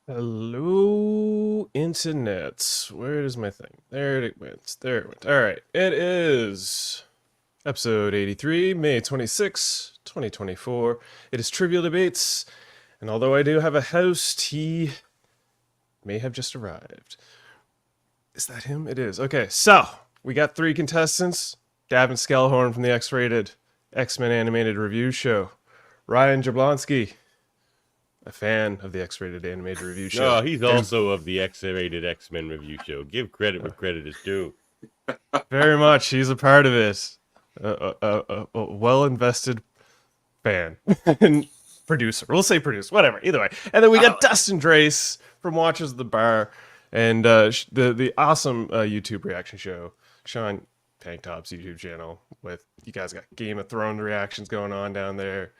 Hello, internet. Where is my thing? There it went. There it went. All right. It is episode 83, May 26, 2024. It is Trivial Debates. And although I do have a host, he may have just arrived. Is that him? It is. Okay, so we got three contestants. Gavin Skellhorn from the X-rated X-Men animated review show. Ryan Jablonski, a fan of the X-rated animated review show. No, he's also of the X-rated X-Men review show. Give credit where credit is due. Very much. He's a part of it. A well-invested fan. And producer. We'll say producer. Whatever. Either way. And then we got Dustin Drace from Watchers of the Bar and the awesome YouTube reaction show, Sean Tank Top's YouTube channel. With you guys got Game of Thrones reactions going on down there.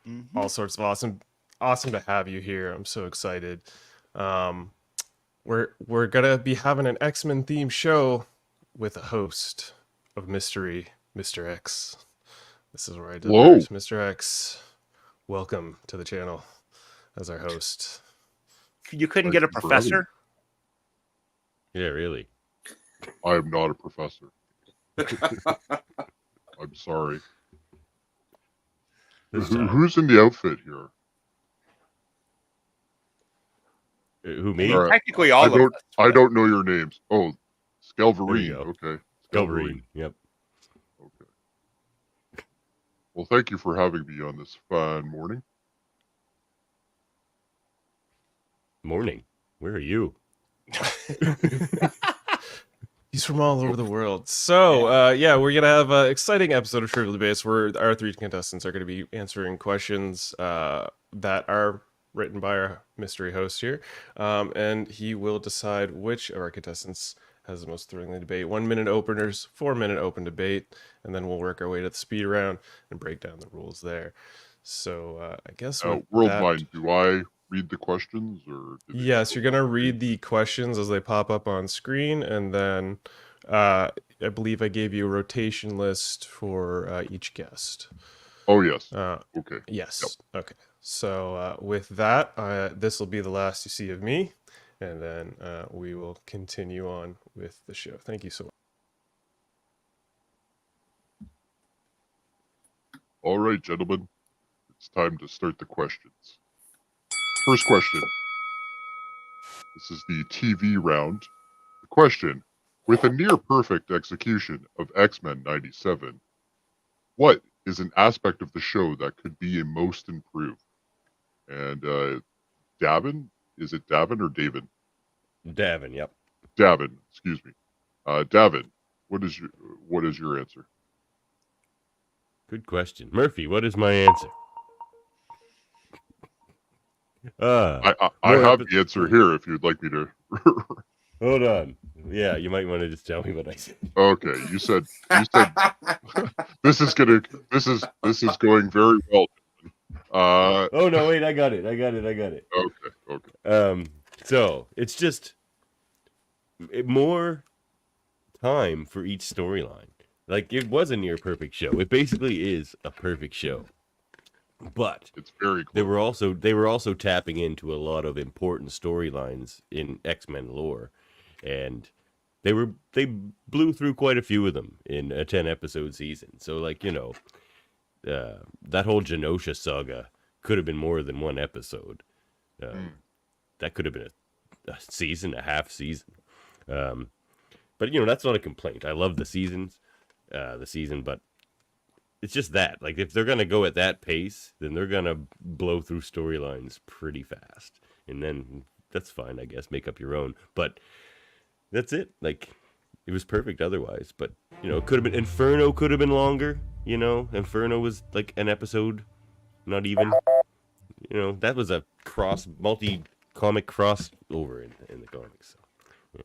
Mm-hmm. All sorts of awesome to have you here. I'm so excited. We're gonna be having an X-Men themed show with a host of mystery, Mr. X. This is where I did this. Mr. X, welcome to the channel as our host. You couldn't get a professor? Yeah, really. I am not a professor. I'm sorry. Who's in the outfit here? Who, me? Right. Technically, all of us. I don't know your names. Oh, Skelverine. Okay. Skelverine. Yep. Okay. Well, thank you for having me on this fine morning. Morning. Where are you? He's from all over the world. So, we're going to have an exciting episode of Trivial Debates where our three contestants are going to be answering questions that are written by our mystery host here. And he will decide which of our contestants has the most thrilling debate. 1 minute openers, 4 minute open debate, and then we'll work our way to the speed round and break down the rules there. So, I guess... Worldmind, do I read the questions? Or yes, you're going to read the questions as they pop up on screen, and then I believe I gave you a rotation list for each guest. Oh, yes. Okay. Yes. Yep. Okay. So with that, this will be the last you see of me, and then we will continue on with the show. Thank you so much. All right, gentlemen. It's time to start the questions. First question. This is the TV round. The question: with a near-perfect execution of X-Men 97, what is an aspect of the show that could be a most improved? And Davin, is it Davin or Davin? Davin, yep. Davin, excuse me. Davin, what is your answer? Good question. Murphy, what is my answer? I have the answer here if you'd like me to. Hold on. Yeah, you might want to just tell me what I said. Okay, you said this is going very well. Oh no, wait, I got it. Okay. So it's just more time for each storyline. Like, it was a near perfect show. It basically is a perfect show. But it's very close. They were also tapping into a lot of important storylines in X-Men lore, and they blew through quite a few of them in a 10-episode season. So, like, that whole Genosha saga could have been more than one episode. That could have been a season, a half season. But that's not a complaint. I love the season, but it's just that, like, if they're going to go at that pace, then they're going to blow through storylines pretty fast. And then that's fine, I guess. Make up your own. But that's it. Like, it was perfect otherwise. But, it could have been... Inferno could have been longer, Inferno was, like, an episode. Not even. That was a multi-comic crossover in the comics. So, yeah.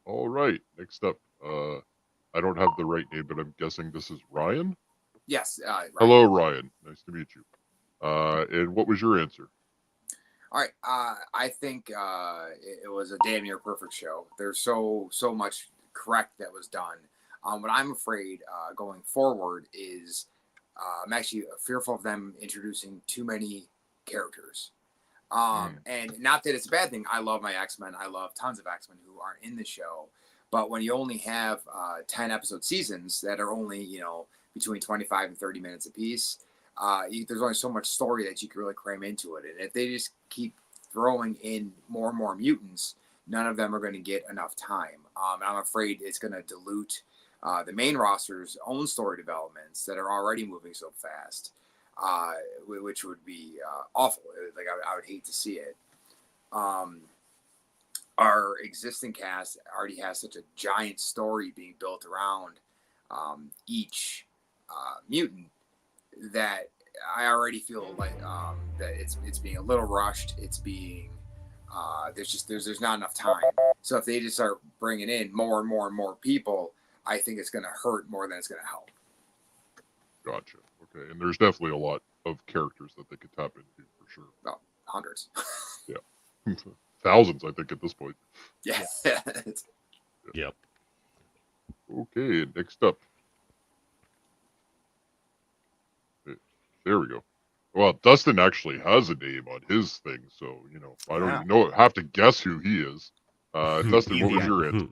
All right. Next up, I don't have the right name, but I'm guessing this is Ryan? Yes. Ryan. Hello, Ryan. Nice to meet you. And what was your answer? All right. I think it was a damn near perfect show. There's so much correct that was done. What I'm afraid going forward is I'm actually fearful of them introducing too many characters. And not that it's a bad thing. I love my X-Men. I love tons of X-Men who aren't in the show. But when you only have 10 episode seasons that are only, between 25 and 30 minutes apiece, there's only so much story that you can really cram into it. And if they just keep throwing in more and more mutants, none of them are going to get enough time. And I'm afraid it's going to dilute the main roster's own story developments that are already moving so fast, which would be awful. Like I would hate to see it. Our existing cast already has such a giant story being built around each mutant that I already feel like that it's being a little rushed. It's being there's not enough time. So if they just start bringing in more and more and more people, I think it's going to hurt more than it's going to help. Gotcha. Okay, and there's definitely a lot of characters that they could tap into for sure. Oh, hundreds. Yeah. Thousands, I think, at this point. Yeah. Yep. Okay, next up. There we go. Well, Dustin actually has a name on his thing, so, I don't even know. Have to guess who he is. Dustin, what was your answer?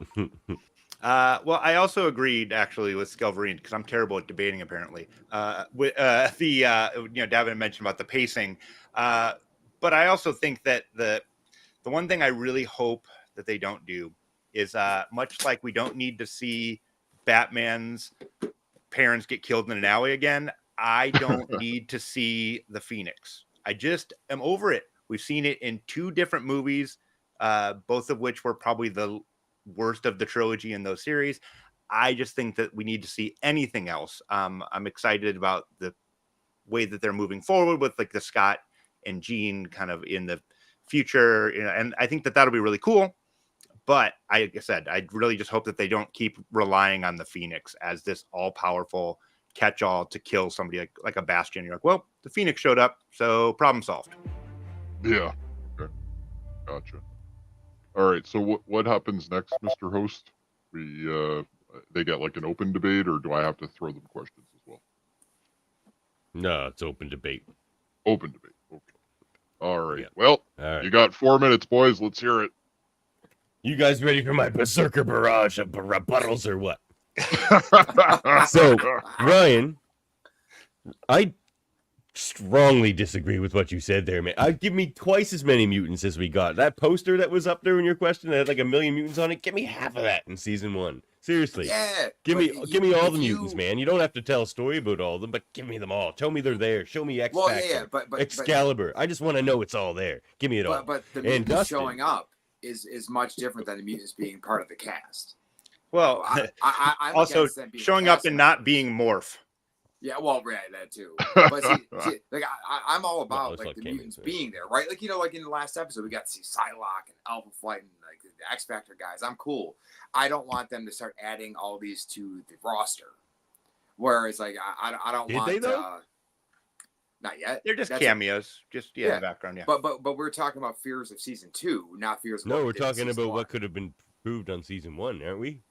Well, I also agreed actually with Skelverine because I'm terrible at debating apparently. With Davin mentioned about the pacing, but I also think that the one thing I really hope that they don't do is much like we don't need to see Batman's parents get killed in an alley again. I don't need to see the Phoenix. I just am over it. We've seen it in 2 different movies, both of which were probably the worst of the trilogy in those series. I just think that we need to see anything else. I'm excited about the way that they're moving forward with like the Scott and Jean kind of in the future, and I think that that'll be really cool. But like I said, I really just hope that they don't keep relying on the Phoenix as this all-powerful catch-all to kill somebody like a Bastion. You're like, well, the Phoenix showed up, so problem solved. Yeah. Okay. Gotcha. All right. So what happens next, Mr. Host? They get like an open debate, or do I have to throw them questions as well? No, it's open debate. Open debate. Okay. All right. Yeah. Well, All right. you got 4 minutes, boys. Let's hear it. You guys ready for my berserker barrage of rebuttals or what? So, Ryan, I strongly disagree with what you said there, man. Give me twice as many mutants as we got. That poster that was up there in your question that had like 1 million mutants on it, give me half of that in season 1. Seriously. Yeah. Give me all the mutants, man. You don't have to tell a story about all of them, but give me them all. Show me they're there. Show me X Factor, but Excalibur. I just want to know it's all there. Give me it all. But the And mutants Dustin, showing up is much different than the mutants being part of the cast. Well, I'm also against them being showing up cast and members. not being Morph. Yeah, well, yeah, that too. But see, like I'm all about it's like like the cameos, mutants right? being there, right? Like like in the last episode, we got to see Psylocke and Alpha Flight and like the X Factor guys. I'm cool. I don't want them to start adding all these to the roster. Whereas like I don't Did want. they, though? Not yet. They're just That's cameos, just in Yeah. the background. Yeah. But we're talking about fears of season 2, not fears. Of No, what we we're did in talking season about 1. what could have been proved on season 1, aren't we?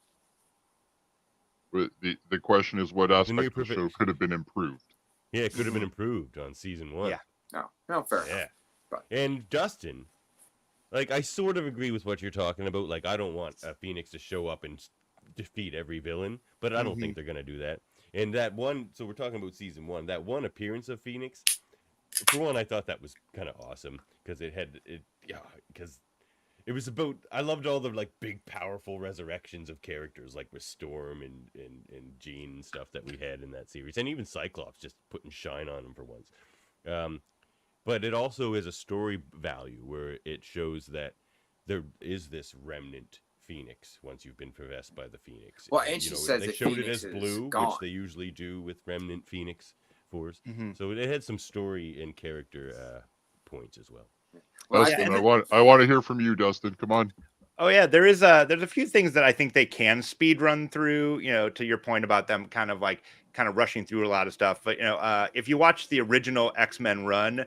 But the question is, what aspect near of the show perfect- could have been improved? Yeah, it could have been improved on season 1. Yeah. No, fair enough. Yeah. But- And Dustin, like, I sort of agree with what you're talking about. Like, I don't want a Phoenix to show up and defeat every villain, but I don't think they're going to do that. And that one, so we're talking about season 1, that one appearance of Phoenix, for one, I thought that was kind of awesome because because it was about, I loved all the like big powerful resurrections of characters like with Storm and Jean and stuff that we had in that series, and even Cyclops just putting shine on him for once. But it also is a story value where it shows that there is this remnant Phoenix once you've been possessed by the Phoenix. Well, and she says they that showed Phoenix it as is blue, gone. which they usually do with remnant Phoenix force. Mm-hmm. So it had some story and character points as well. Well, I Dustin, think I want to hear from you, Dustin. Come on. Oh yeah, there's a few things that I think they can speed run through, to your point about them kind of rushing through a lot of stuff. But if you watch the original X-Men run,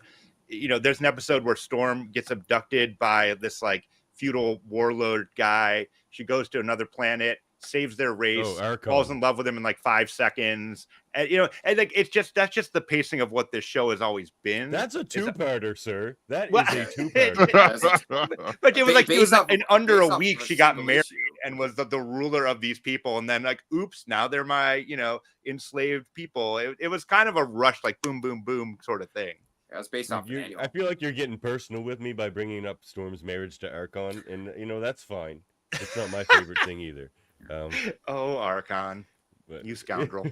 there's an episode where Storm gets abducted by this like feudal warlord guy. She goes to another planet. saves their race, Archon. falls in love with him in like 5 seconds. And you know, and like that's just the pacing of what this show has always been. That's a two-parter, sir. That Well, is a two-parter. but it was like in under a week of she got single married issue. and was the ruler of these people, and then like, oops, now they're my, you know, enslaved people. It was kind of a rush, like boom, boom, boom sort of thing. It was based off an annual. I feel like you're getting personal with me by bringing up Storm's marriage to Archon, and you know that's fine. It's not my favorite thing either. Oh, Archon, But... you scoundrel.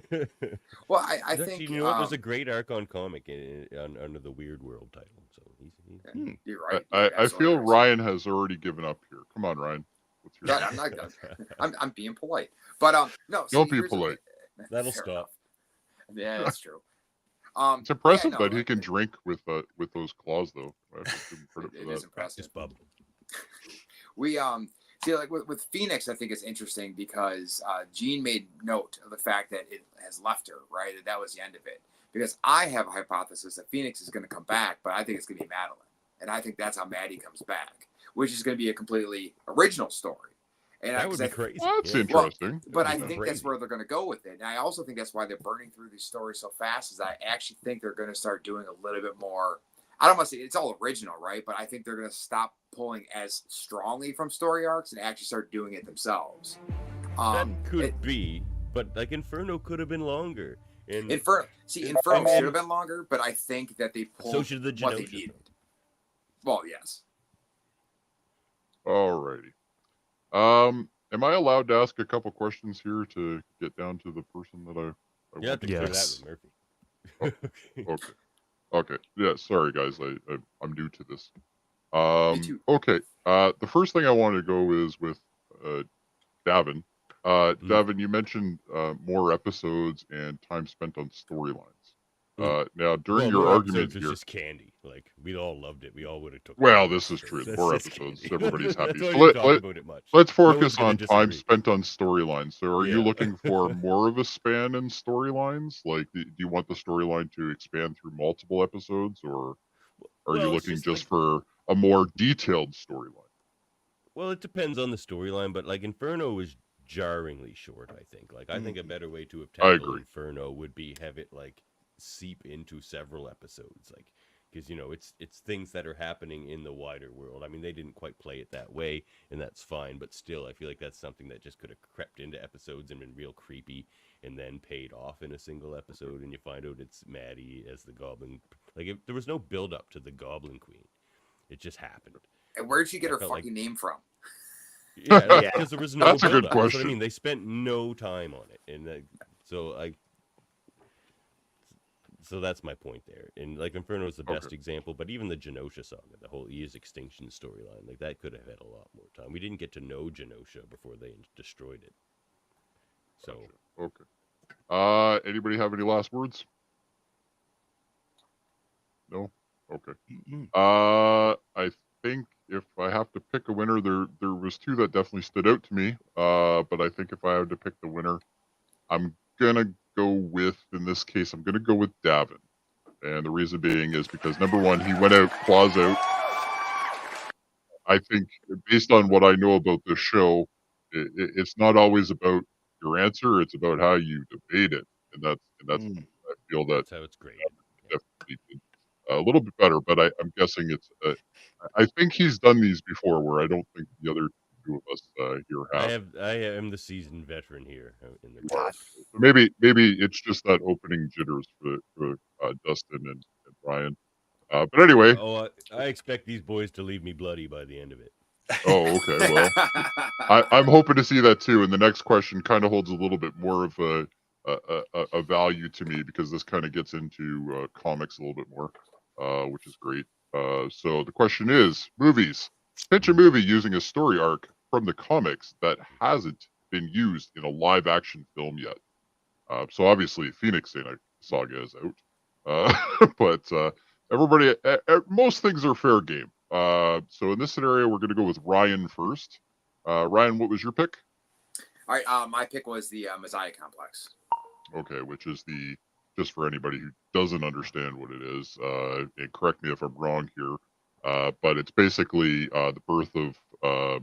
Well, I Actually, think you know what? There's a great Archon comic under the Weird World title, so he's... you're right. I feel Ryan has already given up here. Come on, Ryan. What's your I'm not gonna. I'm being polite, but no. Don't be polite. That'll Fair stop. enough. Yeah, that's true. It's impressive yeah, no, that he can drink with those claws, though. I have to give him credit It for is that. impressive. Bub. We see, like with Phoenix, I think it's interesting because Jean made note of the fact that it has left her, right? That was the end of it. Because I have a hypothesis that Phoenix is going to come back, but I think it's going to be Madeline, and I think that's how Maddie comes back, which is going to be a completely original story. And That would be crazy. That's Yeah. interesting. But I That'd be think that's crazy. where they're going to go with it. And I also think that's why they're burning through these stories so fast. Is I actually think they're going to start doing a little bit more. I don't want to say it's all original, right? But I think they're going to stop pulling as strongly from story arcs and actually start doing it themselves. That could be, but like Inferno could have been longer. And Inferno should have been longer, but I think that they pulled so should the what they Genosha. needed. Well, yes. Alrighty. Am I allowed to ask a couple questions here to get down to the person that I You have to clear Yes. that with Murphy. Okay. Okay. Yeah. Sorry, guys. I'm new to this. Me too. Okay. The first thing I want to go is with Davin. Davin, you mentioned more episodes and time spent on storylines. Now, during your more argument episodes was here, just candy. Like we all loved it. We all would have took. well, more this is true. episodes. More That's just episodes. candy. Everybody's happy. That's why So we didn't talk about it much. let's No one's focus gonna on time disagree. spent on storylines. So, are you Yeah. looking for more of a span in storylines? Like, do you want the storyline to expand through multiple episodes, or are you Well, it's looking just just for a more detailed storyline? Well, it depends on the storyline, but like Inferno was jarringly short. I think. Like I think a better way to have I tackled agree. Inferno would be have it like seep into several episodes, like because you know it's things that are happening in the wider world. I mean, they didn't quite play it that way, and that's fine. But still, I feel like that's something that just could have crept into episodes and been real creepy, and then paid off in a single episode. And you find out it's Maddie as the Goblin. Like there was no build up to the Goblin Queen; it just happened. And where'd she get I her felt fucking name from? Yeah, Yeah. because there was no That's a good build-up. That's what I question. mean, they spent no time on it, and so that's my point there. And like Inferno is the best Okay. example, but even the Genosha saga, the whole Ea's extinction storyline, like that could have had a lot more time. We didn't get to know Genosha before they destroyed it. So Okay. Anybody have any last words? No. Okay. I think if I have to pick a winner, there was two that definitely stood out to me. But I think if I had to pick the winner, I'm gonna go with, in this case, I'm gonna go with Davin. And the reason being is because number one, he went out, claws out. I think based on what I know about this show, it's not always about your answer; it's about how you debate it, and that's I feel that that's how it's great. definitely did a little bit better. But I'm guessing it's. I think he's done these before, where I don't think the other two of us here have. I am the seasoned veteran here in the God. So maybe it's just that opening jitters for Dustin and Ryan. But anyway, Oh, I expect these boys to leave me bloody by the end of it. oh okay, well. I'm hoping to see that too. And the next question kind of holds a little bit more of a value to me, because this kind of gets into comics a little bit more, which is great. So the question is, movies. Pitch a movie using a story arc from the comics that hasn't been used in a live action film yet. So obviously Phoenix Saga is out. But everybody, most things are fair game. So in this scenario, we're going to go with Ryan first. Ryan, what was your pick? All right, my pick was the Messiah Complex. Okay, which is just for anybody who doesn't understand what it is, and correct me if I'm wrong here, but it's basically the birth of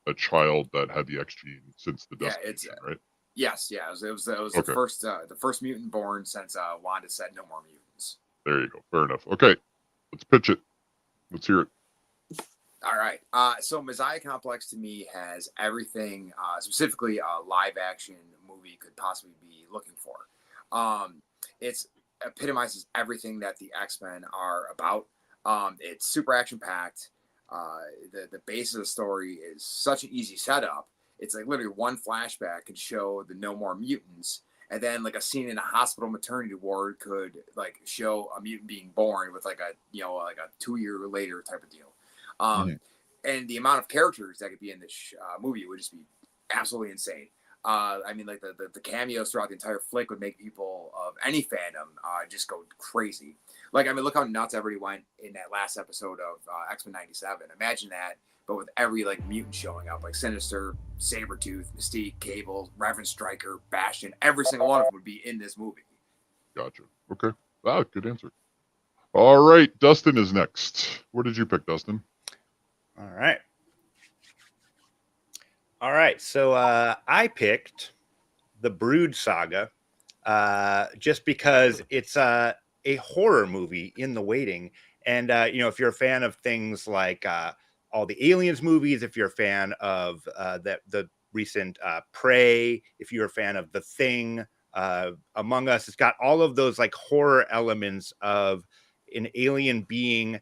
a child that had the X gene since the Yeah, destination, right? Yes, yeah. It was Okay. the first mutant born since Wanda said no more mutants. There you go. Fair enough. Okay, let's pitch it. Let's hear it. All right. So Messiah Complex to me has everything, specifically a live action movie could possibly be looking for. It's epitomizes everything that the X-Men are about. It's super action packed. The base of the story is such an easy setup. It's like literally one flashback could show the no more mutants, and then like a scene in a hospital maternity ward could like show a mutant being born with like a 2 year later type of deal. And the amount of characters that could be in this movie would just be absolutely insane. I mean, like the cameos throughout the entire flick would make people of any fandom just go crazy. Like, I mean, look how nuts everybody went in that last episode of X-Men '97. Imagine that, but with every like mutant showing up, like Sinister, Sabretooth, Mystique, Cable, Reverend Stryker, Bastion. Every single one of them would be in this movie. Gotcha. Okay. Ah, good answer. All right, Dustin is next. What did you pick, Dustin? All right. So I picked the Brood Saga just because it's a horror movie in the waiting. And, if you're a fan of things like all the Aliens movies, if you're a fan of the recent Prey, if you're a fan of The Thing, Among Us, it's got all of those like horror elements of an alien being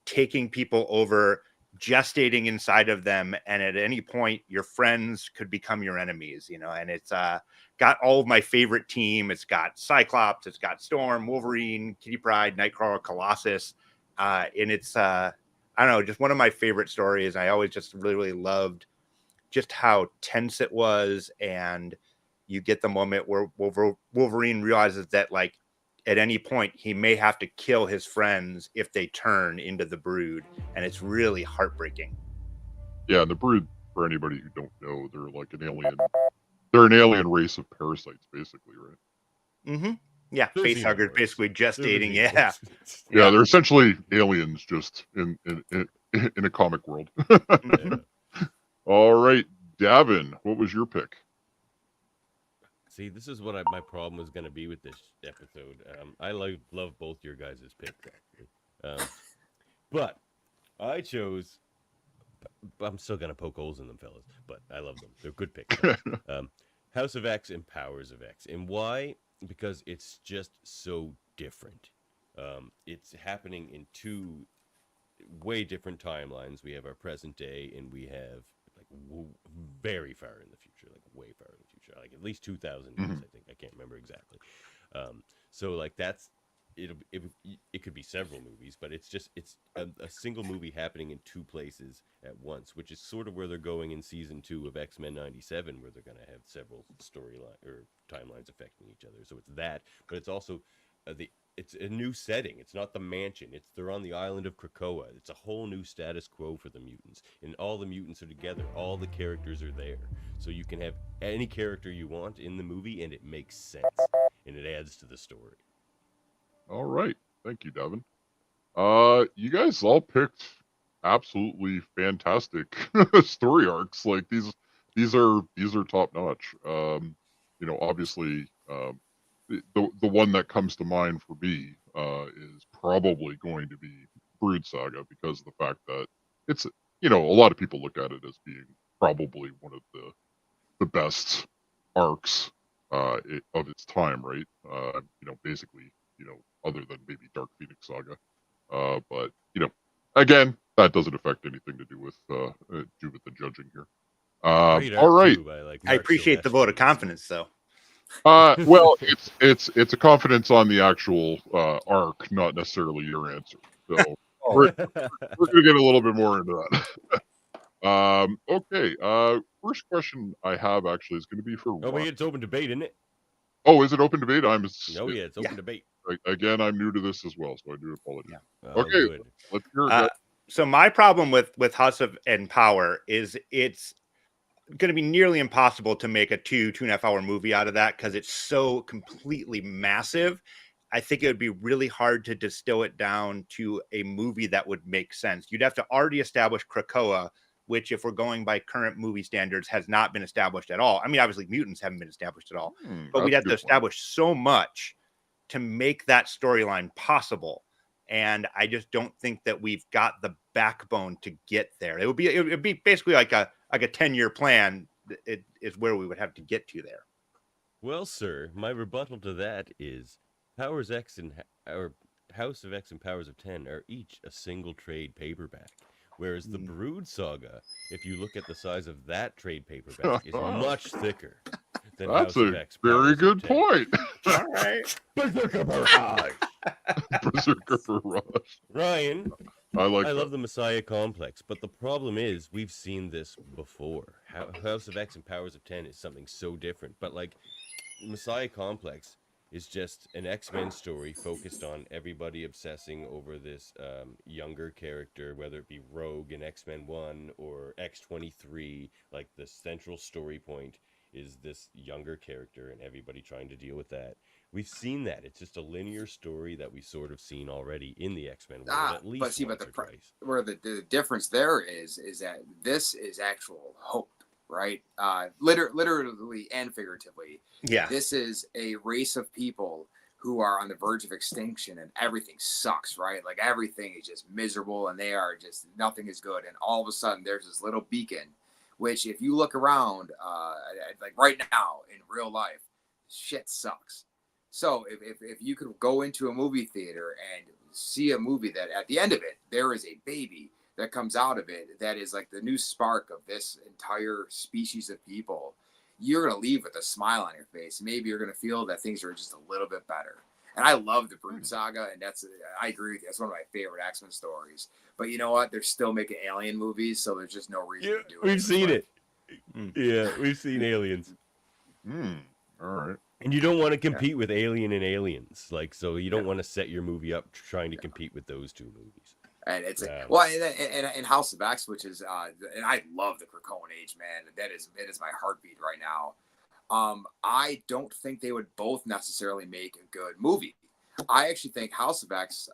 taking people over, gestating inside of them, and at any point your friends could become your enemies, and it's got all of my favorite team. It's got Cyclops, it's got Storm, Wolverine, Kitty Pryde, Nightcrawler, Colossus, and it's I don't know, just one of my favorite stories. I always just really, really loved just how tense it was, and you get the moment where Wolverine realizes that like at any point he may have to kill his friends if they turn into the Brood, and it's really heartbreaking. Yeah, the Brood, for anybody who don't know, they're like an alien. They're an alien race of parasites, basically, right? Yeah, facehuggers, basically gestating. Yeah, they're essentially aliens, just in a comic world. All right, Davin, what was your pick? See, this is what my problem was going to be with this episode. I love both your guys' picks, actually. But I chose... I'm still going to poke holes in them, fellas, but I love them. They're good picks. House of X and Powers of X. And why? Because it's just so different. It's happening in two way different timelines. We have our present day, and we have like very far in the future, like way far in the future, like at least 2,000 years, I think. I can't remember exactly. So like that's it could be several movies, but it's a single movie happening in two places at once, which is sort of where they're going in season 2 of X-Men '97, where they're going to have several storyline or timelines affecting each other. So it's that, but it's also it's a new setting. It's not the mansion. They're on the island of Krakoa. It's a whole new status quo for the mutants, and all the mutants are together. All the characters are there, so you can have any character you want in the movie, and it makes sense, and it adds to the story. All right, thank you, Davin. You guys all picked absolutely fantastic story arcs. Like these are top notch. Obviously, the one that comes to mind for me is probably going to be Brood Saga, because of the fact that it's a lot of people look at it as being probably one of the best arcs of its time, right? Basically, other than maybe Dark Phoenix Saga, but again, that doesn't affect anything to do with the judging here. All right, I appreciate the vote of confidence, though. Well, it's a confidence on the actual arc, not necessarily your answer. So we're gonna get a little bit more into that. Okay. First question I have actually is going to be for. Oh, wait, it's open debate, isn't it? Oh, is it open debate? It's open debate. Again, I'm new to this as well, so I do apologize. Yeah. Okay, Good. let's hear it. So my problem with House of and Power is it's going to be nearly impossible to make a 2.5 hour movie out of that, because it's so completely massive. I think it would be really hard to distill it down to a movie that would make sense. You'd have to already establish Krakoa which, if we're going by current movie standards, has not been established at all. I mean, obviously, mutants haven't been established at all, but we'd have to establish so much to make that storyline possible. And I just don't think that we've got the backbone to get there. It would be basically like a 10-year plan. It is where we would have to get to there. Well, sir, my rebuttal to that is Powers X and House of X and Powers of 10 are each a single trade paperback. Whereas the Brood Saga, if you look at the size of that trade paperback, is much thicker than That's House of a X. very good point. All right. Berserker Barrage! Berserker Barrage. Ryan, I love the Messiah complex, but the problem is we've seen this before. House of X and Powers of 10 is something so different, but like Messiah complex is just an X-Men story focused on everybody obsessing over this younger character, whether it be Rogue in X-Men 1 or X-23. Like, the central story point is this younger character and everybody trying to deal with that. We've seen that. It's just a linear story that we've sort of seen already in the X-Men world at least once or twice. Where the difference there is that this is actual hope, right? Literally and figuratively. Yeah. This is a race of people who are on the verge of extinction and everything sucks, right? Like everything is just miserable and they are just, nothing is good. And all of a sudden there's this little beacon, which if you look around, like right now in real life, shit sucks. So if you could go into a movie theater and see a movie that at the end of it, there is a baby that comes out of it that is like the new spark of this entire species of people, you're going to leave with a smile on your face. Maybe you're going to feel that things are just a little bit better. And I love the Brood Saga, and I agree with you. That's one of my favorite X-Men stories. But you know what? They're still making alien movies, so there's just no reason to do it. We've seen it. Yeah, we've seen Aliens. All right. And you don't want to compete with Alien and Aliens. Like, so you don't want to set your movie up trying to compete with those two movies. And it's and House of X, which is and I love the Krakoan Age, man. It is my heartbeat right now. I don't think they would both necessarily make a good movie. I actually think House of X,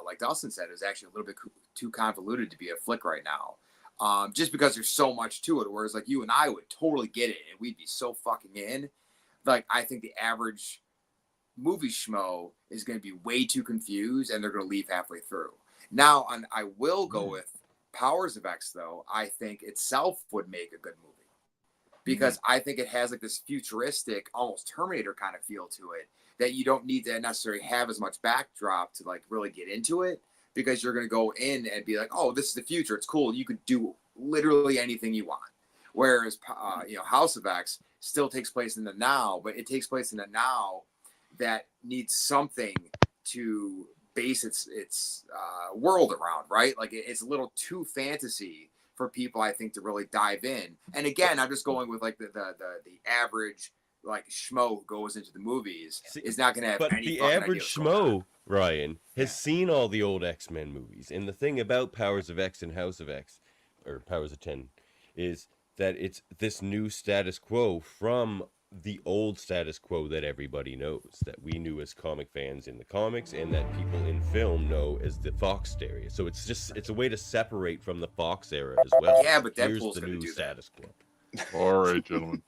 like Dustin said, is actually a little bit too convoluted to be a flick right now. Just because there's so much to it. Whereas like you and I would totally get it, and we'd be so fucking in. Like I think the average movie schmo is going to be way too confused, and they're going to leave halfway through. Now, I will go with Powers of X, though. I think itself would make a good movie because I think it has like this futuristic, almost Terminator kind of feel to it that you don't need to necessarily have as much backdrop to like really get into it because you're going to go in and be like, oh, this is the future. It's cool. You could do literally anything you want. Whereas, House of X still takes place in the now, but it takes place in the now that needs something to base its world around, right? Like it's a little too fantasy for people, I think, to really dive in. And again, I'm just going with like the average like schmo who goes into the movies is not going to have any. But the average schmo, Ryan, has seen all the old X-Men movies, and the thing about Powers of X and House of X, or Powers of 10, is that it's this new status quo from the old status quo that everybody knows, that we knew as comic fans in the comics and that people in film know as the Fox area. So it's a way to separate from the Fox era as well. Yeah, but here's Deadpool's the going to new do status quo. All right, gentlemen.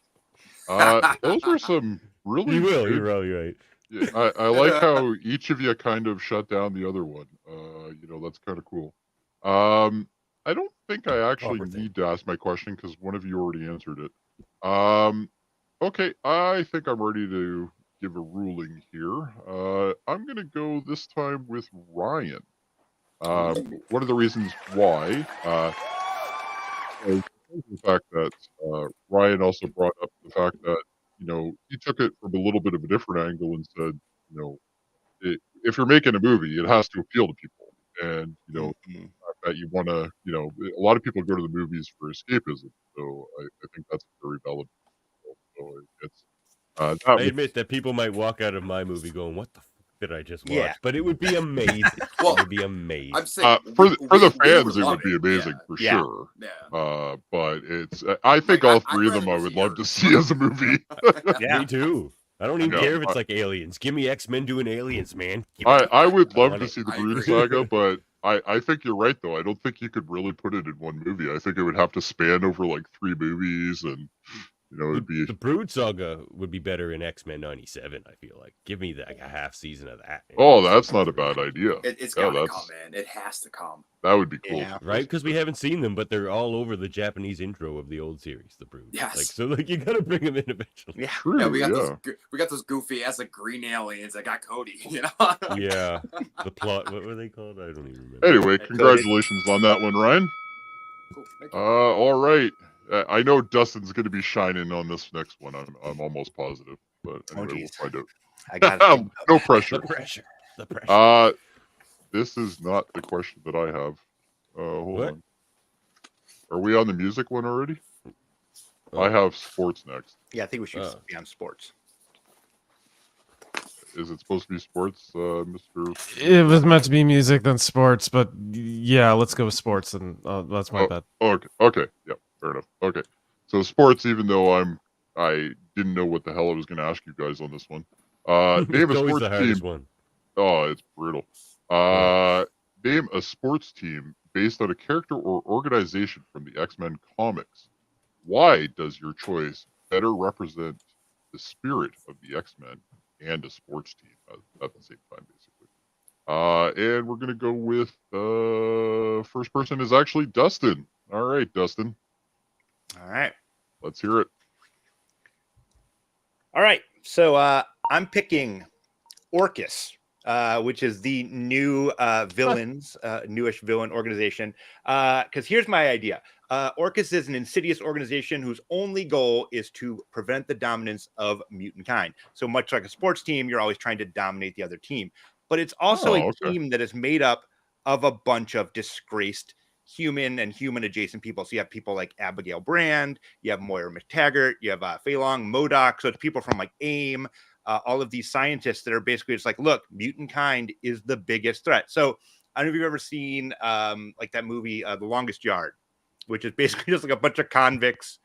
Those were some really You're probably right. Yeah, I like how each of you kind of shut down the other one. That's kind of cool. I don't think I actually need to ask my question because one of you already answered it. Okay, I think I'm ready to give a ruling here. I'm going to go this time with Ryan. One of the reasons why is the fact that Ryan also brought up the fact that, he took it from a little bit of a different angle and said, if you're making a movie, it has to appeal to people. And, the fact that you want to, a lot of people go to the movies for escapism. So I think that's very valid. So it's, I admit that people might walk out of my movie going, what the fuck did I just watch? But it would be amazing. Well, it would be amazing. I'm saying, for the fans, it would be amazing for sure. Yeah. But it's, I think all three of them I would love to see as a movie. Me too. I don't even care if it's like Aliens. Give me X-Men doing Aliens, man. I would love to see the Brood Saga, but I think you're right though. I don't think you could really put it in one movie. I think it would have to span over like 3 movies, and it'd be The Brood Saga would be better in X-Men '97. I feel like. Give me like a half season of that. Oh, that's not a bad idea. It's Yeah, gotta come, man. It has to come. That would be cool. Yeah. Right, because we haven't seen them, but they're all over the Japanese intro of the old series, The Brood. Yes. Like, so like you gotta bring them in eventually. Yeah. True. Yeah, we got Yeah. those goofy ass like green aliens that got Cody. You know. Yeah. The plot. What were they called? I don't even remember. Anyway, congratulations on that one, Ryan. Cool. Thank you. All right. I know Dustin's going to be shining on this next one. I'm almost positive, but anyway, we'll geez. find out. I got No pressure. The pressure. The pressure. This is not the question that I have. Hold What? on. Are we on the music one already? Oh. I have sports next. Yeah, I think we should Oh. be on sports. Is it supposed to be sports, Mr. It was meant to be music, then sports, but yeah, let's go with sports, and that's my bet. Okay. Yeah, fair enough. Okay. So sports, even though I didn't know what the hell I was going to ask you guys on this one. Name a It's always sports the team. hardest one. Oh, it's brutal. Name a sports team based on a character or organization from the X-Men comics. Why does your choice better represent the spirit of the X-Men and a sports team at the same time, basically? And we're gonna go with first person is actually Dustin. All right, Dustin, All right. let's hear it. All right. So I'm picking Orcus, which is the new newish villain organization. Because here's my idea. Orcus is an insidious organization whose only goal is to prevent the dominance of mutant kind. So much like a sports team, you're always trying to dominate the other team. But it's also a team that is made up of a bunch of disgraced human and human adjacent people. So you have people like Abigail Brand, you have Moira McTaggart, you have Fei Long, MODOK. So it's people from like AIM, all of these scientists that are basically just like, look, mutant kind is the biggest threat. So I don't know if you've ever seen like that movie, The Longest Yard, which is basically just like a bunch of convicts.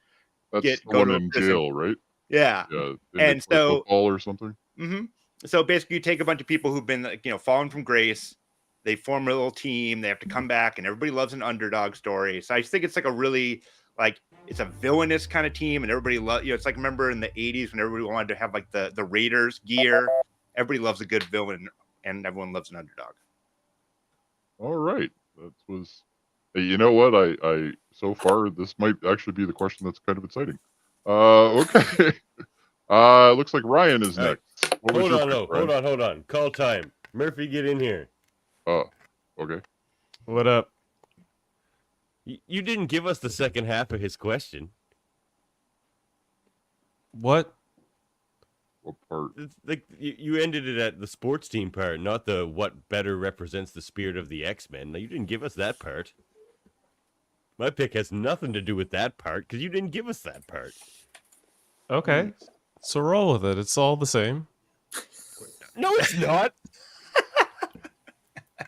That's the go one to a in prison. jail, right? Yeah. Yeah. And so football or something. Mm-hmm. So basically, you take a bunch of people who've been, like, fallen from grace. They form a little team. They have to come back, and everybody loves an underdog story. So I just think it's like a really, like, it's a villainous kind of team, and everybody loves. It's like, remember in the '80s when everybody wanted to have like the Raiders gear. Everybody loves a good villain, and everyone loves an underdog. All right, that was. Hey, you know what? I so far this might actually be the question that's kind of exciting. Okay. Looks like Ryan is All right. next. What was Hold your on, pick, Ryan? hold on. Call time. Murphy, get in here. Oh, okay. What up? You didn't give us the second half of his question. What? What part? It's like you ended it at the sports team part, not the what better represents the spirit of the X-Men. Now, you didn't give us that part. My pick has nothing to do with that part because you didn't give us that part. Okay, so roll with it. It's all the same. No, it's not.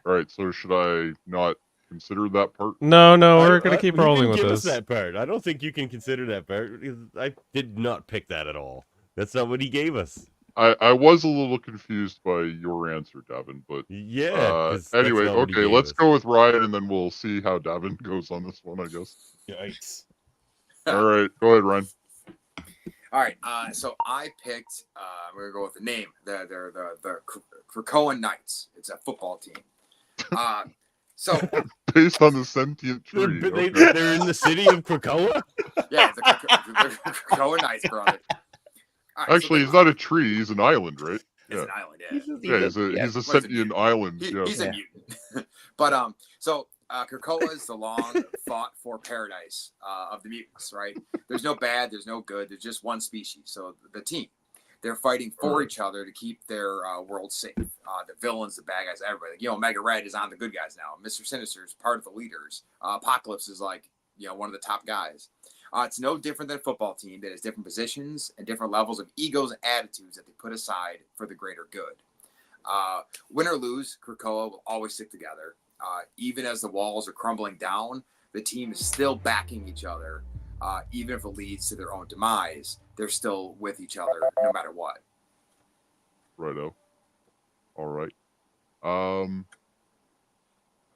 All right. So should I not consider that part? No, we're gonna keep you rolling didn't with give this. us that part. I don't think you can consider that part because I did not pick that at all. That's not what he gave us. I was a little confused by your answer, Davin, but Yeah. 'cause that's anyway, not what he okay, gave let's us. go with Ryan, and then we'll see how Davin goes on this one, I guess. Yikes. All right, go ahead, Ryan. All right. So I picked. We're gonna go with the name. The Krakoan Knights. It's a football team. So Based on the sentient tree. Okay. They're in the city of Krakoa? yeah, the Krakoan Knights, brother. All right, Actually, he's not a tree; he's an island, right? It's an island. Yeah, he's a sentient island. He's a mutant. But so Krakoa is the long fought for paradise of the mutants, right? There's no bad, there's no good, there's just one species. So the team, they're fighting for each other to keep their world safe. The villains, the bad guys, everybody. Omega Red is on the good guys now. Mr. Sinister is part of the leaders. Apocalypse is like one of the top guys. It's no different than a football team that has different positions and different levels of egos and attitudes that they put aside for the greater good. Win or lose, Krakoa will always stick together. Even as the walls are crumbling down, the team is still backing each other. Even if it leads to their own demise, they're still with each other no matter what. Righto. All right.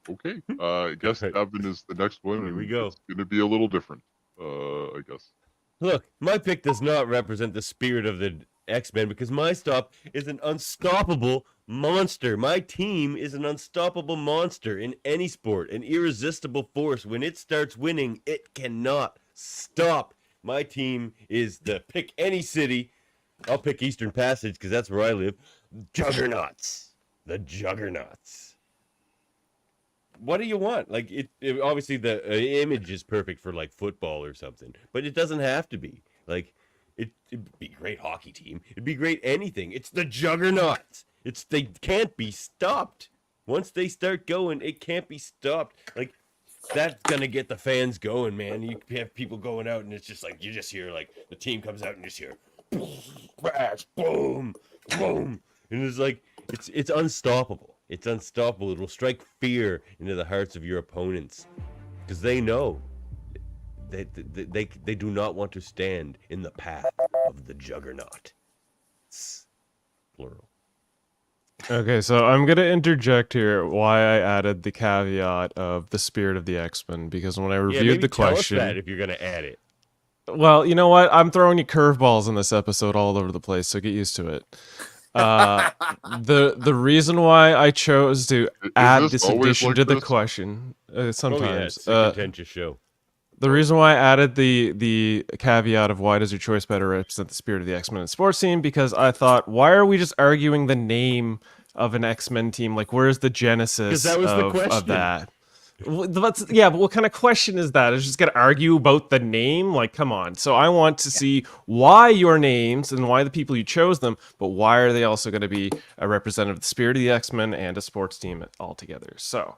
Okay. I guess Evan is the next one. Here we and go. It's going to be a little different. I guess. Look, my pick does not represent the spirit of the X-Men because my stop is an unstoppable monster. My team is an unstoppable monster in any sport, an irresistible force. When it starts winning, it cannot stop. My team is the pick any city. I'll pick Eastern Passage because that's where I live. Juggernauts. The Juggernauts. What do you want? Like it obviously the image is perfect for like football or something, but it doesn't have to be. Like it'd be a great hockey team. It'd be great anything. It's the Juggernauts. They can't be stopped. Once they start going, it can't be stopped. Like that's gonna get the fans going, man. You have people going out, and it's just like you just hear like the team comes out and you just hear crash, boom, boom, and it's like it's unstoppable. It's unstoppable. It will strike fear into the hearts of your opponents because they know they do not want to stand in the path of the Juggernaut. It's plural. Okay, so I'm gonna interject here why I added the caveat of the spirit of the X-Men because when I reviewed the question, tell us that if you're gonna add it. well, you know what? I'm throwing you curveballs in this episode all over the place, so get used to it. The reason why I chose to add this always addition like to the this? question Oh yeah, sometimes it's a contentious show. the reason why I added the caveat of why does your choice better represent the spirit of the X-Men and sports team because I thought why are we just arguing the name of an X-Men team? Like where's the genesis that was the of question. that? Yeah, but what kind of question is that? Is just gonna argue about the name? Like, come on. So I want to see why your names and why the people you chose them, but why are they also going to be a representative of the spirit of the X-Men and a sports team altogether? So,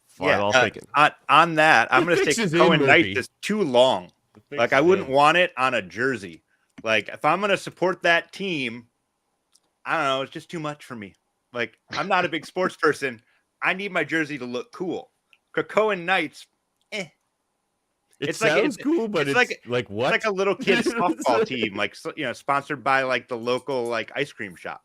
final thinking. On that, I'm The going to fix say is in, Cohen Murphy. Knight is too long. fix Like I is wouldn't in. want it on a jersey. Like if I'm going to support that team, I don't know, it's just too much for me. Like I'm not a big sports person. I need my jersey to look cool. Cohen Knights, It it's like- sounds cool, but it's it's like- like what? it's like a little kid softball team, like sponsored by like the local like ice cream shop.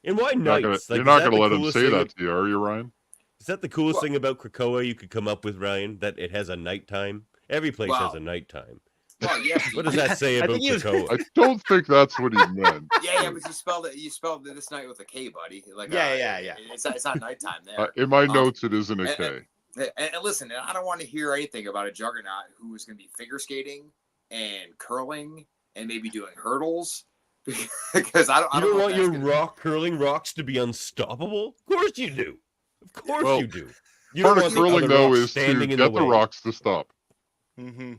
And why You're not gonna, Knights? Like, you're is not that gonna the let him coolest say thing that to you, are you, Ryan? Is that the coolest Well- thing about Krakoa you could come up with, Ryan? That it has a nighttime? Every place has Wow. a nighttime. Well, yeah. What does that say I about think he was- Krakoa? I don't think that's what he meant. Yeah, but you spelled this night with a K, buddy. Like Yeah. It's not nighttime there. In my notes, it isn't a K. And listen, I don't want to hear anything about a Juggernaut who is going to be figure skating and curling and maybe doing hurdles because I don't. You don't know want if your that's gonna- curling rocks to be unstoppable? Of course you do. Of course Well, you do. You Part don't of want the curling, other though, rocks is to standing get in the way. rocks to stop. Mm-hmm.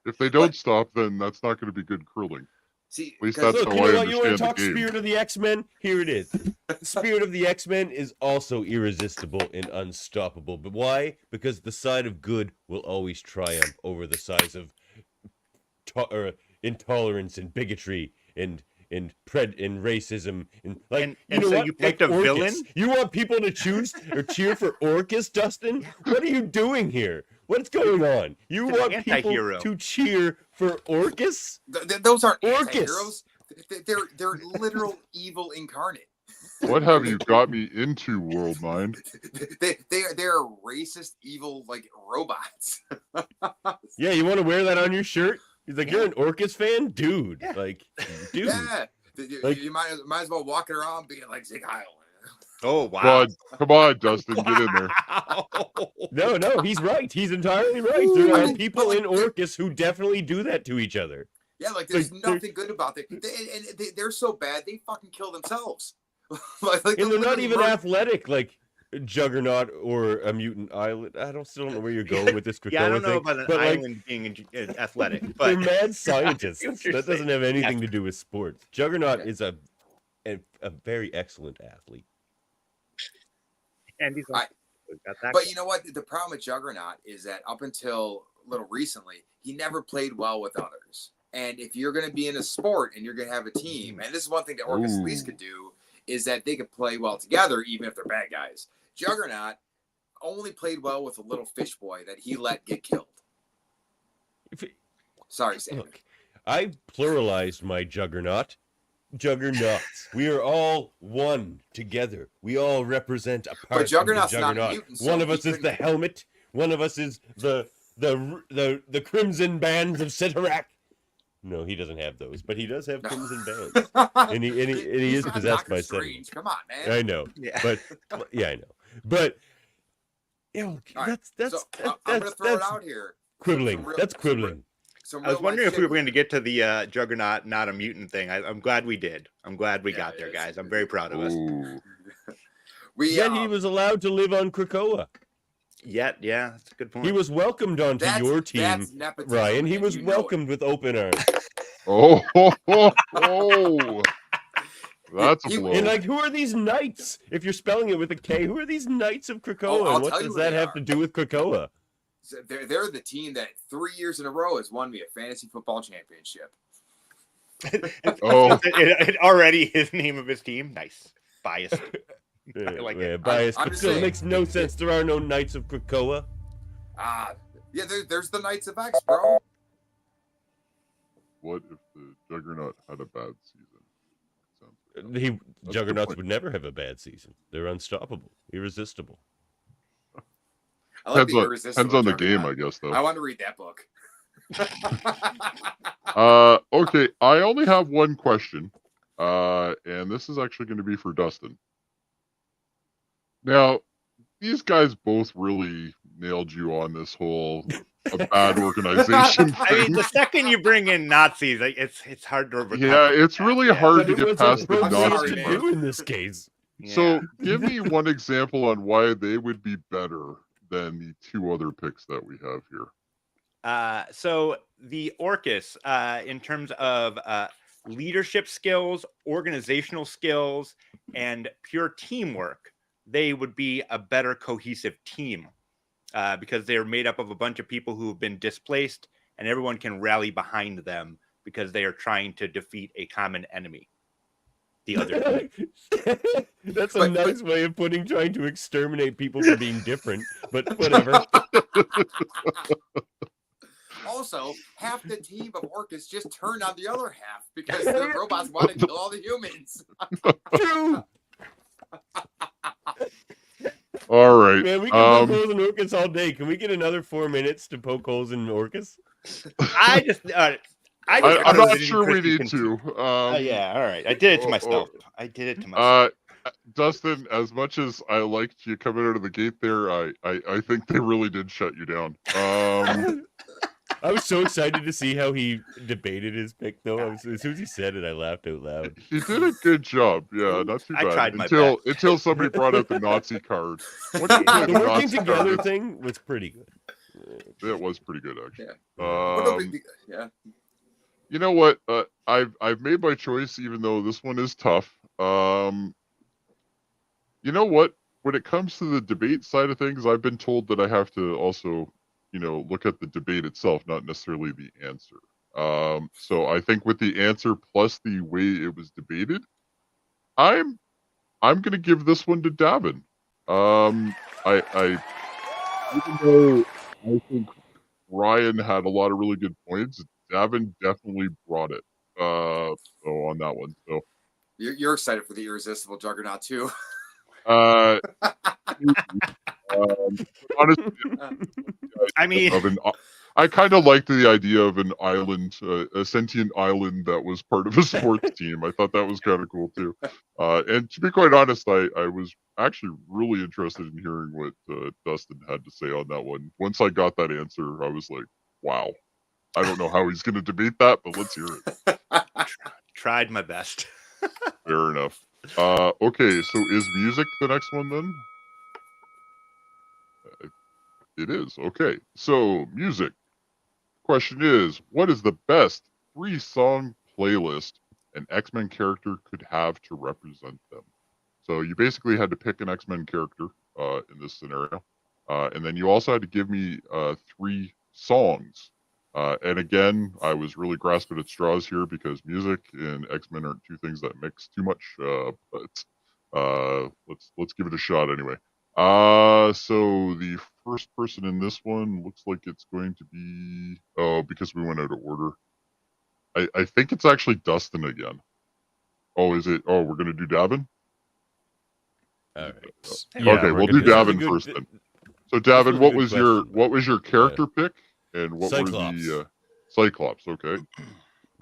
If they don't stop, then that's not going to be good curling. See, At least because- that's Look, how you know I what? You want to understand talk the game. Spirit of the X-Men? Here it is. The Spirit of the X-Men is also irresistible and unstoppable. But why? Because the side of good will always triumph over the side of intolerance and bigotry and racism and like And you know so what? you picked Like a Orcus. villain? You want people to choose or cheer for Orcus, Dustin? What are you doing here? What's going on? You He's an want anti-hero. people to cheer for Orcus? those aren't Orcus. anti-heroes. They're literal evil incarnate. What have you got me into, World Mind? They're racist, evil like robots. Yeah, you want to wear that on your shirt? He's like, Yeah. you're an Orcus fan, dude. Yeah. Like, dude. Yeah, Like- you might as well walk around being like Zig Heil. Oh wow! God, come on, Dustin, get in there. No, he's right. He's entirely right. There I are mean, people but, in Orcus who definitely do that to each other. Yeah, like there's Like, nothing good about it. They're so bad they fucking kill themselves. like And they're not literally even murder- athletic like Juggernaut or a mutant island. Still don't know where you're going with this Krakoa Yeah, I don't know thing. about an but like, island being athletic, they're but mad scientists. what you're That doesn't saying. have anything to do with sports. Juggernaut Yeah. is a very excellent athlete. and he's I- got that. But you know what? The problem with Juggernaut is that up until a little recently, he never played well with others. And if you're going to be in a sport and you're going to have a team, and this is one thing that Orcus at least could do, is that they could play well together, even if they're bad guys. Juggernaut only played well with a little fish boy that he let get killed. If it- Sorry, Sam. Look, I pluralized my Juggernaut. juggernauts. We are all one together. We all represent a part But of the Juggernaut's not a juggernaut. mutant, so One of he us is the couldn't- helmet. One of us is the crimson bands of Sitarak. No, he doesn't have those, but he does have No. crimson bands, and he He's is not possessed Doctor by Strange. Sitarak. Come on, man. I know, Yeah. but yeah, I know, but you know, All right, that's so I'm going to throw it out here. quibbling. Some real- That's some quibbling. Some I was real-life wondering if we shit were going to get to the Juggernaut, not a mutant thing. I'm glad we did. I'm glad we Yeah, got there, it's- guys. I'm very proud of us. Ooh. We Yet he was allowed to live on Krakoa. Yet, yeah, that's a good point. He was welcomed onto your team, that's nepotism, Ryan. He and was you know it. welcomed with open arms. Oh, oh. That's a He- blow. And like, who are these knights? If you're spelling it with a K, who are these knights of Krakoa? Oh, I'll and what tell you does who that they have are. to do with Krakoa? So they're the team that 3 years in a row has won me a fantasy football championship. Oh. It already his name of his team. Nice. Biased. like it. Biased, I'm but just still saying. makes no sense. There are no knights of Krakoa. Yeah, there's the Knights of X, bro. What if the Juggernaut had a bad season? Sounds He good Juggernauts point. would never have a bad season. They're unstoppable, irresistible. I like the Depends irresistible on the game, Juggernaut. I guess, I though. want to read that book. Okay, I only have one question, and this is actually going to be for Dustin. Now, these guys both really nailed you on this whole a bad organization I mean, thing. the second you bring in Nazis, like, it's hard to overcome. Yeah, it's really hard But to it get was past the appropriate Nazi to Nazi part. do in this case. So, give me one example on why they would be better than the two other picks that we have here. So the Orcus, in terms of leadership skills, organizational skills, and pure teamwork, they would be a better cohesive team because they're made up of a bunch of people who have been displaced, and everyone can rally behind them because they are trying to defeat a common enemy. The other team. That's a But- nice way of trying to exterminate people for being different, but whatever. Also, half the team of Orcus just turned on the other half because the robots want to kill all the humans. True. All right. Man, we can poke holes in Orcus all day. Can we get another 4 minutes to poke holes in Orcus? I'm not sure we need to. Yeah, all right. I did it to myself. I did it to myself. Dustin, as much as I liked you coming out of the gate there, I think they really did shut you down. I was so excited to see how he debated his pick, though. As soon as he said it, I laughed out loud. He did a good job. Yeah, not too I bad. tried my Until somebody brought out the Nazi card. What do you think The the working Nazi together card thing was pretty good. is? It was pretty good, actually. Yeah. You know what? I've made my choice, even though this one is tough. You know what? When it comes to the debate side of things, I've been told that I have to also, look at the debate itself, not necessarily the answer. So I think with the answer plus the way it was debated, I'm gonna give this one to Davin. I even though I think Ryan had a lot of really good points, Davin definitely brought it. So on that one, so You're excited for the irresistible Juggernaut too. Honestly, I mean, I kind of liked the idea of an island, a sentient island that was part of a sports team. I thought that was kind of cool too. And to be quite honest, I was actually really interested in hearing what Dustin had to say on that one. Once I got that answer, I was like, wow. I don't know how he's going to debate that, but let's hear it. tried my best. Fair enough. Okay, so is music the next one then? It is. Okay, so music. Question is, what is the best 3-song playlist an X-Men character could have to represent them? So you basically had to pick an X-Men character in this scenario. And then you also had to give me 3 songs. And again, I was really grasping at straws here because music and X-Men aren't two things that mix too much. But let's give it a shot anyway. So the first person in this one looks like it's going to be because we went out of order. I think it's actually Dustin again. Oh, is it? Oh, we're gonna do Davin. All right. Okay, we'll do This is a Davin good- first then. So was Davin, a what good was your question. character pick, and what Cyclops. were the Cyclops? Okay,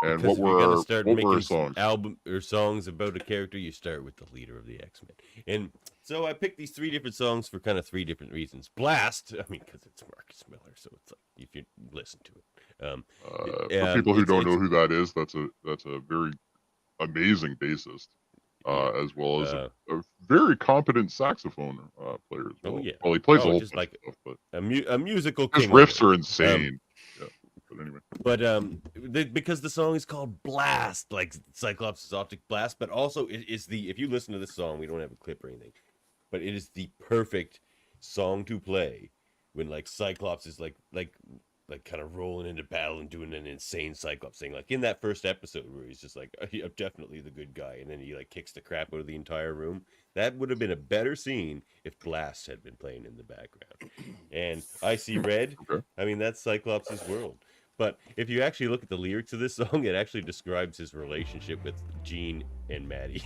and Because if you're gonna start what were making songs? album or songs about a character, you start with the leader of the X-Men. And so I picked these 3 different songs for kind of 3 different reasons. Blast, I mean, because it's Marcus Miller, so it's like if you listen to it. For people who don't know who that is, that's a very amazing bassist, as well as a very competent saxophone player as well. Oh yeah. Well, he plays a Oh, whole just bunch like of stuff, a musical but his king. riffs are insane. Yeah, but anyway. Because the song is called Blast, like Cyclops' optic blast, but also it is if you listen to this song, we don't have a clip or anything, but it is the perfect song to play when like Cyclops is like kind of rolling into battle and doing an insane Cyclops thing, like in that first episode where he's just like, I'm definitely the good guy, and then he like kicks the crap out of the entire room. That would have been a better scene if Blast had been playing in the background. And I See Red, Okay. I mean, that's Cyclops' world. But if you actually look at the lyrics of this song, it actually describes his relationship with Jean and Maddie.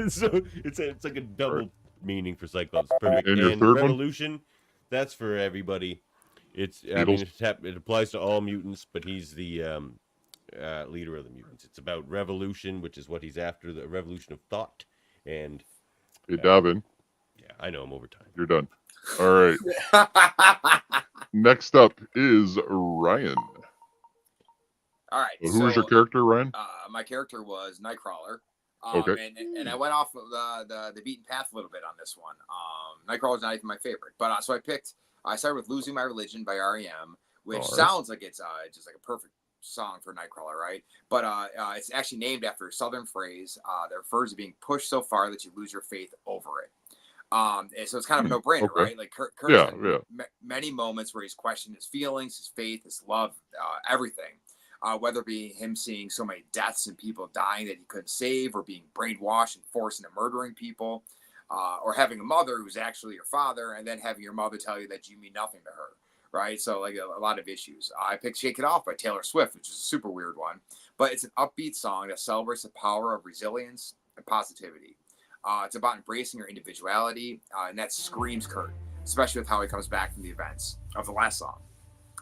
So it's like a double meaning for Cyclops. Perfect. And your third one? Revolution, that's for everybody. It applies to all mutants, but he's the leader of the mutants. It's about revolution, which is what he's after, the revolution of thought. And Hey, Davin, yeah, I know I'm over time. you're done. All right. Next up is Ryan. All right. Who was your character, Ryan? My character was Nightcrawler. Okay. And I went off of the beaten path a little bit on this one. Nightcrawler's not even my favorite, but so I started with "Losing My Religion" by REM, which sounds like it's just like a perfect song for Nightcrawler, right? But it's actually named after a Southern phrase that refers to being pushed so far that you lose your faith over it. And so it's kind of a no-brainer, right? Like Kurt had many moments where he's questioned his feelings, his faith, his love, everything. Whether it be him seeing so many deaths and people dying that he couldn't save, or being brainwashed and forced into murdering people, or having a mother who's actually your father, and then having your mother tell you that you mean nothing to her, right? So like a lot of issues. I picked "Shake It Off" by Taylor Swift, which is a super weird one, but it's an upbeat song that celebrates the power of resilience and positivity. It's about embracing your individuality, and that screams Kurt, especially with how he comes back from the events of the last song.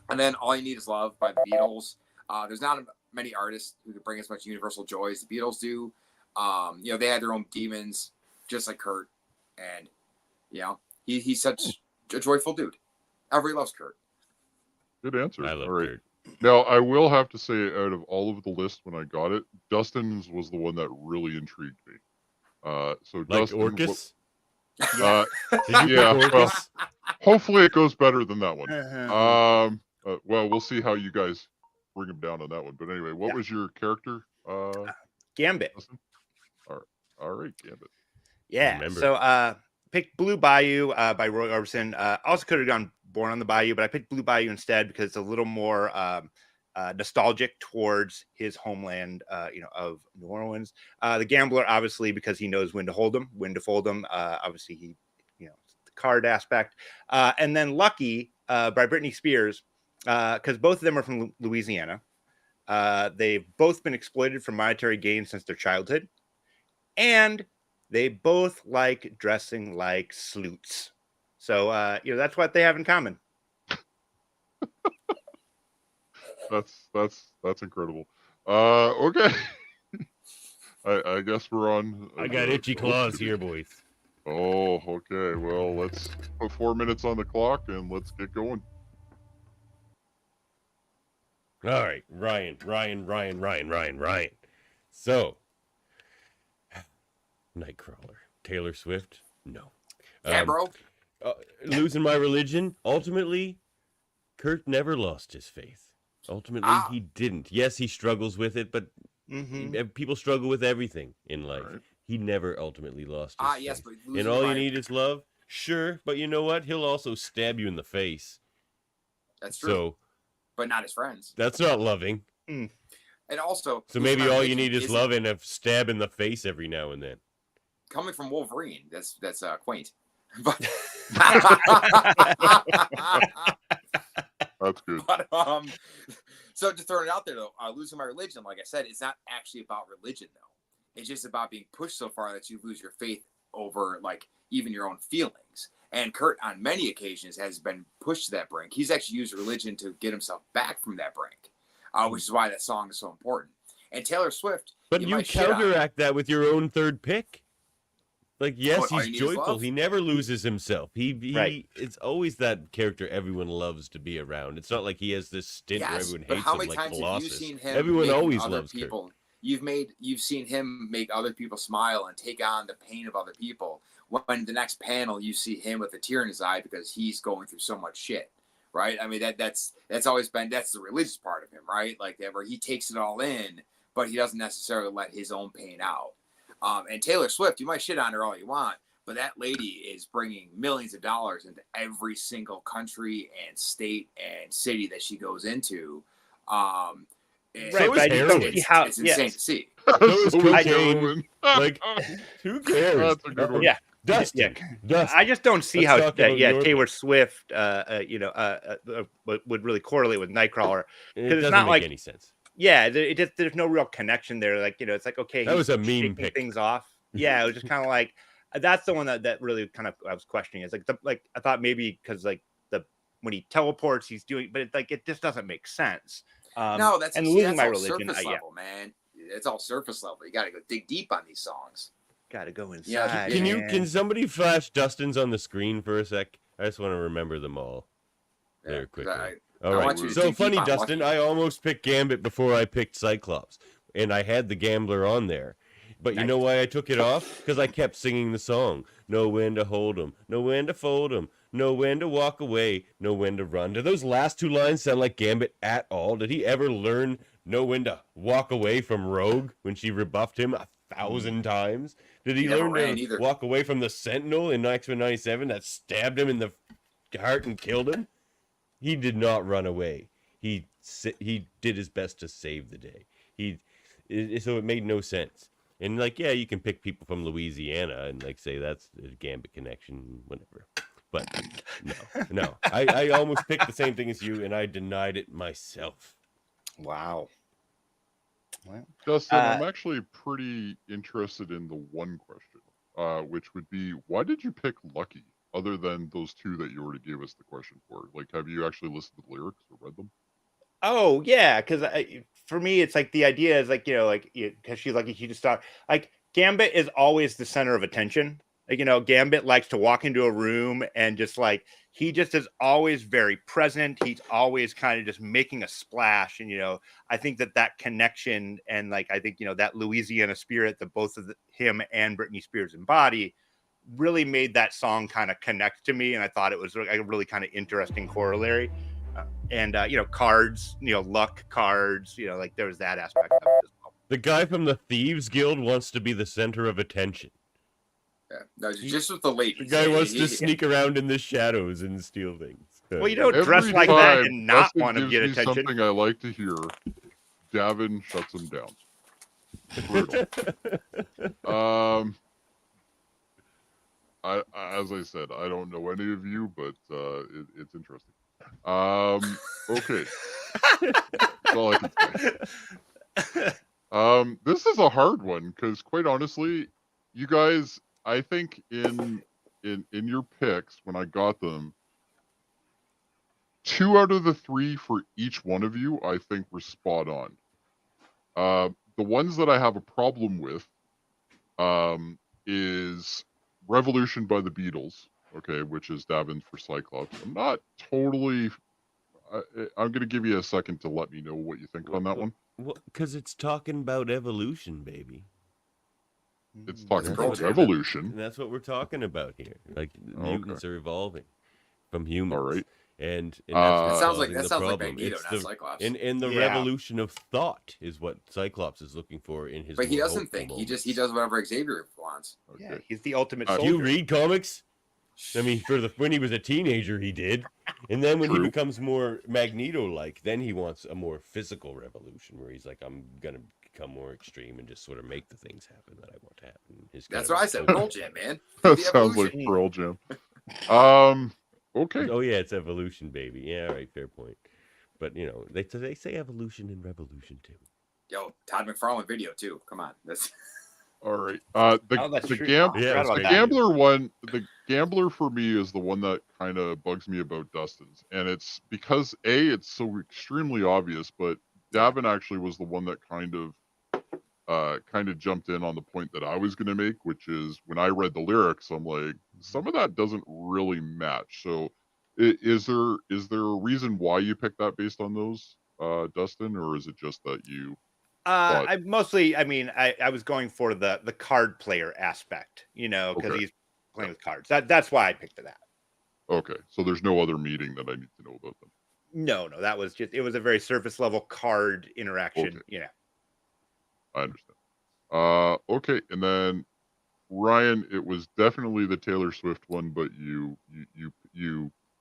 And then "All You Need Is Love" by the Beatles. There's not many artists who can bring as much universal joy as the Beatles do. They had their own demons, just like Kurt, and he's such a joyful dude. Everybody loves Kurt. Good answer. I love All right. Kurt. Now, I will have to say, out of all of the list when I got it, Dustin's was the one that really intrigued me. So Like Dustin, Orcus? yeah, well, hopefully it goes better than that one. Well, we'll see how you guys bring him down on that one. But anyway, what was your character? Gambit. Dustin? All right, Gambit. Yeah. Remember. So picked Blue Bayou by Roy Orbison. Also could have gone Born on the Bayou, but I picked Blue Bayou instead because it's a little more nostalgic towards his homeland, of New Orleans. The Gambler, obviously, because he knows when to hold them, when to fold them. Obviously, he, the card aspect. And then Lucky by Britney Spears, because both of them are from Louisiana. They've both been exploited for monetary gain since their childhood. And they both like dressing like sleuths. So, that's what they have in common. That's incredible. Okay. I guess we're on. I got itchy claws here, boys. Oh, okay. Well, let's put 4 minutes on the clock and let's get going. All right, Ryan. So, Nightcrawler, Taylor Swift, no. Yeah, bro. Losing My Religion. Ultimately, Kurt never lost his faith. Ultimately, he didn't. Yes, he struggles with it, but people struggle with everything in life. Right. He never ultimately lost his faith. Yes, but and all you need is love. Sure, but you know what? He'll also stab you in the face. That's true. So, but not his friends. That's not loving. And also, so maybe all you need is love and a stab in the face every now and then. Coming from Wolverine, that's quaint. But that's good. But, so just throwing it out there though, Losing My Religion, like I said, it's not actually about religion though. It's just about being pushed so far that you lose your faith over like even your own feelings. And Kurt, on many occasions, has been pushed to that brink. He's actually used religion to get himself back from that brink, which is why that song is so important. And Taylor Swift, But you might shit on her. counteract that with your own third pick. Like, yes, all he's you need is joyful. love. He never loses himself. He Right. It's always that character everyone loves to be around. It's not like he has this stint where Yes, everyone but hates how him many like times have you Colossus. seen him? Everyone making always other loves people. Kurt. You've seen him make other people smile and take on the pain of other people. When the next panel, you see him with a tear in his eye because he's going through so much shit, right? I mean that's always been the religious part of him, right? Like where he takes it all in, but he doesn't necessarily let his own pain out. And Taylor Swift, you might shit on her all you want, but that lady is bringing millions of dollars into every single country and state and city that she goes into. And So is but I just don't heroin. see how. it's insane to see. So is So is cocaine. heroin. Like, who cares? That's a good one. Yeah. Dustin. Yeah. Dustin. I just don't see Let's how talk about your Taylor pick. Swift would really correlate with Nightcrawler. It it's doesn't not make like- any sense. Yeah, there's no real connection there. Like it's like okay, That he's was a meme shaking pick. things off. Yeah, it was just kind of like that's the one that really kind of I was questioning. It's like I thought maybe because like when he teleports, he's doing, but it just doesn't make sense. No, that's and see, losing that's my all religion. surface level, man. It's all surface level. You got to go dig deep on these songs. Gotta go inside. Yeah, Can somebody flash Dustin's on the screen for a sec? I just want to remember them all. There, 'cause quickly. I All right. want you to So dig deep funny, on Dustin. Lucky. I almost picked Gambit before I picked Cyclops, and I had the Gambler on there. But you know why I took it off? Because I kept singing the song. Know when to hold 'em, know when to fold 'em, know when to walk away, know when to run. Do those last two lines sound like Gambit at all? Did he ever learn know when to walk away from Rogue when she rebuffed him 1,000 times? Did he He never learn ran to either. walk away from the Sentinel in X-Men 97 that stabbed him in the heart and killed him? He did not run away. He did his best to save the day. So it made no sense. And like, yeah, you can pick people from Louisiana and like say that's a Gambit connection, whatever. But no. I almost picked the same thing as you, and I denied it myself. Wow. Well, Justin, I'm actually pretty interested in the one question, which would be, why did you pick Lucky, other than those two that you already gave us the question for? Like, have you actually listened to the lyrics or read them? oh yeah, because for me, it's like the idea is like because she's like she just thought like Gambit is always the center of attention. Like Gambit likes to walk into a room and just like he just is always very present. He's always kind of just making a splash, and I think that connection and like I think that Louisiana spirit that both of him and Britney Spears embody really made that song kind of connect to me, and I thought it was a really kind of interesting corollary. And cards, luck cards, like there was that aspect of it as well. The guy from the Thieves Guild wants to be the center of attention. Yeah. No, just with the ladies. The guy wants to sneak around in the shadows and steal things. Well, you don't Every dress like that time and not Dustin want to gives get me attention. something I like to hear, Davin shuts him down. Brutal. As I said, I don't know any of you, but it's interesting. Okay. That's all I can say. This is a hard one because, quite honestly, you guys, I think in your picks when I got them, 2 out of the 3 for each one of you, I think were spot on. The ones that I have a problem with is Revolution by the Beatles, okay, which is Davin for Cyclops. I'm not totally... I'm going to give you a second to let me know what you think on that one. Well, because it's talking about evolution, baby. It's talking That's about cool, David. evolution. And that's what we're talking about here. Like, mutants are evolving from humans. All right. And that's That what's sounds like causing the problem. Magneto, It's not the, Cyclops. and the Yeah. revolution of thought is what Cyclops is looking for in his But he more doesn't hopeful think. He moments. does whatever Xavier wants. Yeah, Okay. he's the ultimate Do Do soldier. you read comics? I mean, when he was a teenager, he did, and then when he True. becomes more Magneto-like, then he wants a more physical revolution, where he's like, "I'm gonna become more extreme and just sort of make the things happen that I want to happen." That's what I said. Pearl Jam, man. That The sounds like evolution. Pearl Jam. Okay. Oh yeah, it's evolution, baby. Yeah, all right, fair point. But they say evolution and revolution too. Yo, Todd McFarlane video too. Come on, that's All right. Oh, that's The true. gam- I Yeah, forgot about the that. gambler one, the gambler for me is the one that kind of bugs me about Dustin's, and it's because it's so extremely obvious, but Davin actually was the one that kind of jumped in on the point that I was going to make, which is when I read the lyrics, I'm like, some of that doesn't really match. So, is there a reason why you picked that based on those, Dustin, or is it just that you? But I mostly, I mean, I was going for the card player aspect, you know, because Okay. he's playing with cards. That's why I picked that. okay, so there's no other meaning that I need to know about them. No, that was just, it was a very surface level card interaction. Okay. You know. I understand. Okay, and then Ryan, it was definitely the Taylor Swift one, but you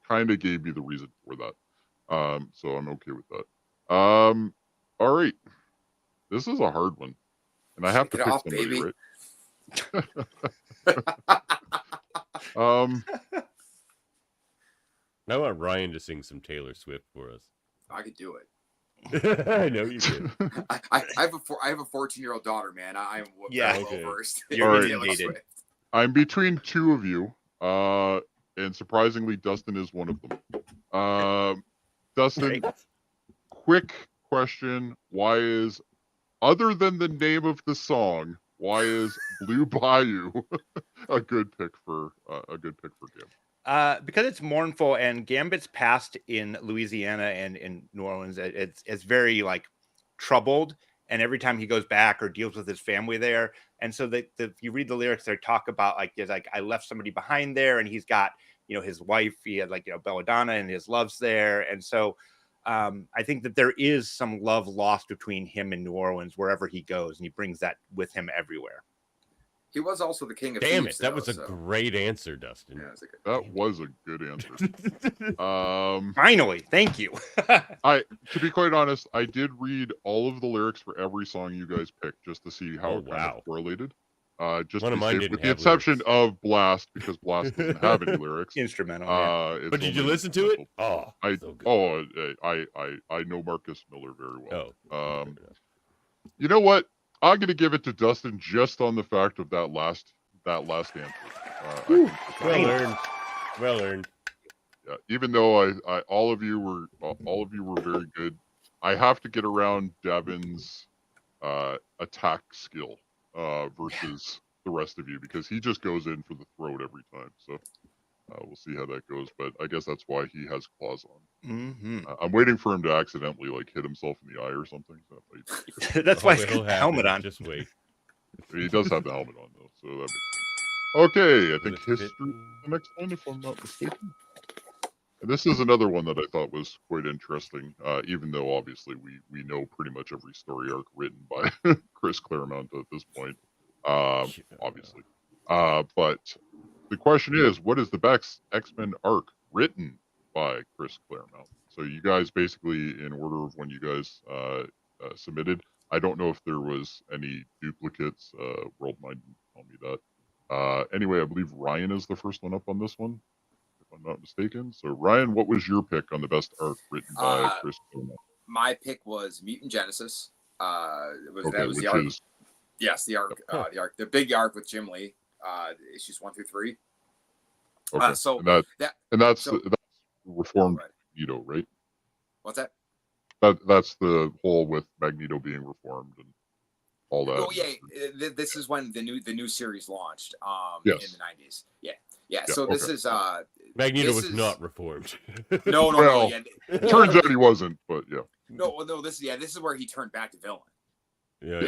kind of gave me the reason for that. So I'm okay with that. All right, this is a hard one, and I have to Shake it pick off, somebody, baby. right? I want Ryan to sing some Taylor Swift for us. I could do it. I know you do. I have a 14-year-old daughter, man. I'm Yeah. well Okay. versed. You're in Taylor inundated. Swift. I'm between two of you, and surprisingly, Dustin is one of them. Dustin, Right. quick question: why is, other than the name of the song, why is Blue Bayou a good pick for Gam? Because it's mournful, and Gambit's past in Louisiana and in New Orleans, it's very like troubled. And every time he goes back or deals with his family there, and so if you read the lyrics, they talk about like, there's like, I left somebody behind there, and he's got, you know, his wife, he had like, you know, Belladonna, and his love's there, and so I think that there is some love lost between him and New Orleans wherever he goes, and he brings that with him everywhere. He was also the king of Damn thieves, it, that though, was a so- great answer, Dustin. Yeah, it's a good. That was a good answer. Finally, thank you. To be quite honest, I did read all of the lyrics for every song you guys picked just to see how Oh, it kind wow. of correlated. Just One to of be mine safe, didn't with the have exception lyrics. of Blast, because Blast doesn't have any lyrics. Instrumental. Yeah. It's But did you only listen to it? instrumental. Oh, so good. I know Marcus Miller very well. Oh, You know what? I'm gonna give it to Dustin just on the fact of that last answer. I think that's well Nice. earned. Well earned. yeah, even though all of you were very good, I have to get around Devin's attack skill versus the rest of you, because he just goes in for the throat every time. So we'll see how that goes, but I guess that's why he has claws on. Mm-hmm. I'm waiting for him to accidentally like hit himself in the eye or something. So That's why Oh, he's it'll got the helmet happen. on. Just wait. he does have the helmet on though, so that makes sense. Okay, I think Will it history fit? is the next one, if I'm not mistaken. And this is another one that I thought was quite interesting, even though obviously we know pretty much every story arc written by Chris Claremont at this point, obviously. But the question is, what is the best X-Men arc written by Chris Claremont? So you guys basically, in order of when you guys submitted, I don't know if there was any duplicates. World Mind didn't tell me that. Anyway, I believe Ryan is the first one up on this one, if I'm not mistaken. So Ryan, what was your pick on the best arc written by Chris Claremont? My pick was Mutant Genesis. That was Okay, the which arc. is Yes, the arc, the big arc with Jim Lee, issues 1 through 3. okay. So and that's so- that's Reformed Right. Magneto, right? What's that? That's the whole with Magneto being reformed and all that. Oh yeah, this is when the new series launched. Yes. In the 90s. Yeah. Yeah, So this okay. is Magneto This was is- not reformed. no. Well, Yeah. Turns out he wasn't, but yeah. No. This is where he turned back to villain. Yeah.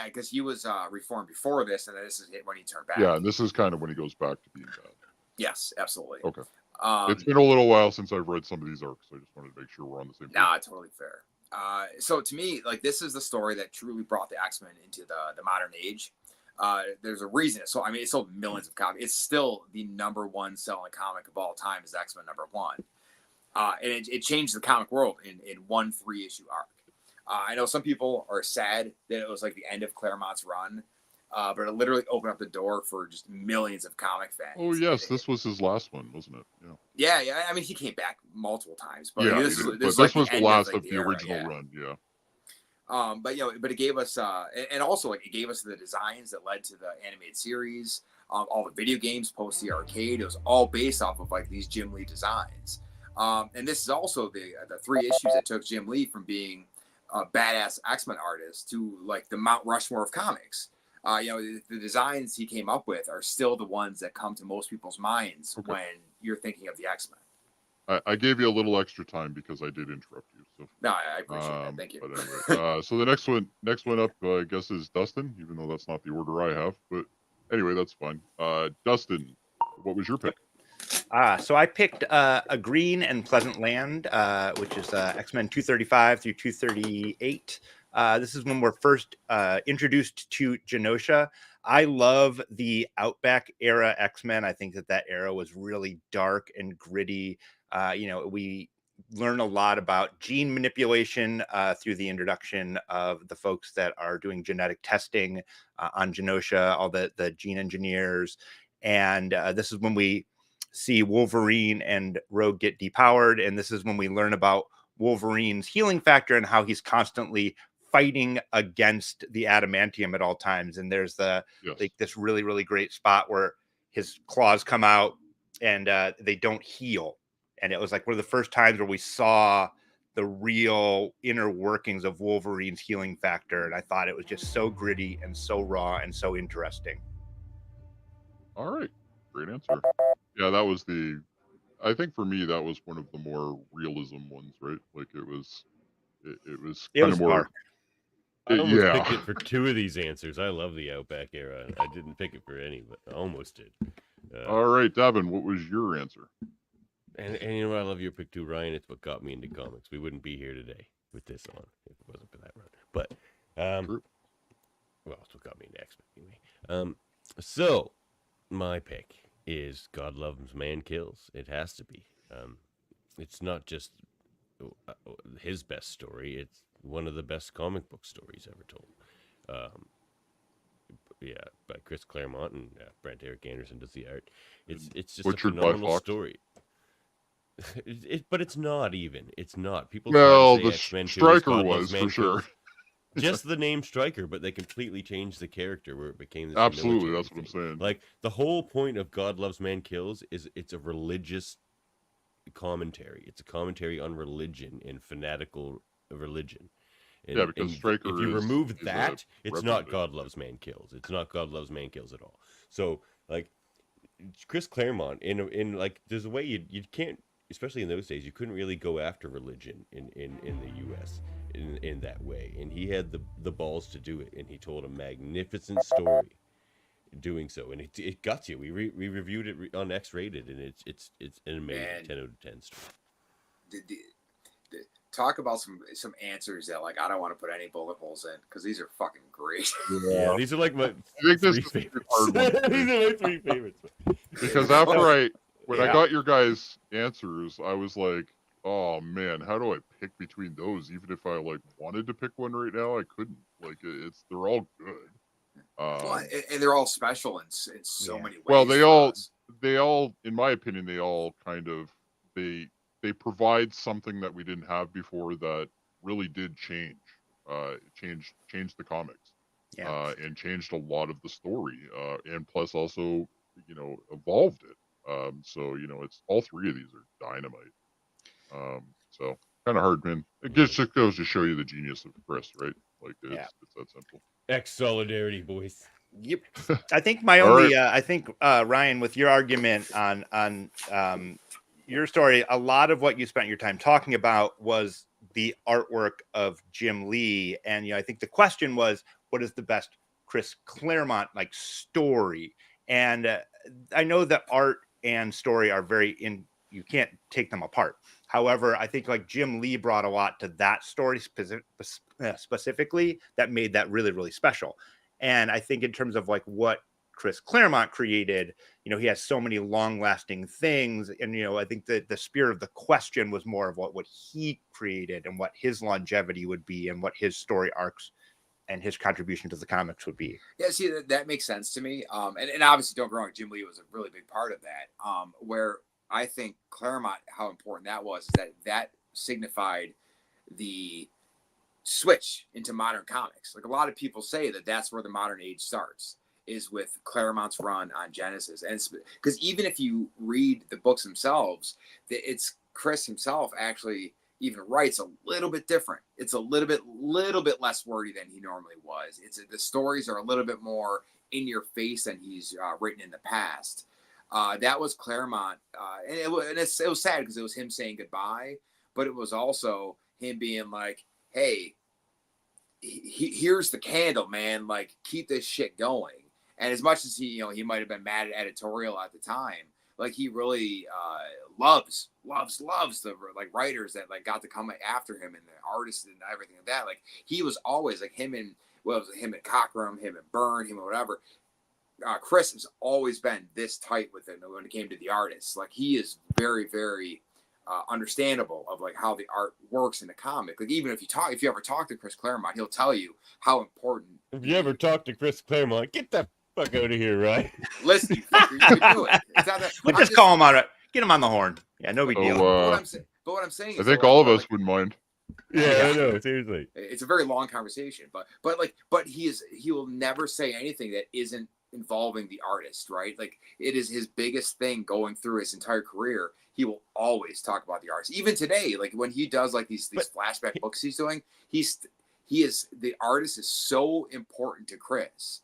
Because he was reformed before this, and then this is when he turned back. Yeah, and this is kind of when he goes back to being bad. Yes, absolutely. Okay. Um, It's been a little while since I've read some of these arcs. So I just wanted to make sure we're on the same page. Nah, totally fair. So to me, like, this is the story that truly brought the X-Men into the modern age. There's a reason. So I mean, it sold millions of copies. It's still the #1 selling comic of all time is X-Men #1. And it changed the comic world in one 3-issue arc. I know some people are sad that it was like the end of Claremont's run, but it literally opened up the door for just millions of comic fans. Oh yes, this was his last one, wasn't it? Yeah. Yeah. I mean, he came back multiple times, but Yeah, this he is did. this but is this was the end last like, of the era, original yeah. run. Yeah. But but it gave us, and also like it gave us the designs that led to the animated series, all the video games post the arcade. It was all based off of like these Jim Lee designs. And this is also the 3 issues that took Jim Lee from being a badass X-Men artist to like the Mount Rushmore of comics. The designs he came up with are still the ones that come to most people's minds when you're thinking of the X-Men. I gave you a little extra time because I did interrupt you. So no, I appreciate that. Thank you. But anyway, so the next one up, I guess, is Dustin, even though that's not the order I have. But anyway, that's fine. Dustin, what was your pick? So I picked A Green and Pleasant Land, which is X-Men 235 through 238. This is when we're first introduced to Genosha. I love the Outback era X-Men. I think that era was really dark and gritty. We learn a lot about gene manipulation through the introduction of the folks that are doing genetic testing on Genosha, all the gene engineers. And this is when we see Wolverine and Rogue get depowered. And this is when we learn about Wolverine's healing factor and how he's constantly fighting against the adamantium at all times. And there's like this really, really great spot where his claws come out and they don't heal. And it was like one of the first times where we saw the real inner workings of Wolverine's healing factor. And I thought it was just so gritty and so raw and so interesting. All right. Great answer. Yeah, that was I think for me, that was one of the more realism ones, right? Like it was kind of more dark. I almost picked it for 2 of these answers. I love the Outback era. I didn't pick it for any, but I almost did. All right, Davin, what was your answer? And you know what? I love your pick too, Ryan. It's what got me into comics. We wouldn't be here today with this on if it wasn't for that run. But, well, it's what got me into X-Men anyway. So, my pick is God Loves Man Kills. It has to be. It's not just his best story. It's one of the best comic book stories ever told. By Chris Claremont and Brent Eric Anderson does the art. It's just a phenomenal story. But it's not even. It's not. People. Well, the Stryker was for sure. Just the name Stryker, but they completely changed the character where it became this. Absolutely, that's what I'm saying. Like the whole point of God Loves Man Kills is it's a religious commentary. It's a commentary on religion and fanatical religion. And, because Stryker, if you remove that, it's not God Loves Man Kills. It's not God Loves Man Kills at all. So like Chris Claremont in like there's a way you can't, especially in those days, you couldn't really go after religion in the U.S. in that way, and he had the balls to do it, and he told a magnificent story doing so, and it got you. We reviewed it on X-Rated, and it's an amazing 10 out of 10 story. Talk about some answers that like I don't want to put any bullet holes in because these are fucking great. Yeah, these are like my three favorites. These are my 3 favorites. Because after when I got your guys' answers, I was like, oh man, how do I pick between those? Even if I like wanted to pick one right now, I couldn't. Like they're all good. And they're all special in so many ways. Well, they all, in my opinion, they all kind of they provide something that we didn't have before that really did change the comics, and changed a lot of the story, and plus also evolved it. So it's all 3 of these are dynamite. So kind of hard, man. It just goes to show you the genius of Chris, right? Like it's that simple. X solidarity, boys. Yep. I think my only, I think Ryan, with your argument on your story, a lot of what you spent your time talking about was the artwork of Jim Lee, and I think the question was, what is the best Chris Claremont like story? And I know that art and story are you can't take them apart. However, I think like Jim Lee brought a lot to that story specifically that made that really, really special. And I think in terms of like what Chris Claremont created, he has so many long-lasting things. And, I think that the spirit of the question was more of what he created and what his longevity would be and what his story arcs and his contribution to the comics would be. Yeah, see, that makes sense to me. And obviously, don't get me wrong, Jim Lee was a really big part of that. Where I think Claremont, how important that was, is that signified the switch into modern comics. Like a lot of people say that that's where the modern age starts, is with Claremont's run on Genesis. And because even if you read the books themselves, it's Chris himself actually even writes a little bit different. It's a little bit less wordy than he normally was. The stories are a little bit more in your face than he's written in the past. That was Claremont, and it was sad because it was him saying goodbye, but it was also him being like, "Hey, here's the candle, man. Like, keep this shit going." And as much as he might have been mad at editorial at the time, like he really loves the like writers that like got to come after him and the artists and everything like that. Like he was always like him and Cockrum, him and Byrne, him and whatever. Chris has always been this tight with it when it came to the artists. Like he is very, very understandable of like how the art works in the comic. Like even if you ever talk to Chris Claremont, he'll tell you how important. If you ever talk to Chris Claremont, get the fuck out of here, right? Listen, you fucker, you can do it. It's not that, We'll just call him on it. Get him on the horn. Yeah, no big deal. But what I'm saying is, I think all of us wouldn't mind. Yeah, I know. Seriously, it's a very long conversation, but he will never say anything that isn't involving the artist, right? Like it is his biggest thing going through his entire career. He will always talk about the artist. Even today, like when he does like these flashback books he's doing, the artist is so important to Chris.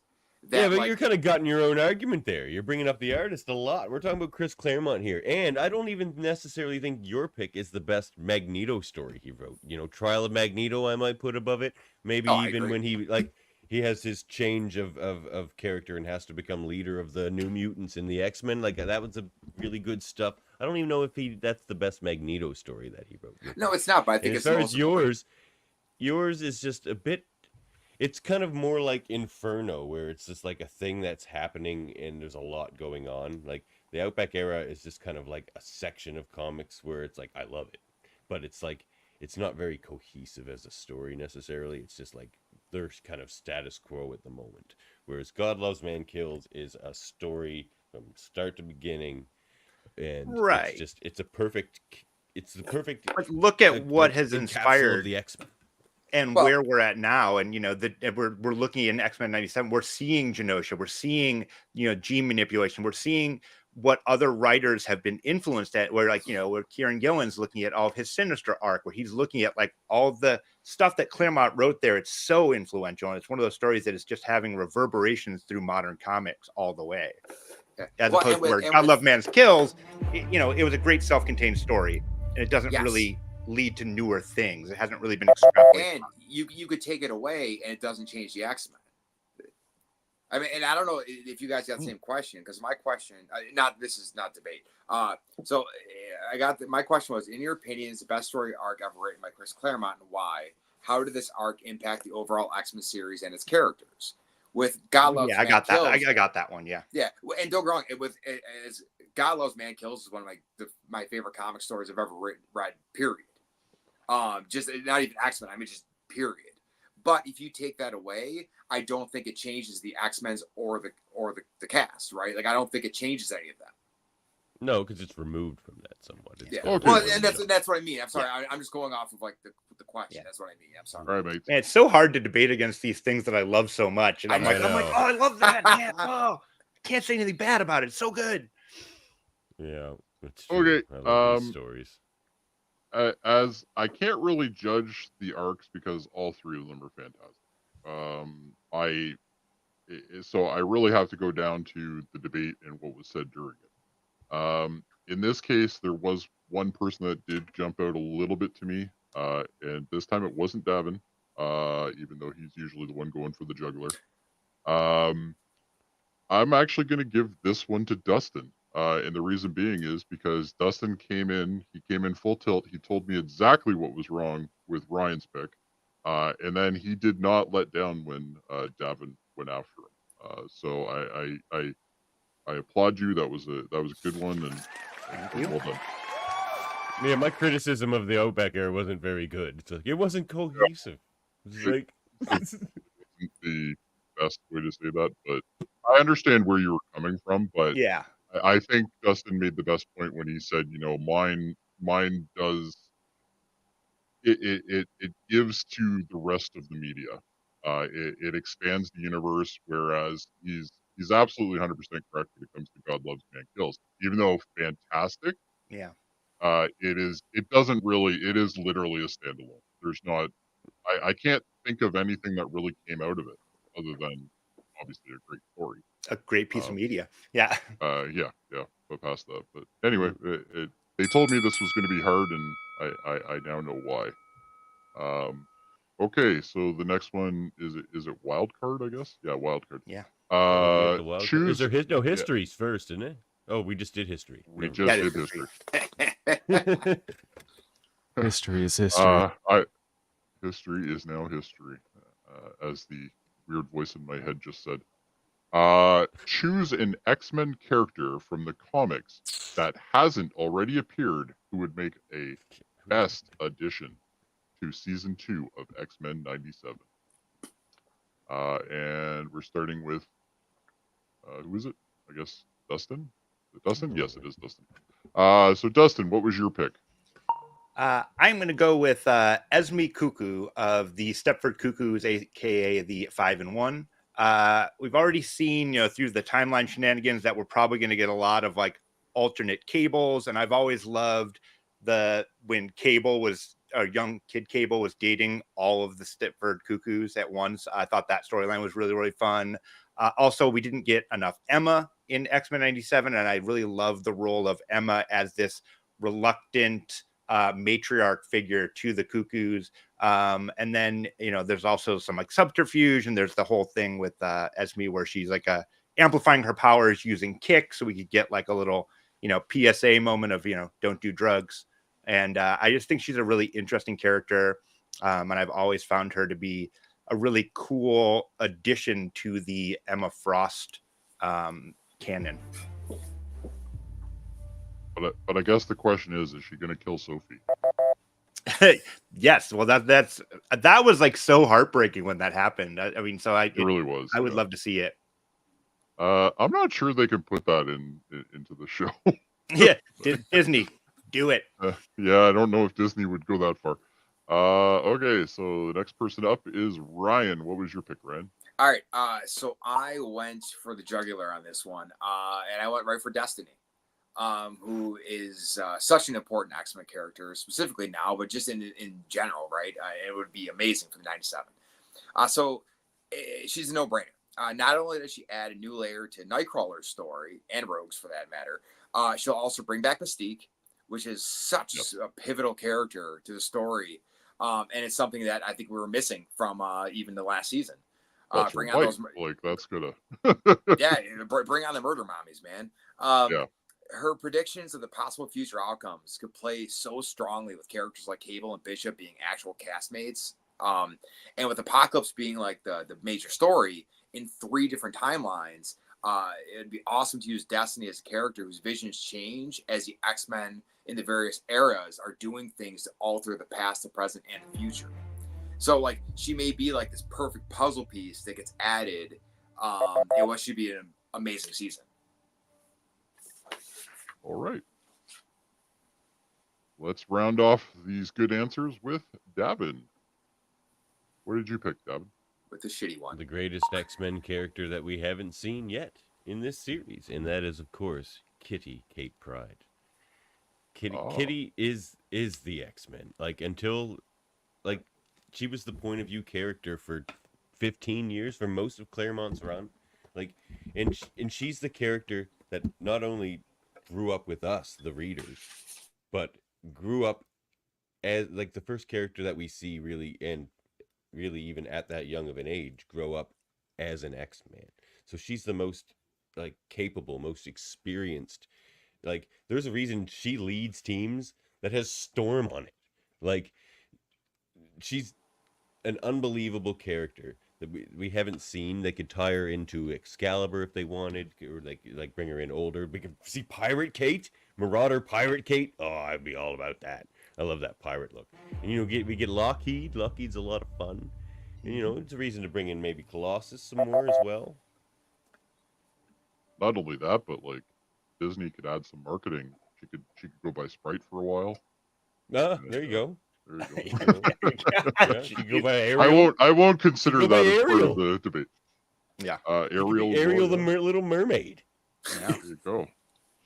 Yeah, but you're kind of gutting your own argument there. You're bringing up the artist a lot. We're talking about Chris Claremont here. And I don't even necessarily think your pick is the best Magneto story he wrote. Trial of Magneto I might put above it. Maybe even when he has his change of character and has to become leader of the New Mutants in the X-Men. Like that was a really good stuff. I don't even know if that's the best Magneto story that he wrote. No, it's not, but I think as far as yours is just a bit. It's kind of more like Inferno, where it's just like a thing that's happening and there's a lot going on. Like the Outback era is just kind of like a section of comics where it's like, I love it. But it's like, it's not very cohesive as a story necessarily. It's just like, there's kind of status quo at the moment. Whereas God Loves Man Kills is a story from start to beginning. And it's the perfect. But look at what has inspired the X-Men. And where we're at now, and we're looking in X-Men 97, we're seeing Genosha, we're seeing gene manipulation, we're seeing what other writers have been influenced at, where where Kieran Gillen's looking at all of his Sinister arc, where he's looking at like all the stuff that Claremont wrote there. It's so influential, and it's one of those stories that is just having reverberations through modern comics all the way. As opposed to where God Love Man's Kills, it was a great self-contained story, and it doesn't really lead to newer things. It hasn't really been extrapolated. And you could take it away and it doesn't change the X-Men. I mean, and I don't know if you guys got the same question, because my question, this is not debate. So I got my question was, in your opinion, is the best story arc ever written by Chris Claremont, and why? How did this arc impact the overall X-Men series and its characters? With God Loves Man Kills, that. I got that one. Yeah. Yeah, and don't get wrong. As God Loves Man Kills is one of my favorite comic stories I've ever read. Period. Just not even X-Men. I mean, just period. But if you take that away, I don't think it changes the X-Men's or the cast, right? Like I don't think it changes any of that. No, because it's removed from that somewhat. Well, and that's what I mean. I'm sorry. Yeah. I'm just going off of like the question. Yeah. That's what I mean. I'm sorry. All right, mate. Man, it's so hard to debate against these things that I love so much, and I'm like, oh, I love that. Man. Oh, I can't say anything bad about it. It's so good. Yeah. Okay. I love these stories. As I can't really judge the arcs because all three of them are fantastic. So I really have to go down to the debate and what was said during it. In this case, there was one person that did jump out a little bit to me, and this time it wasn't Davin, even though he's usually the one going for the jugular. I'm actually going to give this one to Dustin. And the reason being is because Dustin came in full tilt. He told me exactly what was wrong with Ryan's pick. And then he did not let down when Davin went after him. So I applaud you. That was a good one, and well done. Yeah, my criticism of the Outback era wasn't very good. It's like, it wasn't cohesive. It's like the best way to say that, but I understand where you were coming from. But yeah. I think Dustin made the best point when he said, mine does it gives to the rest of the media. It expands the universe, whereas he's absolutely 100% correct when it comes to God Loves Man Kills. Even though fantastic, Yeah. it doesn't really, it is literally a standalone. There's not, I can't think of anything that really came out of it other than obviously a great story. A great piece of Um, media. Yeah. yeah, but past that. But anyway, they told me this was going to be hard, and I now know why. Okay, so the next one is it wild card? I guess, yeah, wild card. Yeah. We got the wild card. Is Choose. there no Yeah, history's first, isn't it? Oh, we just did history. we Never just That is did history. mind. History is history. History is now history, as the weird voice in my head just said. Choose an X-Men character from the comics that hasn't already appeared who would make a best addition to season 2 of X-Men 97. And we're starting with who is it? I guess Dustin. Is it Dustin? Yes, it is Dustin. So Dustin, what was your pick? I'm going to go with Esme Cuckoo of the Stepford Cuckoos, aka the 5 and 1. We've already seen, through the timeline shenanigans that we're probably going to get a lot of like alternate Cables, and I've always loved when Cable was young kid Cable was dating all of the Stepford Cuckoos at once. I thought that storyline was really, really fun. Also, we didn't get enough Emma in X-Men 97, and I really love the role of Emma as this reluctant matriarch figure to the Cuckoos. And then, there's also some like subterfuge, and there's the whole thing with Esme where she's like amplifying her powers using kick, so we could get like a little, PSA moment of, don't do drugs. And I just think she's a really interesting character. And I've always found her to be a really cool addition to the Emma Frost canon. But I guess the question is she going to kill Sophie? Yes. Well, that was like so heartbreaking when that happened. I mean, so It really was. I would love to see it. I'm not sure they can put that into the show. Yeah, Disney, do it. Yeah, I don't know if Disney would go that far. Okay, so the next person up is Ryan. What was your pick, Ryan? All right. So I went for the jugular on this one, and I went right for Destiny, who is such an important X-Men character, specifically now, but just in general, right? It would be amazing for the 97. So she's a no-brainer. Not only does she add a new layer to Nightcrawler's story, and Rogue's for that matter, she'll also bring back Mystique, which is such a pivotal character to the story. And it's something that I think we were missing from even the last season. Bring on those, like that's gonna yeah, bring on the murder mommies, man. Yeah. Her predictions of the possible future outcomes could play so strongly with characters like Cable and Bishop being actual castmates. And with Apocalypse being like the major story in 3 different timelines, it'd be awesome to use Destiny as a character whose visions change as the X-Men in the various eras are doing things to alter the past, the present, and the future. So, like, she may be like this perfect puzzle piece that gets added in what should be an amazing season. All right. Let's round off these good answers with Davin. What did you pick, Davin? With the shitty one. The greatest X-Men character that we haven't seen yet in this series, and that is, of course, Kitty Kate Pryde. Kitty is the X-Men. Like, until, like, she was the point of view character for 15 years for most of Claremont's run. Like, and she's the character that not only grew up with us, the readers, but grew up as like the first character that we see really even at that young of an age grow up as an X-Man. So she's the most like capable, most experienced. Like, there's a reason she leads teams that has Storm on it. Like, she's an unbelievable character that we haven't seen. They could tie her into Excalibur if they wanted, or like bring her in older. We could see Pirate Kate, Marauder Pirate Kate. Oh, I'd be all about that. I love that pirate look. And we get Lockheed. Lockheed's a lot of fun. And it's a reason to bring in maybe Colossus some more as well. Not only that, but like Disney could add some marketing. She could go by Sprite for a while. There you go. There you go. Yeah, you go by Ariel. I won't consider You go by that as part Ariel. of the debate. Yeah. Ariel. Ariel, the Little Mermaid. Yeah. There you go.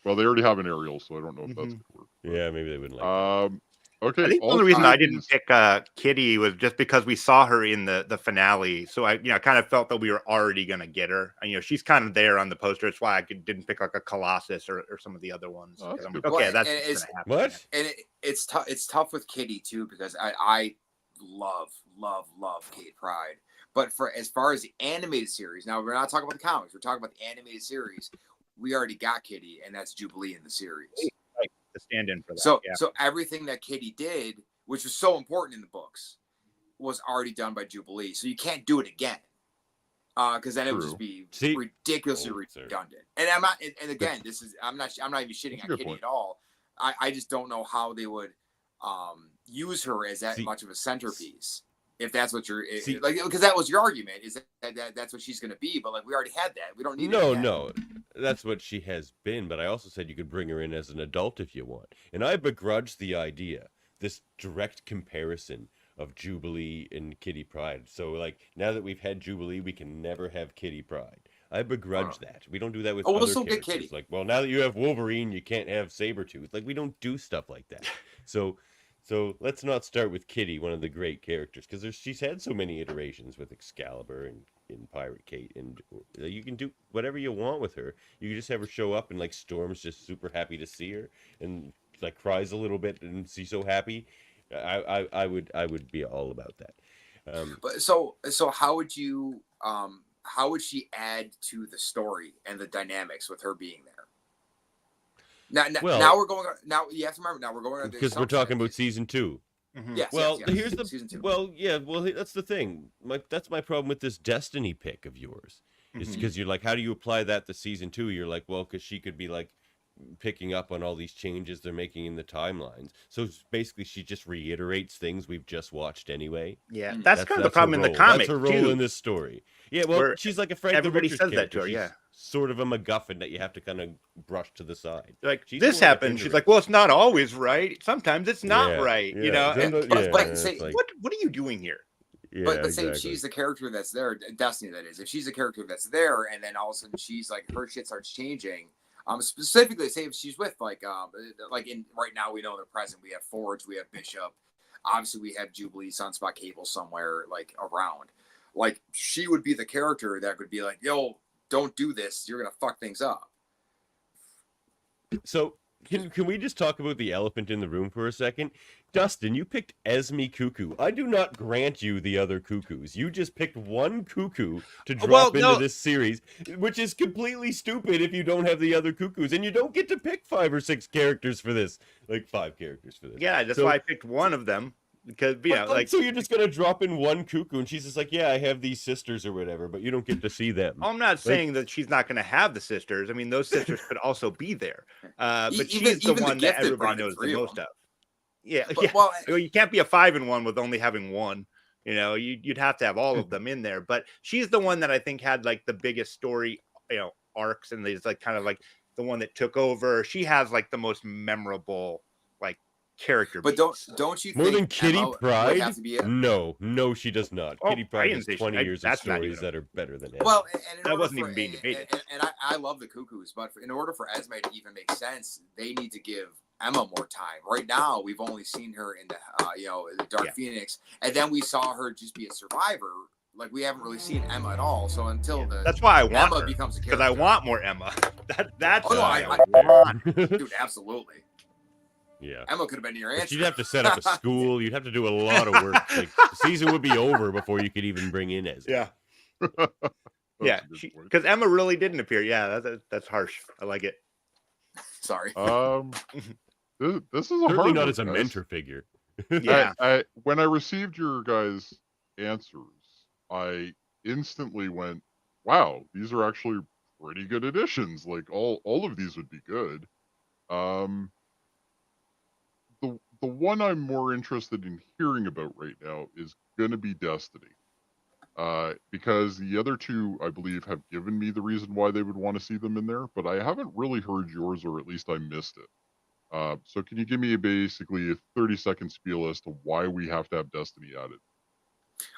Well, they already have an Ariel, so I don't know if that's gonna work. Yeah, maybe they wouldn't like that. Okay. I think the all only reason three I of didn't these- pick Kitty was just because we saw her in the finale. So I kind of felt that we were already gonna get her. And she's kind of there on the poster. That's why I didn't pick like a Colossus or some of the other ones. Oh, that's 'Cause I'm good. like, okay, Well, that's and just gonna happen. What? And it's tough. It's tough with Kitty too because I love Kate Pride. But for as far as the animated series, now we're not talking about the comics. We're talking about the animated series. We already got Kitty, and that's Jubilee in the series. Like the stand-in for that. So yeah. so everything that Kitty did, which was so important in the books, was already done by Jubilee. So you can't do it again. Because then it would just be ridiculously redundant. And I'm not. And again, this is I'm not even shitting That's a on good Kitty point. at all. I just don't know how they would use her as that much of a centerpiece. If that's what you're because that was your argument, is that that's what she's going to be. But like we already had that. We don't need it again. No, that's what she has been. But I also said you could bring her in as an adult if you want. And I begrudge the idea, this direct comparison of Jubilee and Kitty Pride. So like now that we've had Jubilee, we can never have Kitty Pride. I begrudge that. We don't do that with we'll other still get characters. Kitty. Like, well, now that you have Wolverine, you can't have Sabretooth. Like, we don't do stuff like that. So let's not start with Kitty, one of the great characters, because she's had so many iterations with Excalibur and Pirate Kate, and you can do whatever you want with her. You can just have her show up and like Storm's just super happy to see her and like cries a little bit and she's so happy. I would be all about that. But so how would she add to the story and the dynamics with her being there? Now we're going. Now you have to remember. Now we're going because we're talking about season 2. Mhm. Yes. Well, yes. here's the season 2. Well, yeah. Well, that's the thing. That's my problem with this Destiny pick of yours. Is because you're like, how do you apply that to season 2? You're like, well, because she could be like picking up on all these changes they're making in the timelines. So basically, she just reiterates things we've just watched anyway. Yeah, that's kind of the problem in her the role. comic That's her role too. in this story. Yeah, well, Where she's like a Frank everybody the Butcher's says that to her, character. yeah. She's sort of a MacGuffin that you have to kind of brush to the side. Like She's this more like happened. She's Indra. like, well, it's not always right. Sometimes it's not Yeah, right. yeah. You know. But it's say, like- What are you doing here? yeah, but say exactly. she's the character that's there, Destiny. That is, if she's a character that's there, and then all of a sudden she's like her shit starts changing. Specifically, say if she's with like in right now we know they're present. We have Forge, we have Bishop. Obviously, we have Jubilee, Sunspot, Cable somewhere like around. Like she would be the character that would be like, "Yo, don't do this. You're gonna fuck things up." So can we just talk about the elephant in the room for a second? Dustin, you picked Esme Cuckoo. I do not grant you the other cuckoos. You just picked one cuckoo to drop into this series, which is completely stupid if you don't have the other cuckoos. And you don't get to pick 5 or 6 characters for this. Like 5 characters for this. Yeah, that's why I picked one of them. Because so you're just gonna drop in one cuckoo, and she's just like, yeah, I have these sisters or whatever, but you don't get to see them. I'm not saying that she's not going to have the sisters. I mean, those sisters could also be there. But she's the one that everybody knows the most of. Yeah, Well, you can't be a 5-in-1 with only having one. You know, you'd have to have all of them in there. But she's the one that I think had like the biggest story, arcs, and there's like kind of like the one that took over. She has like the most memorable like character. But don't you more think than Kitty Emma Pride? would have to be No, she does not. Oh, Kitty I Pride didn't has say 20 years of that's not stories even that are better than Esme. Well, and in That order wasn't for- even being debated. And I love the cuckoos, but in order for Esme to even make sense, they need to give Emma more time. Right now, we've only seen her in the the Dark Phoenix, and then we saw her just be a survivor. Like we haven't really seen Emma at all. So until that's why I want Emma her, becomes a because character. I want more Emma. That's Oh, no, why I want. dude, absolutely. Yeah. Emma could have been your answer. But you'd have to set up a school. You'd have to do a lot of work. Like the season would be over before you could even bring in Esme. Yeah. That's Yeah, a good point. because Emma really didn't appear. Yeah, that's harsh. I like it. Sorry. This is a Certainly hard not one, as a guys. mentor figure. Yeah. When I received your guys' answers, I instantly went, "Wow, these are actually pretty good additions. Like all of these would be good." The one I'm more interested in hearing about right now is going to be Destiny, because the other two, I believe, have given me the reason why they would want to see them in there, but I haven't really heard yours, or at least I missed it. So can you give me basically a 30-second spiel as to why we have to have Destiny added?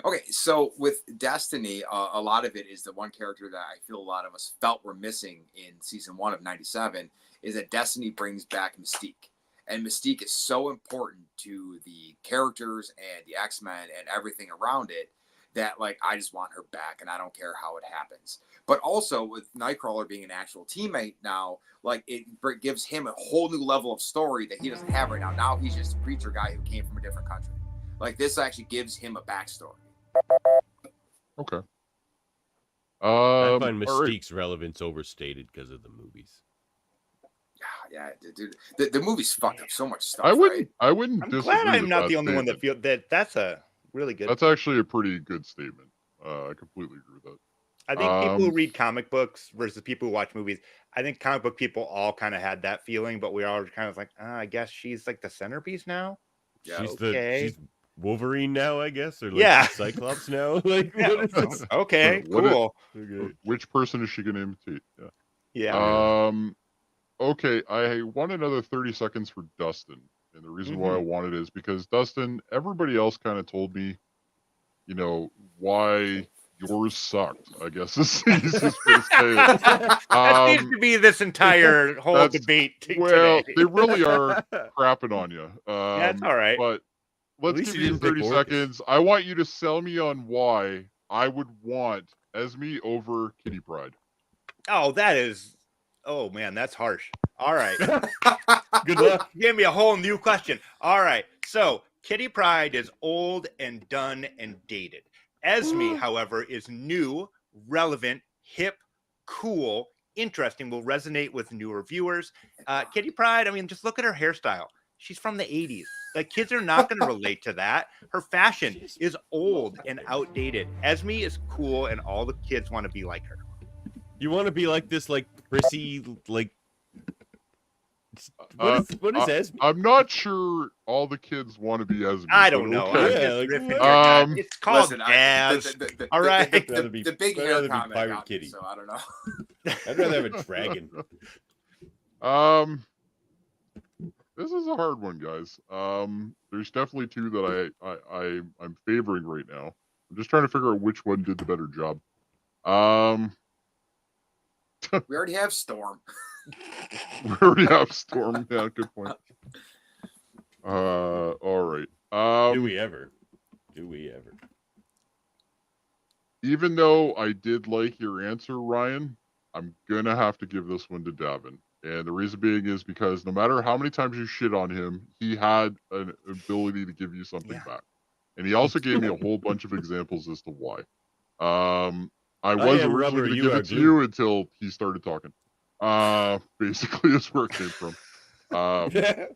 Okay, so with Destiny, a lot of it is the one character that I feel a lot of us felt were missing in season 1 of '97 is that Destiny brings back Mystique. And Mystique is so important to the characters and the X-Men and everything around it that, like, I just want her back, and I don't care how it happens. But also with Nightcrawler being an actual teammate now, like, it gives him a whole new level of story that he doesn't have right now. Now he's just a preacher guy who came from a different country. Like, this actually gives him a backstory. Okay. I find all right. Mystique's relevance overstated because of the movies. Yeah, dude. The movie's fucked up so much stuff. I wouldn't. Right? I wouldn't. I'm disagree glad I'm with not that the only one that statement. feel that. That's a really good. That's actually a pretty good statement. I completely agree with that. I think people who read comic books versus people who watch movies, I think comic book people all kind of had that feeling, but we all kind of like, I guess she's like the centerpiece now. Yeah, She's Wolverine now, I guess, or like Yeah. Cyclops now. Like, Yeah, what is this? okay, What cool. Okay. Which person is she going to imitate? Yeah. Yeah. Okay. I want another 30 seconds for Dustin, and the reason why I wanted it is because Dustin, everybody else kind of told me, you know, why yours sucked. I guess is the easiest way to say it. That seems to be this entire whole that's- debate Well, today. they really are crapping on you. That's all right. But let's least give you you didn't 30 pick Orcus. seconds. I want you to sell me on why I would want Esme over Kitty Pryde. Oh, that is. Oh man, that's harsh. All right. Good luck. You gave me a whole new question. All right. So Kitty Pryde is old and done and dated. Esme, however, is new, relevant, hip, cool, interesting, will resonate with newer viewers. Kitty Pryde, I mean, just look at her hairstyle. She's from the 80s. Like, kids are not going to relate to that. Her fashion is old and outdated. Esme is cool, and all the kids want to be like her. You want to be like this, like prissy, like. What is Esme? I'm not sure all the kids want to be Esme. I don't know. I'm Okay. Yeah, just like, riffing here, what? guys. It's called Listen, jazz. All right. The big I'd hair rather be comment Pirate got me, Kitty. so I don't know. I'd rather have a dragon. This is a hard one, guys. There's definitely two that I'm favoring right now. I'm just trying to figure out which one did the better job. We already have Storm. We already have Storm. Yeah, good point. All right. Do we ever? Even though I did like your answer, Ryan, I'm gonna have to give this one to Davin. And the reason being is because no matter how many times you shit on him, he had an ability to give you something back. And he also gave me a whole bunch of examples as to why. I was am originally rubber, going to you give are it to glue. you until he started talking. Basically, is where it came from.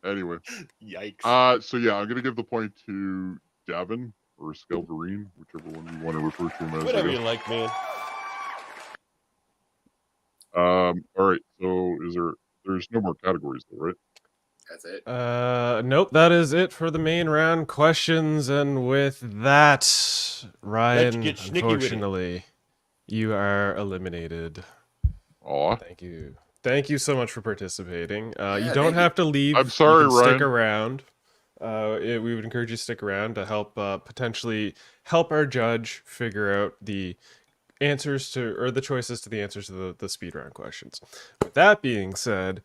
Anyway. Yikes. So yeah, I'm going to give the point to Davin or Skelverine, whichever one you want to refer to him as. Whatever you like, man. All right. So there's no more categories though, right? That's it. Nope, that is it for the main round questions, and with that, Ryan, get snicky with it. unfortunately, you are eliminated. Aw. Thank you so much for participating. You thank don't you. have to leave. I'm sorry, you can Ryan. Stick around. We would encourage you to stick around to help potentially help our judge figure out the answers to, or the choices to the answers to the speed round questions. With that being said,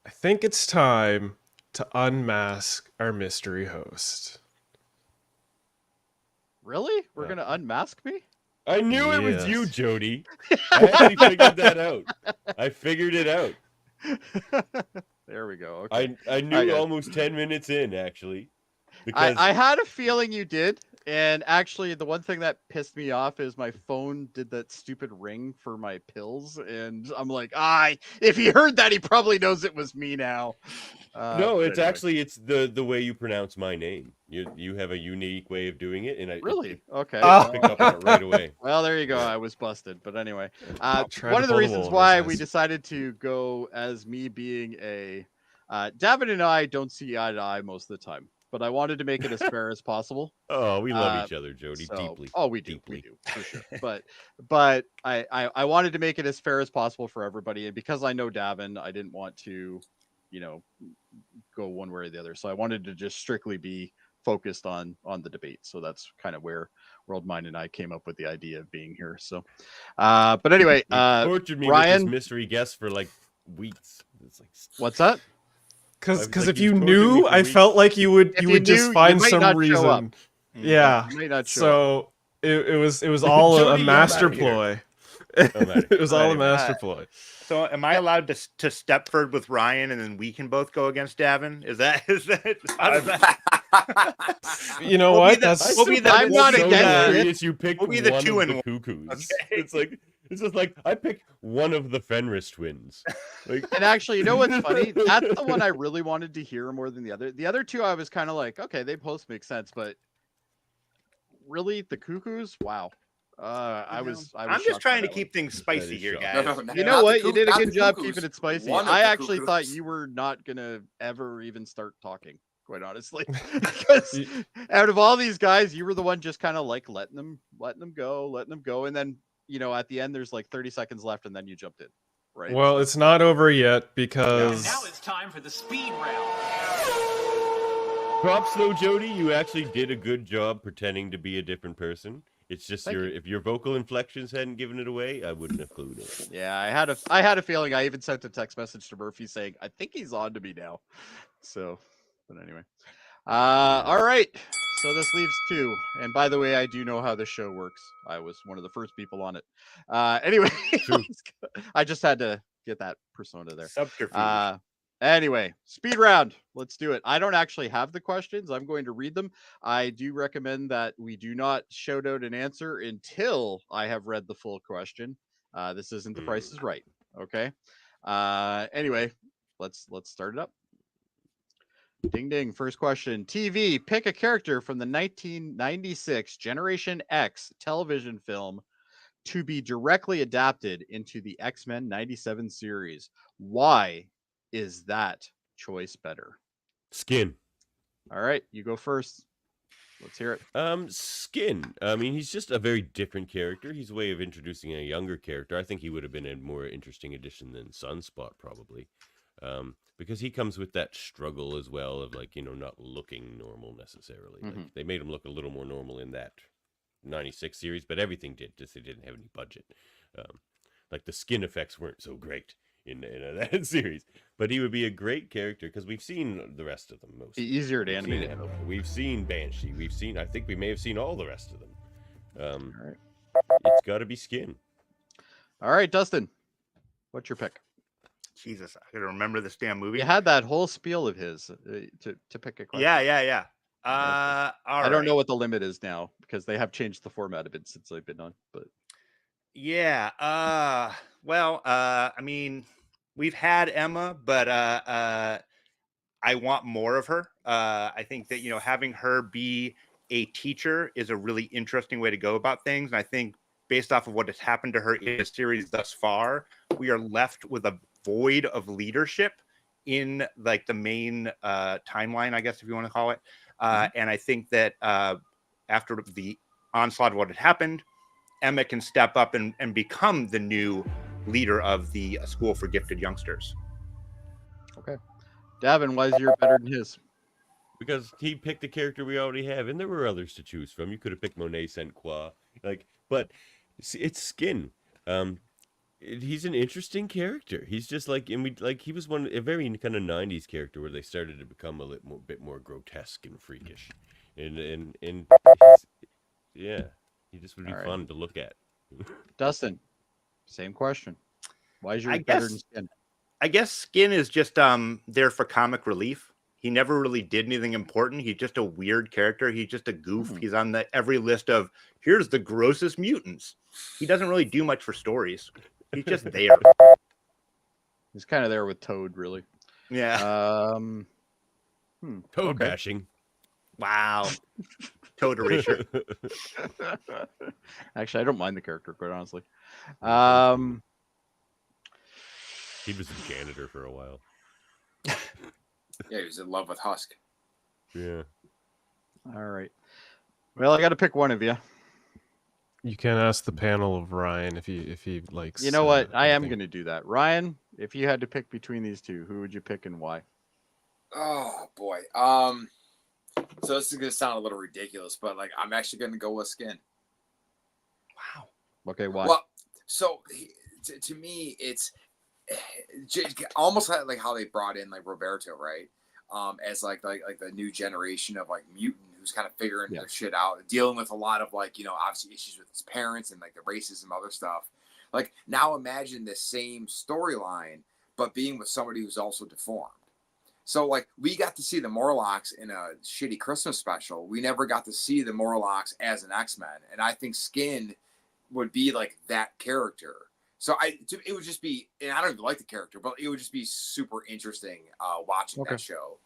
I think it's time to unmask our mystery host. Really? We're gonna unmask me? I knew it was Yes. you, Jody. I actually figured that out. I figured it out. There we go. Okay. I knew I got it. almost 10 minutes in, actually. Because I had a feeling you did, and actually, the one thing that pissed me off is my phone did that stupid ring for my pills, and I'm like, if he heard that, he probably knows it was me now. no, but it's anyway. actually the way you pronounce my name. You have a unique way of doing it, and I Really okay. Oh. picked up on it right away. Well, there you go. I was busted, but anyway, Try one to of the pull the reasons wool over why his we eyes. decided to go as me being a Davin and I don't see eye to eye most of the time, but I wanted to make it as fair as possible. Oh, we love each other, Jody, So- deeply. Oh, we do, deeply. for sure. But I wanted to make it as fair as possible for everybody, and because I know Davin, I didn't want to go one way or the other. So I wanted to just strictly be focused on the debate. So that's kind of where Worldmind and I came up with the idea of being here. So, but anyway, You tortured me with Ryan, this mystery guest for like weeks. It's like, what's that? Because like, if you've you tortured me knew, for I weeks. felt like you would If you you would knew, just you find might some not show up. reason. Yeah. You might not show up. So it was all a Jody, I'm master outta here. ploy. I'm outta It was all a Anyway, master ploy. So am I allowed to Stepford with Ryan, and then we can both go against Davin? Is that how does that? You know We'll what? be the- That's we'll be the- I'm we'll not be the- against it. Serious, you picked We'll be the one 2 of and the 1. cuckoos. Okay. It's just like I picked one of the Fenris twins. Like, And actually, you know what's funny? That's the one I really wanted to hear more than the other. The other two, I was kind of like, okay, they both make sense, but really, the cuckoos? Wow. I was. I'm shocked just by trying to that keep things spicy is here, shocking. guys. one. You know what? You did a not good the job cuckoos. keeping it spicy. One of I the actually thought cuckoos. you were not gonna ever even start talking. Quite honestly, because out of all these guys, you were the one just kind of like letting them go, and then at the end there's like 30 seconds left, and then you jumped in, right? well, So- it's not over yet And because now it's time for the speed round. props though, Jody. You actually did a good job pretending to be a different person. It's just Thank you. if your vocal inflections hadn't given it away, I wouldn't have clued it. Yeah, I had a feeling. I even sent a text message to Murphy saying, I think he's on to me now. So, but anyway. All right. So this leaves 2. And by the way, I do know how this show works. I was one of the first people on it. Anyway, True. I just had to get that persona there. Subterfuge. Anyway, speed round. Let's do it. I don't actually have the questions. I'm going to read them. I do recommend that we do not shout out an answer until I have read the full question. This isn't The Price is Right. Okay. Anyway, let's start it up. Ding ding. First question. TV. Pick a character from the 1996 Generation X television film to be directly adapted into the X-Men 97 series. Why is that choice better? Skin. All right, you go first. Let's hear it. Skin. I mean, he's just a very different character. He's a way of introducing a younger character. I think he would have been a more interesting addition than Sunspot, probably. Because he comes with that struggle as well of not looking normal necessarily. Like, they made him look a little more normal in that 96 series, but everything did, just they didn't have any budget. Like the skin effects weren't so great in that series, but he would be a great character because we've seen the rest of them mostly. Easier to animate. We've seen Banshee. I think we may have seen all the rest of them. All right. It's got to be Skin. All right, Dustin, what's your pick? Jesus, I gotta remember this damn movie. You had that whole spiel of his to pick a question. Yeah. I don't know what the limit is now because they have changed the format a bit since I've been on. But Yeah. Well, I mean, we've had Emma, but I want more of her. I think that having her be a teacher is a really interesting way to go about things. And I think based off of what has happened to her in the series thus far, we are left with a void of leadership in like the main timeline, I guess, if you want to call it. And I think that after the onslaught of what had happened, Emma can step up and become the new leader of the School for Gifted Youngsters. okay, Davin, why is yours better than his? Because he picked the character we already have, and there were others to choose from. You could have picked Monet Saint Croix, but it's Skin. He's an interesting character. He's just he was a very kind of 90s character where they started to become a bit more grotesque and freakish, and yeah, he just would be fun to look at. Dustin, same question. Why is yours I better guess- than Skin? I guess Skin is just there for comic relief. He never really did anything important. He's just a weird character. He's just a goof. He's on every list of here's the grossest mutants. He doesn't really do much for stories. He's just there. He's kind of there with Toad, really. Yeah. Toad bashing. Wow. Toad erasure. Actually, I don't mind the character, quite honestly. He was a janitor for a while. Yeah, he was in love with Husk. Yeah. All right. Well, I got to pick one of you. You can ask the panel of Ryan if he likes. You know what? I am anything. going to do that. Ryan, if you had to pick between these two, who would you pick and why? Oh boy. So this is gonna sound a little ridiculous, but like I'm actually gonna go with Skin. Wow. Okay, why? Well, so to me, it's almost like how they brought in like Roberto, right? As like the new generation of like mutant who's kind of figuring their shit out, dealing with a lot of like, you know, obviously issues with his parents and like the racism, other stuff. Like now imagine the same storyline, but being with somebody who's also deformed. So like we got to see the Morlocks in a shitty Christmas special. We never got to see the Morlocks as an X-Men. And I think Skin would be like that character. So it would just be, and I don't even like the character, but it would just be super interesting watching that show.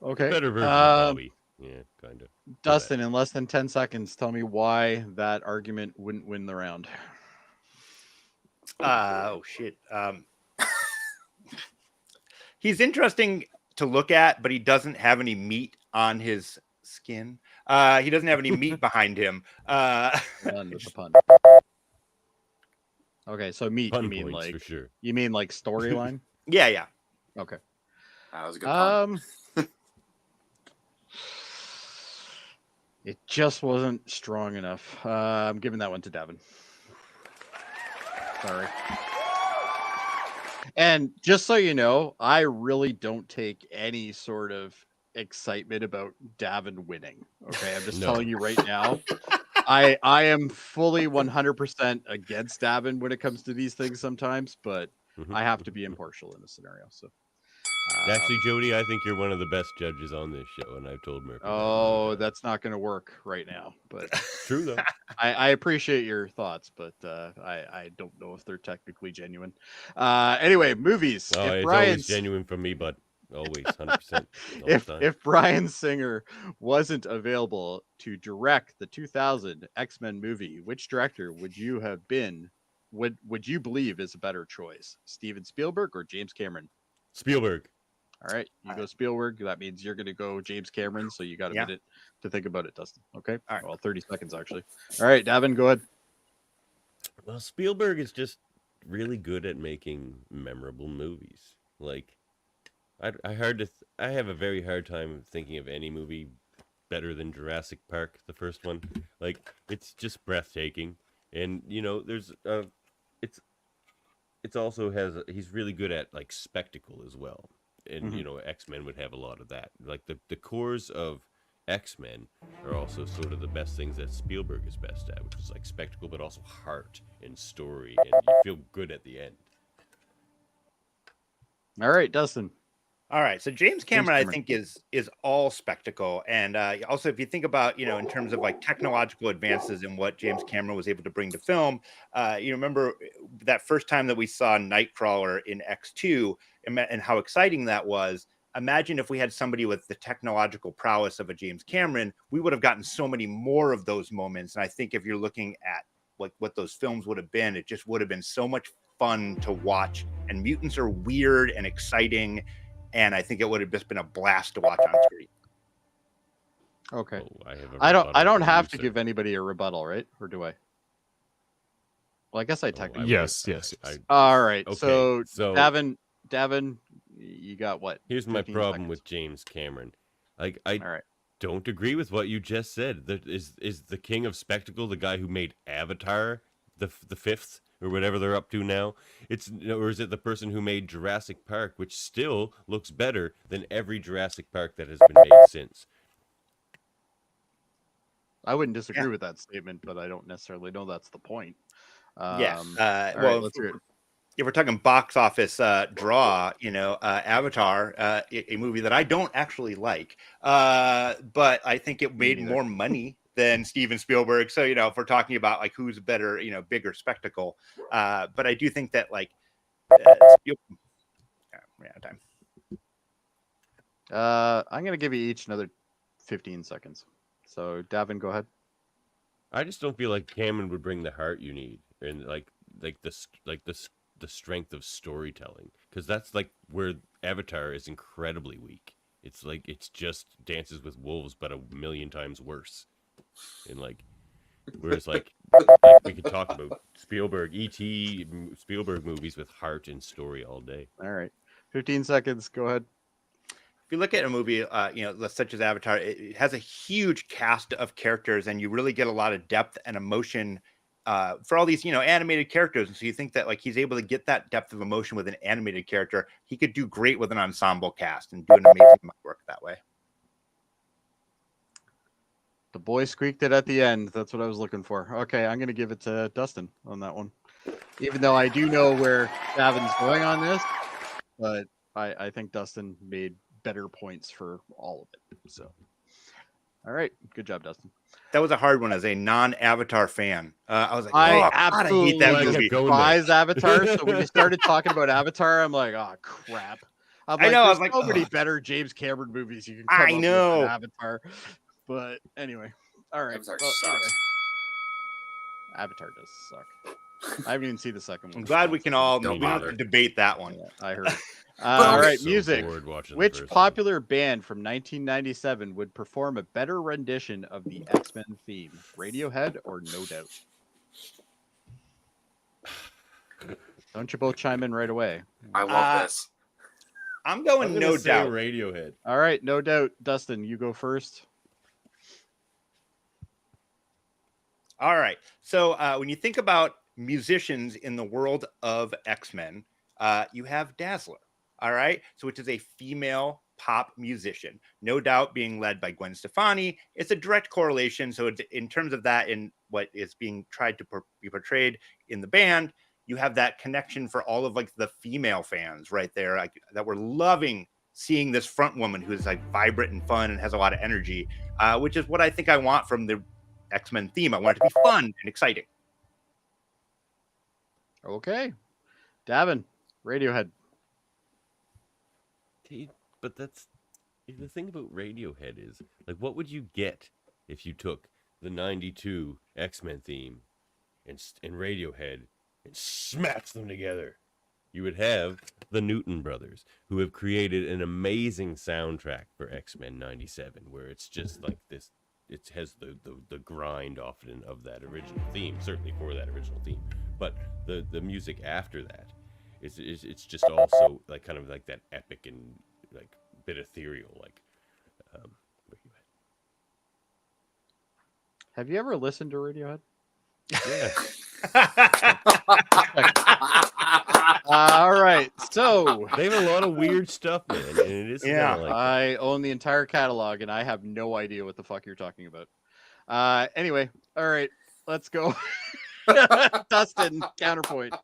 Okay. Better version of Bobby. Yeah, kind of. Dustin, in less than 10 seconds, tell me why that argument wouldn't win the round. Oh shit. He's interesting to look at, but he doesn't have any meat on his skin. He doesn't have any meat behind him. Run with the pun. Okay, so meat. Pun You mean points like for sure. you mean like storyline? Yeah. Okay. That was a good pun. It just wasn't strong enough. I'm giving that one to Devin. Sorry. And just so you know, I really don't take any sort of excitement about Davin winning. Okay, I'm just telling you right now. I am fully 100% against Davin when it comes to these things sometimes, but I have to be impartial in this scenario. So, actually, Jody, I think you're one of the best judges on this show, and I've told Murphy. Oh, that's not going to work right now. But true though. I appreciate your thoughts, but I don't know if they're technically genuine. Anyway, movies. Oh, if it's Brian's always genuine for me, but always 100%. if Bryan Singer wasn't available to direct the 2000 X-Men movie, which director would you have been? Would you believe is a better choice, Steven Spielberg or James Cameron? Spielberg. All right, you go Spielberg. That means you're going to go James Cameron. So you got a minute to think about it, Dustin. Okay. All right. Well, 30 seconds actually. All right, Davin, go ahead. Well, Spielberg is just really good at making memorable movies. Like, I have a very hard time thinking of any movie better than Jurassic Park, the first one. Like, it's just breathtaking, and you know, it's also he's really good at like spectacle as well, and you know, X-Men would have a lot of that. Like the cores of X-Men are also sort of the best things that Spielberg is best at, which is like spectacle, but also heart and story, and you feel good at the end. All right, Dustin. All right, so James Cameron, I think, is all spectacle, and also if you think about, you know, in terms of like technological advances and what James Cameron was able to bring to film, you remember that first time that we saw Nightcrawler in X2 and how exciting that was. Imagine if we had somebody with the technological prowess of a James Cameron, we would have gotten so many more of those moments. And I think if you're looking at like what those films would have been, it just would have been so much fun to watch. And mutants are weird and exciting. And I think it would have just been a blast to watch on screen. Okay. Oh, I don't have to give anybody a rebuttal, right? Or do I? Well, I guess I technically. Yes. All right. Okay, So Davin, you got what? Here's my 15 problem seconds. with James Cameron. Like, I All right. don't agree with what you just said. Is the king of spectacle the guy who made Avatar, the fifth or whatever they're up to now? Or is it the person who made Jurassic Park, which still looks better than every Jurassic Park that has been made since? I wouldn't disagree with that statement, but I don't necessarily know that's the point. Well, let's hear it. If we're talking box office draw, you know, Avatar, a movie that I don't actually like, but I think it made more money than Steven Spielberg. So, you know, if we're talking about like who's better, you know, bigger spectacle, but I do think that like, we're out of time. I'm going to give you each another 15 seconds. So, Davin, go ahead. I just don't feel like Cameron would bring the heart you need, and like the strength of storytelling, because that's like where Avatar is incredibly weak. It's like it's just Dances with Wolves, but a million times worse. And like Whereas like we could talk about Spielberg, E.T., Spielberg movies with heart and story all day. All right. 15 seconds. Go ahead. If you look at a movie, such as Avatar, it has a huge cast of characters, and you really get a lot of depth and emotion for all these, animated characters. And so you think that like he's able to get that depth of emotion with an animated character. He could do great with an ensemble cast and do an amazing amount of work that way. The boy squeaked it at the end. That's what I was looking for. Okay, I'm going to give it to Dustin on that one. Even though I do know where Davin's going on this, but I think Dustin made better points for all of it. So, all right. Good job, Dustin. That was a hard one as a non-Avatar fan. I was like, I absolutely hate that movie. despise Avatar. So when you started talking about Avatar, I'm like, oh crap. I'm I like, know, I was there's like, so many ugh. better James Cameron movies you can come I up with know. than Avatar. But anyway, all right. Avatar Well, sucks. anyway. Avatar does suck. I haven't even seen the second one. I'm glad we can all Don't we don't have bother. to debate that one. Yeah, I heard. All right, So music. bored watching the Which first one. popular band from 1997 would perform a better rendition of the X-Men theme? Radiohead or No Doubt? Don't you both chime in right away? I love this. I'm I'm going gonna No say Doubt. Radiohead. All right, No Doubt. Dustin, you go first. All right. So when you think about musicians in the world of X-Men, you have Dazzler. All right. So which is a female pop musician, No Doubt being led by Gwen Stefani. It's a direct correlation. So it's, in terms of that, in what is being tried to be portrayed in the band, you have that connection for all of like the female fans right there, like, that were loving seeing this front woman who's like vibrant and fun and has a lot of energy, which is what I think I want from the X-Men theme. I want it to be fun and exciting. Okay. Davin, Radiohead. But that's the thing about Radiohead is like, what would you get if you took the '92 X-Men theme and Radiohead and smashed them together? You would have the Newton brothers, who have created an amazing soundtrack for X-Men '97, where it's just like this. It has the grind often of that original theme, certainly for that original theme. But the music after that, it's just also like kind of like that epic and like bit ethereal, like Radiohead. Have you ever listened to Radiohead? Yeah, All right. So they have a lot of weird stuff, man, and it is Yeah. kinda like I own the entire catalog and I have no idea what the fuck you're talking about. Anyway, all right, let's go. Dustin, counterpoint.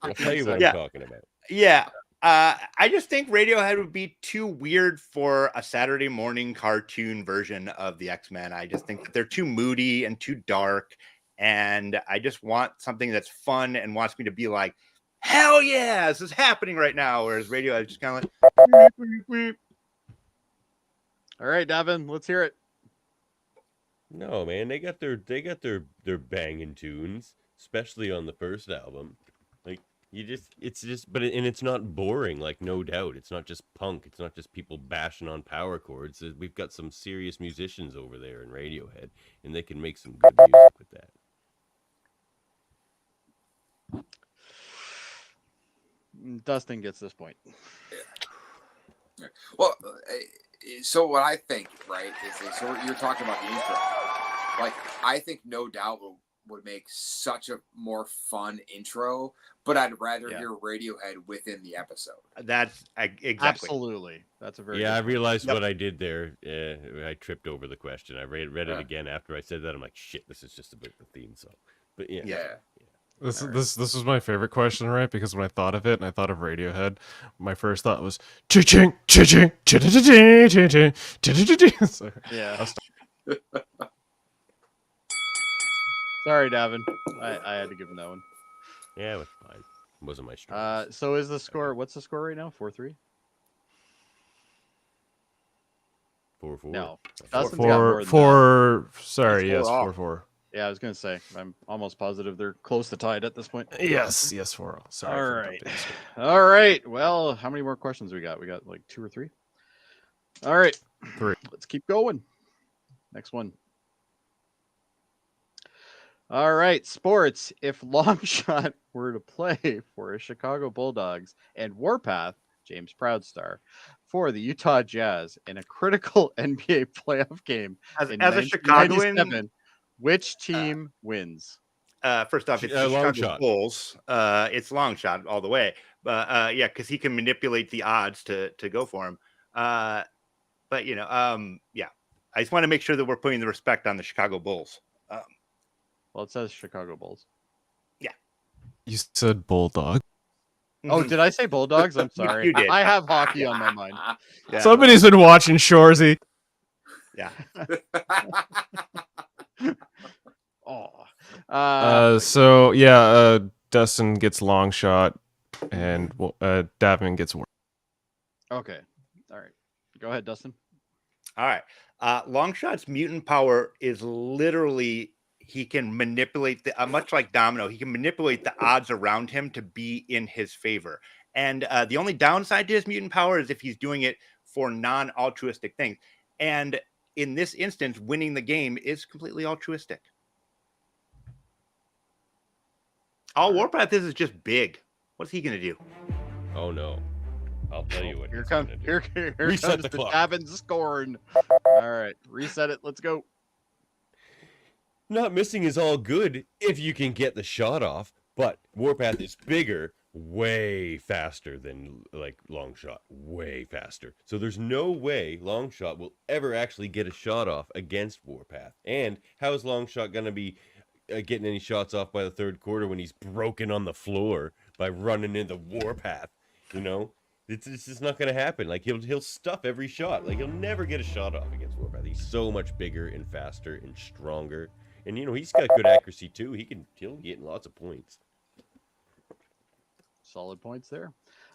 I'll tell you what Yeah. I'm talking about. Yeah. I just think Radiohead would be too weird for a Saturday morning cartoon version of the X-Men. I just think that they're too moody and too dark. And I just want something that's fun and wants me to be like, hell yeah, this is happening right now. Whereas Radiohead is just kind of like, "Weep, weep, weep." All right, Davin, let's hear it. No, man, they got their banging tunes, especially on the first album. Like it's not boring, like No Doubt. It's not just punk. It's not just people bashing on power chords. We've got some serious musicians over there in Radiohead, and they can make some good music with that. Dustin gets this point. Well, so what I think, right, is so you're talking about the intro. Like, I think No Doubt would make such a more fun intro, but I'd rather Yeah. hear Radiohead within the episode. That's exactly. Absolutely. That's a very Yeah, I good realized Yep. what I did there. I tripped over the question. I read it again after I said that. I'm like, shit, this is just about the theme song. But yeah. Yeah. This was my favorite question, right? Because when I thought of it and I thought of Radiohead, my first thought was cha-ching, cha-ching, cha-ching, cha-ching, cha-ching. So, Yeah. Sorry, Davin. I had to give him that one. Yeah, it was fine. It wasn't my strength. So is the score? What's the score right now? 4-3. 4-4. No, Dustin's got more than that. sorry, It's yes, 4-all. 4-4. Yeah, I was gonna say. I'm almost positive they're close to tied at this point. Yes, 4-all. Sorry. All for right. updating the score. All right. Well, how many more questions we got? We got like 2 or 3. All right. 3. Let's keep going. Next one. All right, sports. If Longshot were to play for Chicago Bulldogs and Warpath, James Proudstar, for the Utah Jazz in a critical NBA playoff game in As a Chicagoan, 1997, which team wins? first off, it's the long Chicago shot. Bulls. It's long shot all the way. But yeah, because he can manipulate the odds to go for him. But yeah, I just want to make sure that we're putting the respect on the Chicago Bulls. Well, it says Chicago Bulls. You said Bulldog. Oh, did I say Bulldogs? I'm Yeah, sorry. you did. I have hockey on my mind. Yeah. Somebody's been watching Shorzy. Yeah. Oh. So yeah, Dustin gets long shot, and Davin gets work. Okay. All right. Go ahead, Dustin. All right. Longshot's mutant power is literally he can manipulate the much like Domino. He can manipulate the odds around him to be in his favor. And the only downside to his mutant power is if he's doing it for non-altruistic things. And in this instance, winning the game is completely altruistic. All Warpath is just big. What's he gonna do? Oh no. I'll tell you what. Here he's comes gonna do. here Reset comes the the clock. Davin scorn. All right, reset it. Let's go. Not missing is all good if you can get the shot off, but Warpath is bigger, way faster than like Longshot, way faster. So there's no way Longshot will ever actually get a shot off against Warpath. And how is Longshot going to be getting any shots off by the third quarter when he's broken on the floor by running into Warpath? You know, it's just not going to happen. Like he'll stuff every shot. Like he'll never get a shot off against Warpath. He's so much bigger and faster and stronger. And you know, he's got good accuracy too. He'll get lots of points. Solid points there.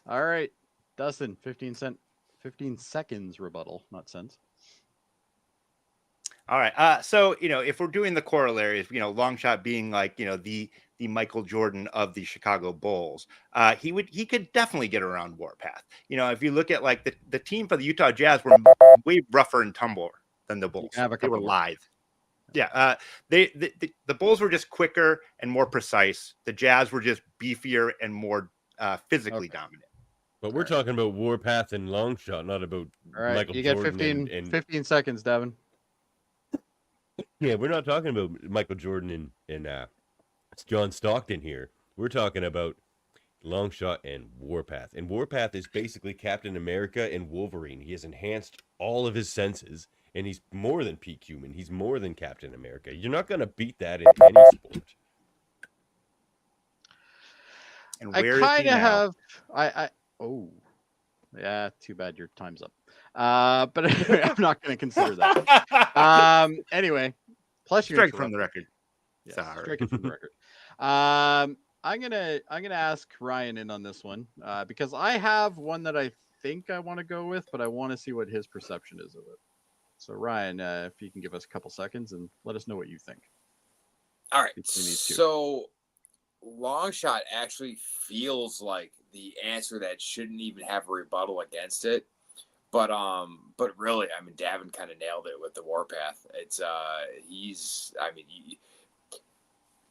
All right, Dustin, 15 seconds rebuttal, not cents. All right. So, if we're doing the corollaries, Longshot being like, the Michael Jordan of the Chicago Bulls, he could definitely get around Warpath. If you look at like the team for the Utah Jazz were way rougher and tumbler than the Bulls. Have a They were couple more. lithe. Yeah. The Bulls were just quicker and more precise. The Jazz were just beefier and more physically dominant. But we're talking about Warpath and Longshot, not about All right, Michael you get Jordan 15 seconds, Davin. Yeah, we're not talking about Michael Jordan and John Stockton here. We're talking about Longshot and Warpath. And Warpath is basically Captain America and Wolverine. He has enhanced all of his senses, and he's more than peak human. He's more than Captain America. You're not going to beat that in any sport. And I where is he kind of now? have. Oh, yeah. Too bad your time's up. But anyway, I'm not going to consider that. Anyway, plus you're Strike from the record. Yes, Sorry. strike it from the record. I'm gonna ask Ryan in on this one because I have one that I think I want to go with, but I want to see what his perception is of it. So Ryan, if you can give us a couple seconds and let us know what you think. All right. between these two. So Longshot actually feels like the answer that shouldn't even have a rebuttal against it. But really, I mean, Davin kind of nailed it with the Warpath. It's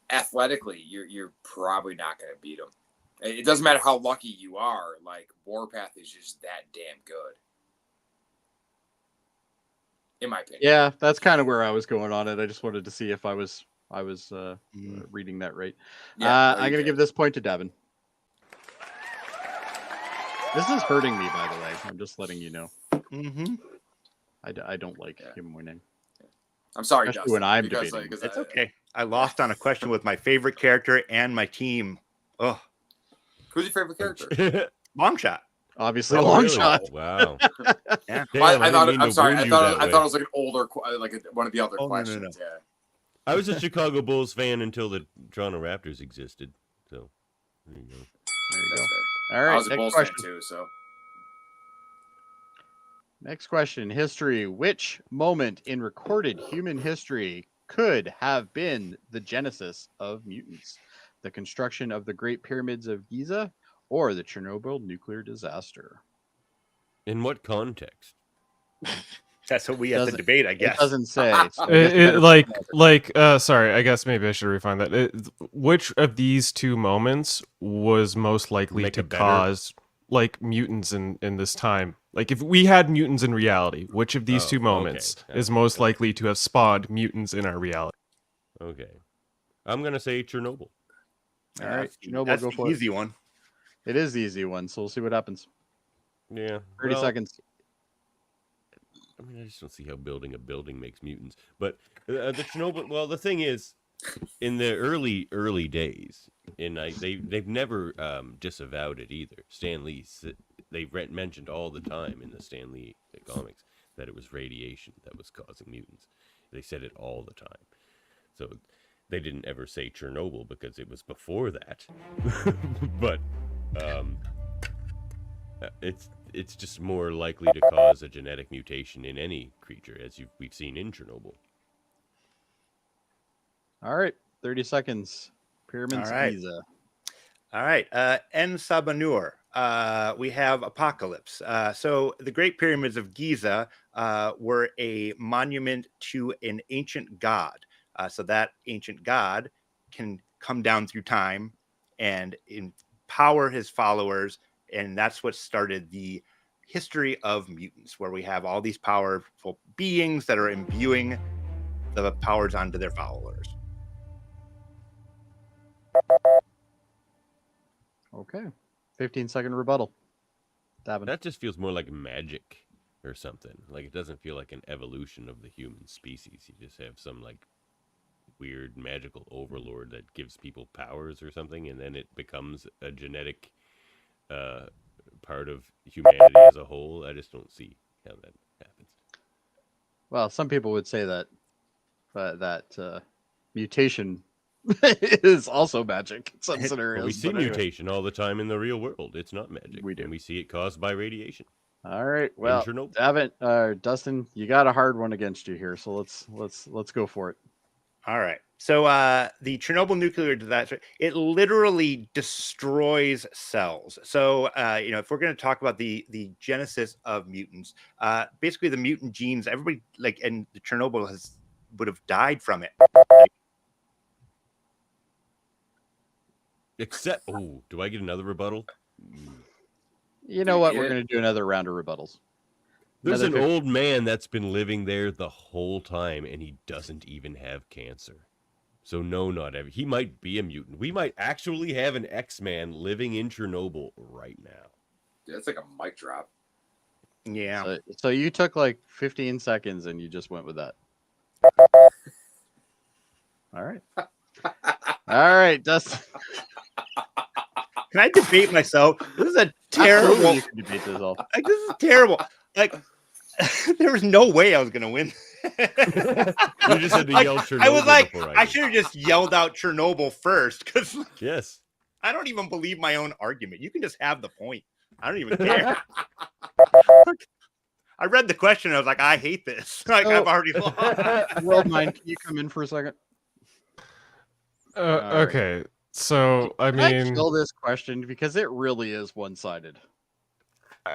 athletically, you're probably not going to beat him. It doesn't matter how lucky you are. Like Warpath is just that damn good, in my opinion. Yeah, that's kind of where I was going on it. I just wanted to see if I was reading that right. Yeah, no, I'm you gonna did. give this point to Davin. This is hurting me, by the way. I'm just letting you know. Mm-hmm. I don't like him winning. I'm sorry, Especially Dustin, when I'm because, debating. because It's okay. I lost on a question with my favorite character and my team. Oh, Who's your favorite character? Longshot. Obviously, Oh, a long really? shot. Wow. Yeah. Damn, I thought. didn't mean I'm to sorry. wound I you thought. that I way. thought it was like an older, one of the other Oh, no, no, no. questions. Yeah. I was a Chicago Bulls fan until the Toronto Raptors existed. So there you go. There you go. That's fair. All I right, was a next Bulls question. fan too, so Next question. History. Which moment in recorded human history could have been the genesis of mutants? The construction of the Great Pyramids of Giza or the Chernobyl nuclear disaster? In what context? That's what we have to Doesn't- debate, I It guess. doesn't say. So I guess you better- Sorry, I guess maybe I should refine that. Which of these two moments was most likely Make to it better? cause like mutants in this time? Like if we had mutants in reality, which of these Oh, two okay. moments is Okay. most likely to have spawned mutants in our reality? Okay. I'm going to say Chernobyl. All right, Chernobyl, That's go the for it. easy one. It is the easy one, so we'll see what happens. Yeah. 30 well, seconds. I mean, I just don't see how building a building makes mutants. But the Chernobyl, well, the thing is, in the early days, they've never disavowed it either. Stan Lee, they mentioned all the time in the Stan Lee comics that it was radiation that was causing mutants. They said it all the time. So they didn't ever say Chernobyl because it was before that. But it's just more likely to cause a genetic mutation in any creature, as we've seen in Chernobyl. All right, 30 seconds. Pyramids All right. Giza. All right. En Sabanur. We have Apocalypse. So the Great Pyramids of Giza were a monument to an ancient god. So that ancient god can come down through time and empower his followers. And that's what started the history of mutants, where we have all these powerful beings that are imbuing the powers onto their followers. Okay. 15-second rebuttal. Davin. That just feels more like magic or something. Like it doesn't feel like an evolution of the human species. You just have some like weird magical overlord that gives people powers or something, and then it becomes a genetic part of humanity as a whole. I just don't see how that happens. Well, some people would say that mutation is also magic in some scenarios. Well, we see but anyway. mutation all the time in the real world. It's not magic. We do. And we see it caused by radiation. All right. Well, Chernobyl. Davin, Dustin, you got a hard one against you here, so let's go for it. All right. So the Chernobyl nuclear disaster, it literally destroys cells. So, if we're going to talk about the genesis of mutants, basically the mutant genes, everybody and the Chernobyl would have died from it. Except, do I get another rebuttal? You know what? Yeah. We're going to do another round of rebuttals. There's Another an 50. old man that's been living there the whole time, and he doesn't even have cancer. So no, not every. He might be a mutant. We might actually have an X-Man living in Chernobyl right now. Yeah, it's like a mic drop. Yeah. So you took like 15 seconds and you just went with that. All right. All right, Dustin. Can I debate myself? This is a terrible. You can debate this all. This is terrible. There was no way I was going to win. You just had to yell Chernobyl. I was like, before I should have just yelled out Chernobyl first, because Yes. I don't even believe my own argument. You can just have the point. I don't even care. I read the question. I was like, I hate this. I've already lost. World Mind, can you come in for a second? right. Okay, so I Can I mean, kill this question because it really is one-sided.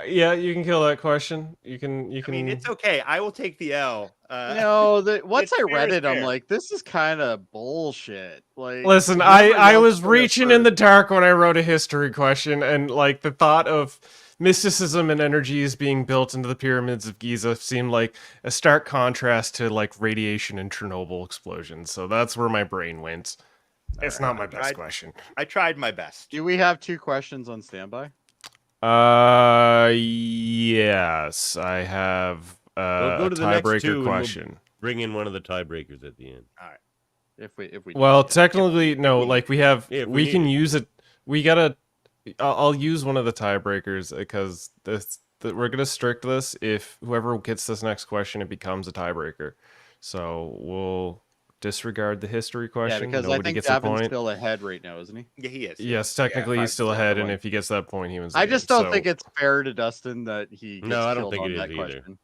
yeah, you can kill that question. You can. I mean, it's okay. I will take the L. Once it's I fair read is it, I'm fair. like, this is kind of bullshit. Like, Listen, you I never know was what's gonna reaching in occur. the dark when I wrote a history question, and like the thought of mysticism and energies being built into the pyramids of Giza seemed like a stark contrast to like radiation and Chernobyl explosions. So that's where my brain went. It's not my best question. I tried my best. Do we have 2 questions on standby? Yes, I have Well, go a to the next 2 tiebreaker and question. Bring in one of the tiebreakers at the end. If we Well, technically, no. Like we have, Yeah, if we we need can it. use it. We gotta. I'll use one of the tiebreakers because we're gonna strict this. If whoever gets this next question, it becomes a tiebreaker. So we'll disregard the history yeah, question. because I Nobody think gets a Davin's point. still ahead right now, isn't he? Yeah, he is. Yes, technically he's still 5% ahead, and point. if he gets that point, he wins. The I just game. don't So- think it's fair to Dustin that he gets No, I don't killed think on it that is either. question.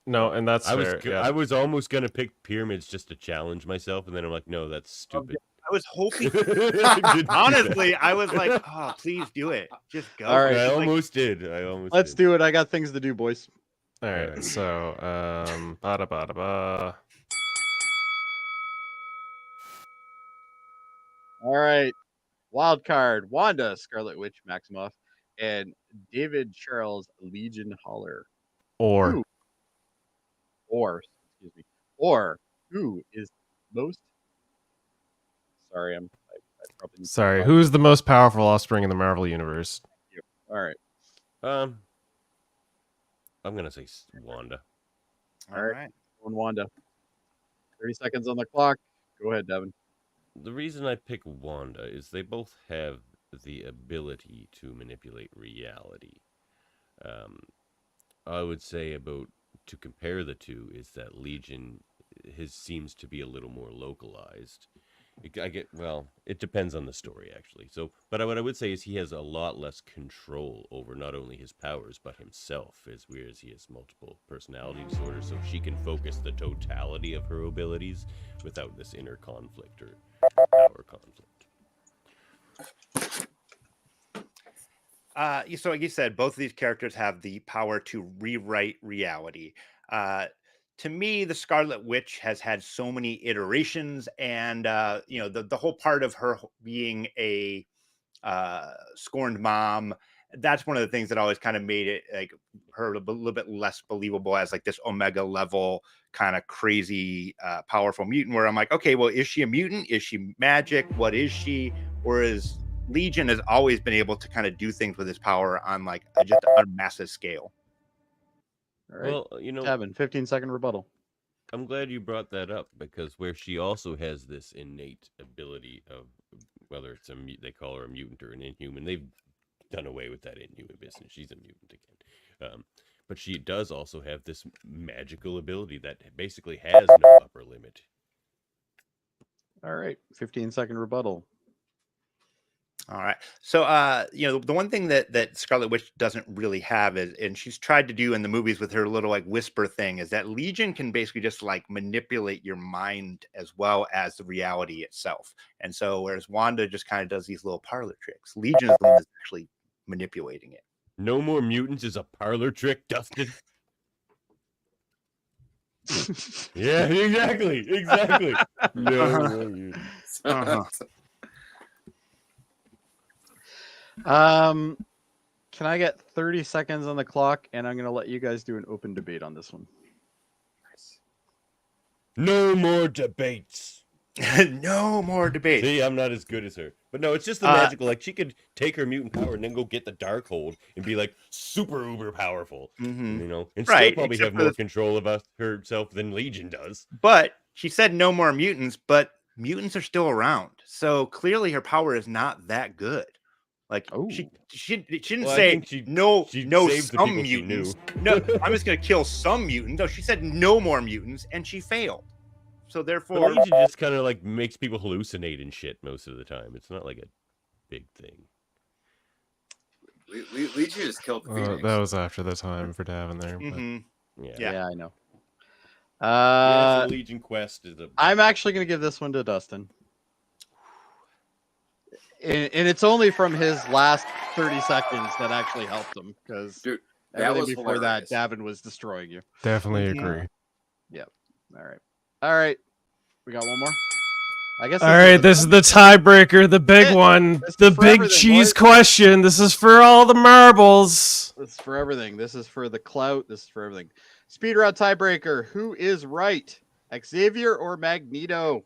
no, and that's I was fair. Yeah. I was almost gonna pick pyramids just to challenge myself, and then I'm like, no, that's stupid. I was hoping. I didn't do that. Honestly, I was like, oh, please do it. Just go. All right, I Like, almost did. Let's do it. I got things to do, boys. All right. Alright. So, bada bada ba. All right. Wild card: Wanda, Scarlet Witch Maximoff, and David Charles Legion Holler. Or Who, or excuse me, or who is most? Sorry, I probably need to sorry, pause. who's the most powerful offspring in the Marvel universe? All right. I'm gonna say Wanda. All right. On Wanda. 30 seconds on the clock. Go ahead, Devin. The reason I pick Wanda is they both have the ability to manipulate reality. I would say about to compare the two is that Legion his seems to be a little more localized. It depends on the story actually. So, but what I would say is he has a lot less control over not only his powers but himself, as weird as he has multiple personality disorders. So she can focus the totality of her abilities without this inner conflict or power conflict. So like you said, both of these characters have the power to rewrite reality. To me, the Scarlet Witch has had so many iterations, and the whole part of her being a scorned mom. That's one of the things that always kind of made it like her a little bit less believable as like this Omega level kind of crazy powerful mutant. Where I'm like, okay, well, is she a mutant? Is she magic? What is she? Whereas Legion has always been able to kind of do things with his power on like just a massive scale. All right. Well, Devin, 15-second rebuttal. I'm glad you brought that up because where she also has this innate ability of whether it's they call her a mutant or an inhuman, they've done away with that inhuman business. She's a mutant again. But she does also have this magical ability that basically has no upper limit. All right. 15-second rebuttal. All right. So, the one thing that Scarlet Witch doesn't really have is, and she's tried to do in the movies with her little like whisper thing, is that Legion can basically just like manipulate your mind as well as the reality itself. And so, whereas Wanda just kind of does these little parlor tricks, Legion is the one that's actually manipulating it. No more mutants is a parlor trick, Dustin. Yeah, exactly. No more mutants. Can I get 30 seconds on the clock? And I'm going to let you guys do an open debate on this one. No more debates. No more debate. See, I'm not as good as her. But no, it's just the magical. Like, she could take her mutant power and then go get the Darkhold and be, like, super uber powerful. Mm-hmm. And Right, still probably except have for more control about herself than Legion does. But she said no more mutants, but mutants are still around. So clearly her power is not that good. Like she didn't say no saved the some people she mutants. knew. No, I'm just gonna kill some mutants. No, she said no more mutants, and she failed. So therefore, But Legion just kind of like makes people hallucinate and shit most of the time. It's not like a big thing. Legion just killed the Phoenix. That was after the time for Davin there. But... Mm-hmm. Yeah, I know. So Legion Quest is a. I'm actually going to give this one to Dustin. And it's only from his last 30 seconds that actually helped him, because everything before hilarious. that, Davin was destroying you. Definitely agree. Yep. All right. We got one more. I guess. All right, this is the tiebreaker, the big one, the big cheese question. This is for all the marbles. This is for everything. This is for the clout. This is for everything. Speed round tiebreaker. Who is right, Xavier or Magneto?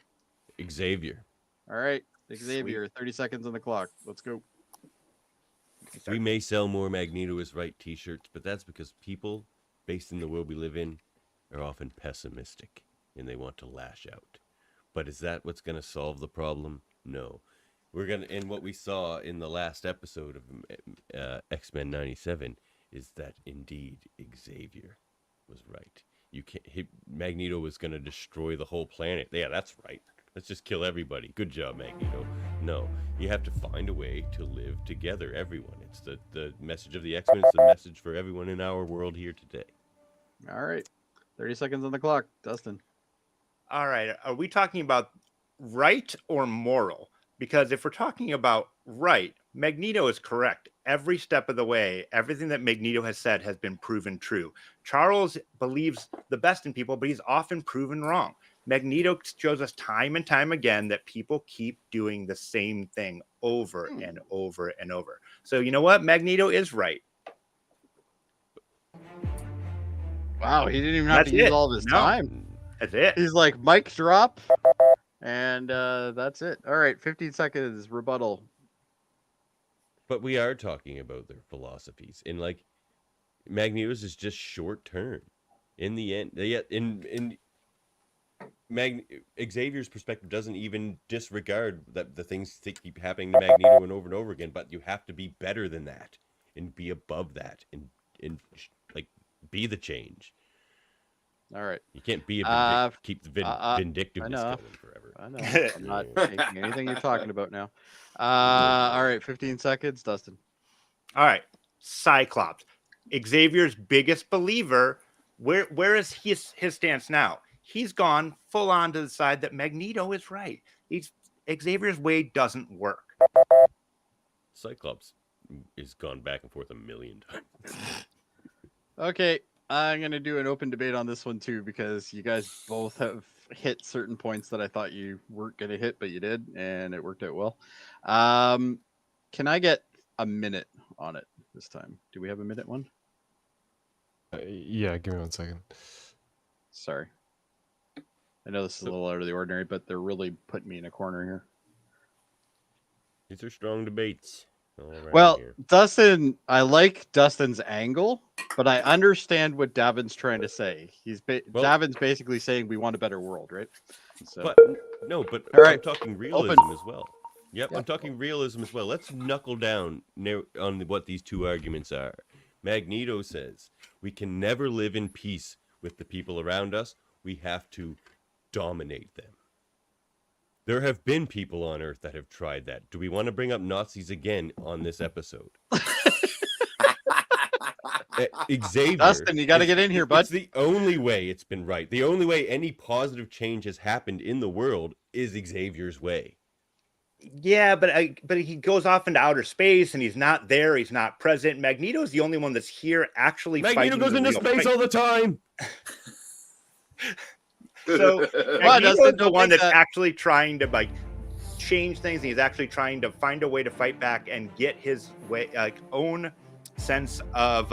Xavier. All right, Xavier. 30 seconds on the clock. Let's go. We may sell more Magneto is right t-shirts, but that's because people based in the world we live in are often pessimistic and they want to lash out. But is that what's going to solve the problem? No. We're going to, and what we saw in the last episode of X-Men 97 is that indeed Xavier was right. Magneto was going to destroy the whole planet. Yeah, that's right. Let's just kill everybody. Good job, Magneto. No, you have to find a way to live together, everyone. It's the message of the X-Men. It's the message for everyone in our world here today. All right. 30 seconds on the clock. Dustin. All right. Are we talking about right or moral? Because if we're talking about right, Magneto is correct. Every step of the way, everything that Magneto has said has been proven true. Charles believes the best in people, but he's often proven wrong. Magneto shows us time and time again that people keep doing the same thing over and over and over. So you know what? Magneto is right. Wow, he didn't even have That's to use it. all of his No. time. That's it. He's like, mic drop, and that's it. All right, 15 seconds rebuttal. But we are talking about their philosophies, and like Magneto's is just short term. In the end, Xavier's perspective doesn't even disregard that the things that keep happening to Magneto and over again. But you have to be better than that and be above that and like be the change. All right. You can't be keep the vindictiveness going forever. I know. I'm not taking anything you're talking about now. All right, 15 seconds, Dustin. All right. Cyclops, Xavier's biggest believer. Where is his stance now? He's gone full on to the side that Magneto is right. Xavier's way doesn't work. Cyclops has gone back and forth a million times. Okay, I'm going to do an open debate on this one too, because you guys both have hit certain points that I thought you weren't going to hit, but you did, and it worked out well. Can I get a minute on it this time? Do we have a minute one? Yeah, give me 1 second. Sorry. I know this is a little out of the ordinary, but they're really putting me in a corner here. These are strong debates. all around Well, here. Dustin, I like Dustin's angle, but I understand what Davin's trying to say. Davin's basically saying we want a better world, right? So, But no, but All right. I'm talking realism as well. Yep, I'm talking realism as well. Let's knuckle down on what these two arguments are. Magneto says we can never live in peace with the people around us. We have to dominate them. There have been people on Earth that have tried that. Do we want to bring up Nazis again on this episode? Xavier, Dustin, you got to get in here, bud. It's the only way it's been right. The only way any positive change has happened in the world is Xavier's way. Yeah, but he goes off into outer space and he's not there. He's not present. Magneto's the only one that's here actually. Magneto goes into space all the time. So Magneto's the one that's actually trying to change things. And he's actually trying to find a way to fight back and get his way, own sense of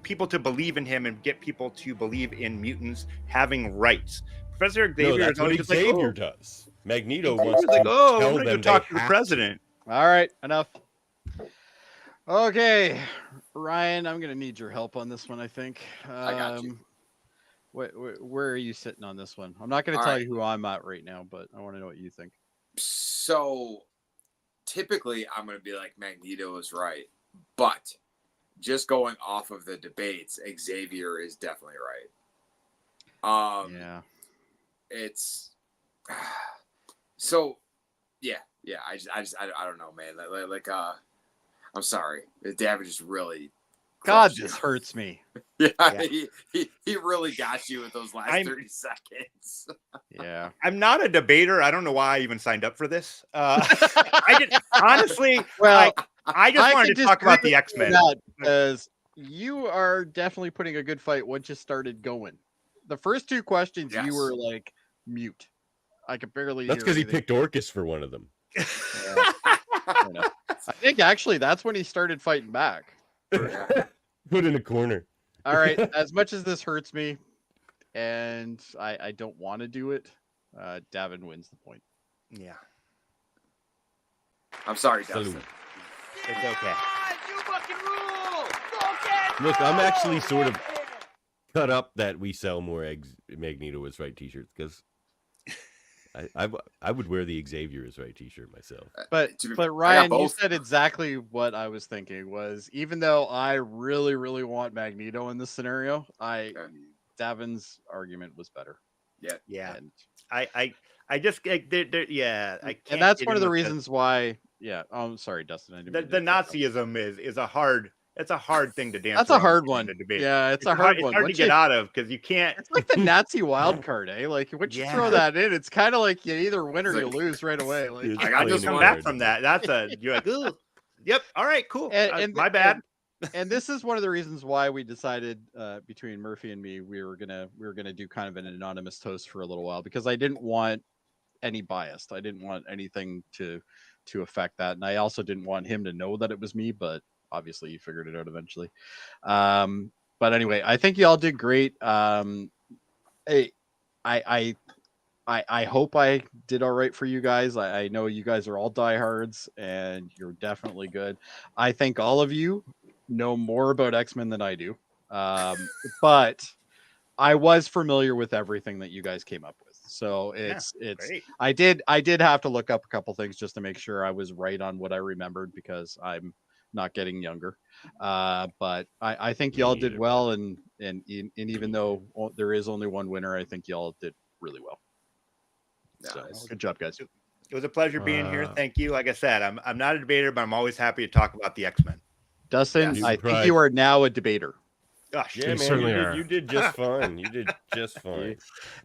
people to believe in him and get people to believe in mutants having rights. Professor Xavier that's what Xavier does. Magneto wants to tell them to talk to the president. All right, enough. Okay, Ryan, I'm gonna need your help on this one. I think. I got you. Where are you sitting on this one? I'm not gonna tell you who I'm at right now, but I want to know what you think. So, typically, I'm gonna be like Magneto is right, but just going off of the debates, Xavier is definitely right. Yeah. It's so yeah. I don't know, man. I'm sorry. David just really. God, this hurts me. Yeah. He really got you with those last 30 seconds. Yeah. I'm not a debater. I don't know why I even signed up for this. I did honestly. Well, I just wanted to talk about the X-Men because you are definitely putting a good fight once you started going. The first two questions, you were like mute. I could barely. That's because he picked Orcus for one of them. I think actually that's when he started fighting back. Put in a corner. All right. As much as this hurts me, and I don't want to do it, Davin wins the point. Yeah. I'm sorry, Dustin. It's okay. You fucking rule! Look, I'm actually sort of cut up that we sell more Magneto is right t-shirts because I would wear the Xavier is right t-shirt myself. But Ryan, you said exactly what I was thinking. Was even though I really want Magneto in this scenario, Davin's argument was better. Yeah. And I just I can't. And that's one of the reasons why. Yeah. Oh, I'm sorry, Dustin. I didn't the Nazism is a hard It's a hard thing to dance. That's a around hard in one. a debate. Yeah, it's a hard It's one. hard to Once get you- out of because you can't. It's like the Nazi wild card, eh? Like once you throw Yeah. that in, it's kind of like you either win or It's you like- lose right away. Like, It's I got plain just Come and back hard. from that. That's you're like, ooh, yep, all right, cool. My and- bad. and this is one of the reasons why we decided between Murphy and me we were gonna do kind of an anonymous toast for a little while, because I didn't want any biased. I didn't want anything to affect that, and I also didn't want him to know that it was me. But obviously, you figured it out eventually. But anyway, I think y'all did great. Hey, I hope I did all right for you guys. I know you guys are all diehards, and you're definitely good. I think all of you know more about X-Men than I do, but I was familiar with everything that you guys came up with. So it's Great. I did have to look up a couple things just to make sure I was right on what I remembered, because I'm not getting younger. But I think y'all did well, and even though there is only one winner, I think y'all did really well. So Nice. good job, guys. It was a pleasure being here. Wow. Thank you. Like I said, I'm not a debater, but I'm always happy to talk about the X-Men. Dustin, Yeah, I you think tried. you are now a debater. Gosh, Yeah, You man, certainly are. you did just fine. You did just fine.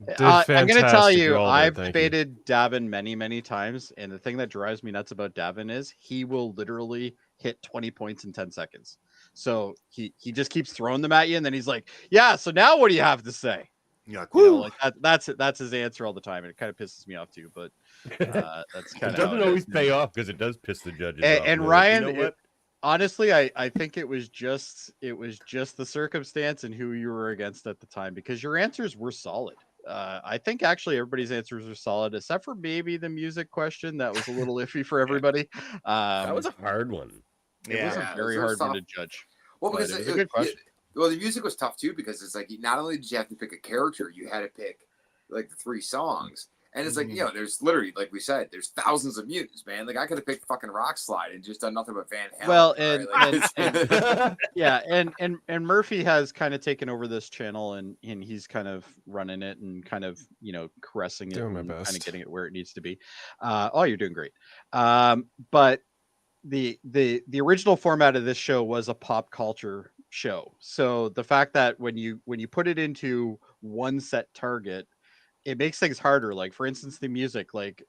Did I'm going to tell fantastic. you, all did, I've thank you. debated Davin many times, and the thing that drives me nuts about Davin is he will literally hit 20 points in 10 seconds. So he just keeps throwing them at you, and then he's like, "Yeah, so now what do you have to say?" you're like, You know, woo. like that's his answer all the time, and it kind of pisses me off too. But that's kind It of doesn't always pay off, because it does piss the judges off. And But Ryan, you know what? honestly, I think it was just the circumstance and who you were against at the time, because your answers were solid. I think actually everybody's answers were solid, except for maybe the music question that was a little iffy for everybody. That was a hard one. It was Yeah. a very it was hard one tough. to judge. Well, But because it was a good question. well, the music was tough too, because it's like not only did you have to pick a character, you had to pick like the 3 songs, and it's like there's literally, like we said, there's thousands of mutants, man. Like I could have picked fucking Rock Slide and just done nothing but Van Halen. Well, right? Yeah, and Murphy has kind of taken over this channel, and he's kind of running it and kind of caressing it, Doing my and kind of best. getting it where it needs to be. You're doing great. But the original format of this show was a pop culture show. So the fact that when you put it into one set target, it makes things harder. Like for instance, the music, like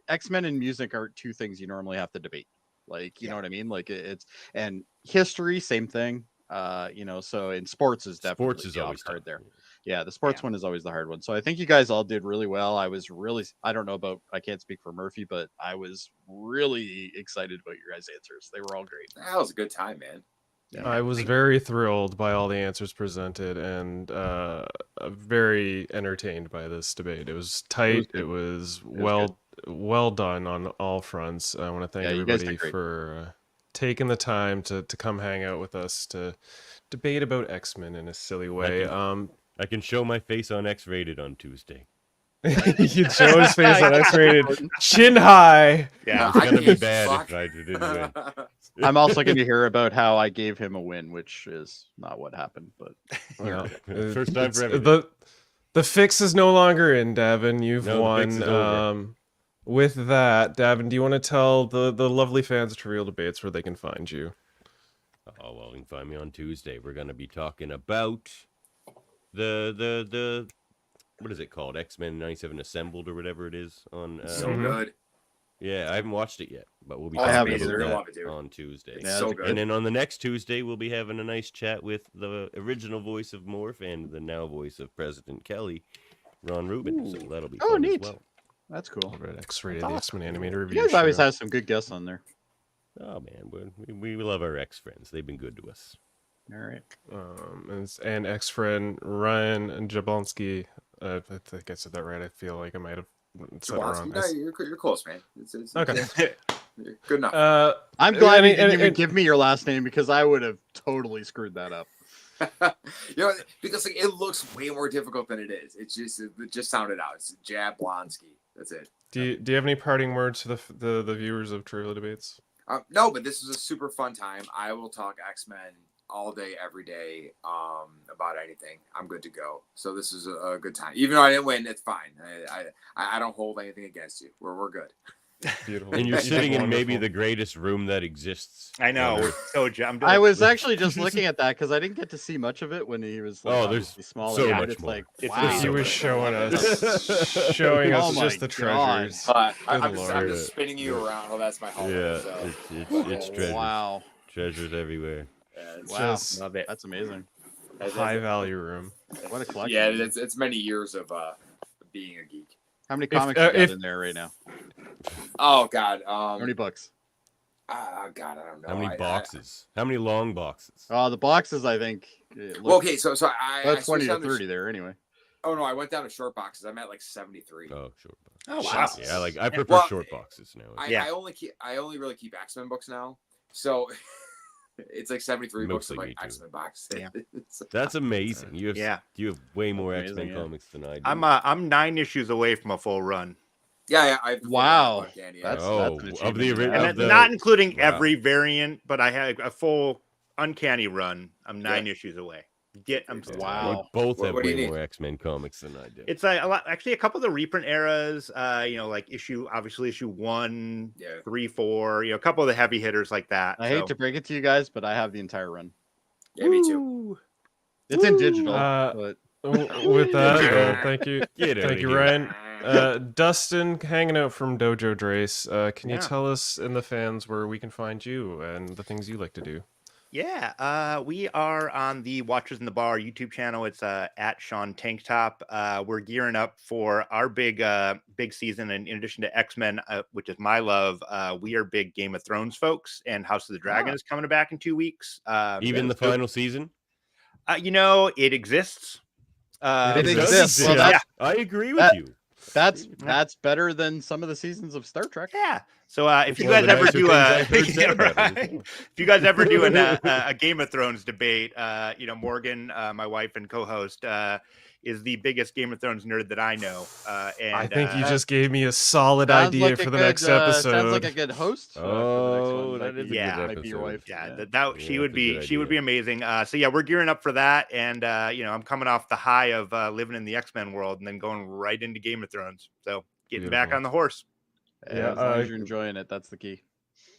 X-Men and music are 2 things you normally have to debate. Like, you know what I mean? Like it's, and history, same thing. So in sports is definitely Sports is the always off card tough. there. Yeah, the sports one is always the hard one. So I think you guys all did really well. I don't know about, I can't speak for Murphy, but I was really excited about your guys' answers. They were all great. That was a good time, man. Yeah. I was very thrilled by all the answers presented, and very entertained by this debate. It was tight. It was well done on all fronts. I want to thank Yeah, you guys everybody did great. for taking the time to come hang out with us to debate about X-Men in a silly way. I can show my face on X-Rated on Tuesday. You show his face on X-rated, chin high. Yeah. It's gonna be can't bad fuck. if I didn't win. I'm also going to hear about how I gave him a win, which is not what happened, but Well, First time it's- for everything. the fix is no longer in, Davin. You've No, the fix won. is over. With that, Davin, do you want to tell the lovely fans of Trivial Debates where they can find you? Oh well, you can find me on Tuesday. We're gonna be talking about the what is it called? X-Men 97 Assembled or whatever it is on. So Mhm. good. Yeah, I haven't watched it yet, but we'll be Oh, it's talking amazing. about You're gonna that love it, dude. on Tuesday. It's Yeah, so it's good. And then on the next Tuesday, we'll be having a nice chat with the original voice of Morph and the now voice of President Kelly, Ron Rubin. So that'll be Oh, fun neat. as well. that's cool. Over at X-rated, That's the X-Men animated You review guys always show. have some good guests on there. Oh man, we love our ex-friends. They've been good to us. All right. And ex-friend Ryan Jablonski. I think I said that right. I feel like I might have said it wrong. No, you're close, man. It's Okay. you're good enough. I'm glad you and- didn't even and- give me your last name, because I would have totally screwed that up. Because like, it looks way more difficult than it is. It just sounded out. It's Jablonski. That's it. Do you have any parting words to the viewers of Trivial Debates? No, but this was a super fun time. I will talk X-Men all day, every day, about anything. I'm good to go. So this is a good time. Even though I didn't win, it's fine. I don't hold anything against you. We're good. Beautiful. And you're He's sitting in maybe wonderful. the greatest room that exists. I know. on We're Earth. so I'm I was actually just looking at that because I didn't get to see much of it when he was like Oh, there's obviously smaller. so but much it's more. like It's wow. He was showing us, Oh my just the God. treasures. But Good I'm Lord. just spinning you around. Oh, that's my home. Yeah, So. it's treasures. Wow, Treasures everywhere. Yeah, it's wow, Just love it. that's amazing. high value room. What a collection. Yeah, man. it's many years of being a geek. How many If- comics you got if- in there right now? Oh God. How many books? God, I don't know. How many boxes? How many long boxes? The boxes I think. Well, okay, so I about 20 switched to down 30 there anyway. Oh no, I went down to short boxes. I'm at like 73. Oh, short boxes. Oh wow. Yeah, I prefer Well, short boxes now. Yeah. I only really keep X-Men books now. So it's like 73 books Mostly of like me too. X-Men boxes. Yeah. That's amazing. You have way more Amazing, X-Men yeah. comics than I do. I'm 9 issues away from a full run. Yeah, I have Wow. Uncanny, That's Oh, an of the achievement. ori- And of the- not including wow. every variant, but I had a full uncanny run. I'm 9 issues away. I'm Yeah, Wow. We both have What do you way need? more X-Men comics than I do. It's a lot. Actually, a couple of the reprint eras. Like issue 1, Yeah. 3, 4. A couple of the heavy hitters like that. I hate to break it to you guys, but I have the entire run. Yeah, me too. It's in digital, Uh, but With that, thank you. Get outta Thank you, here. Ryan. Dustin, hanging out from Dojo Drace. Can you Yeah. tell us and the fans where we can find you and the things you like to do? Yeah, we are on the Watchers in the Bar YouTube channel. It's at Sean Tanktop. We're gearing up for our big season, and in addition to X-Men, which is my love, we are big Game of Thrones folks, and House of the Dragon is coming back in 2 weeks. Even the final season? It exists. It It does exists. Well, exist. that's- I agree with that- you. that's better than some of the seasons of Star Trek. Yeah. So if you one of guys the ever nicer do things I've heard said yeah, about it as right. well. If you guys ever do a Game of Thrones debate, Morgan, my wife and co-host, is the biggest Game of Thrones nerd that I know. And I think you uh, just gave me a solid Sounds idea like a for the good, next episode. Sounds like a good host. For the next Oh, one. that Might is be- a Yeah. good might be your episode. wife. yeah, Yeah. that she Yeah, would that's a be good idea. amazing. So yeah, we're gearing up for that, and I'm coming off the high of living in the X-Men world, and then going right into Game of Thrones. So getting back Beautiful. on the horse. Yeah, as long as you're enjoying it, that's the key.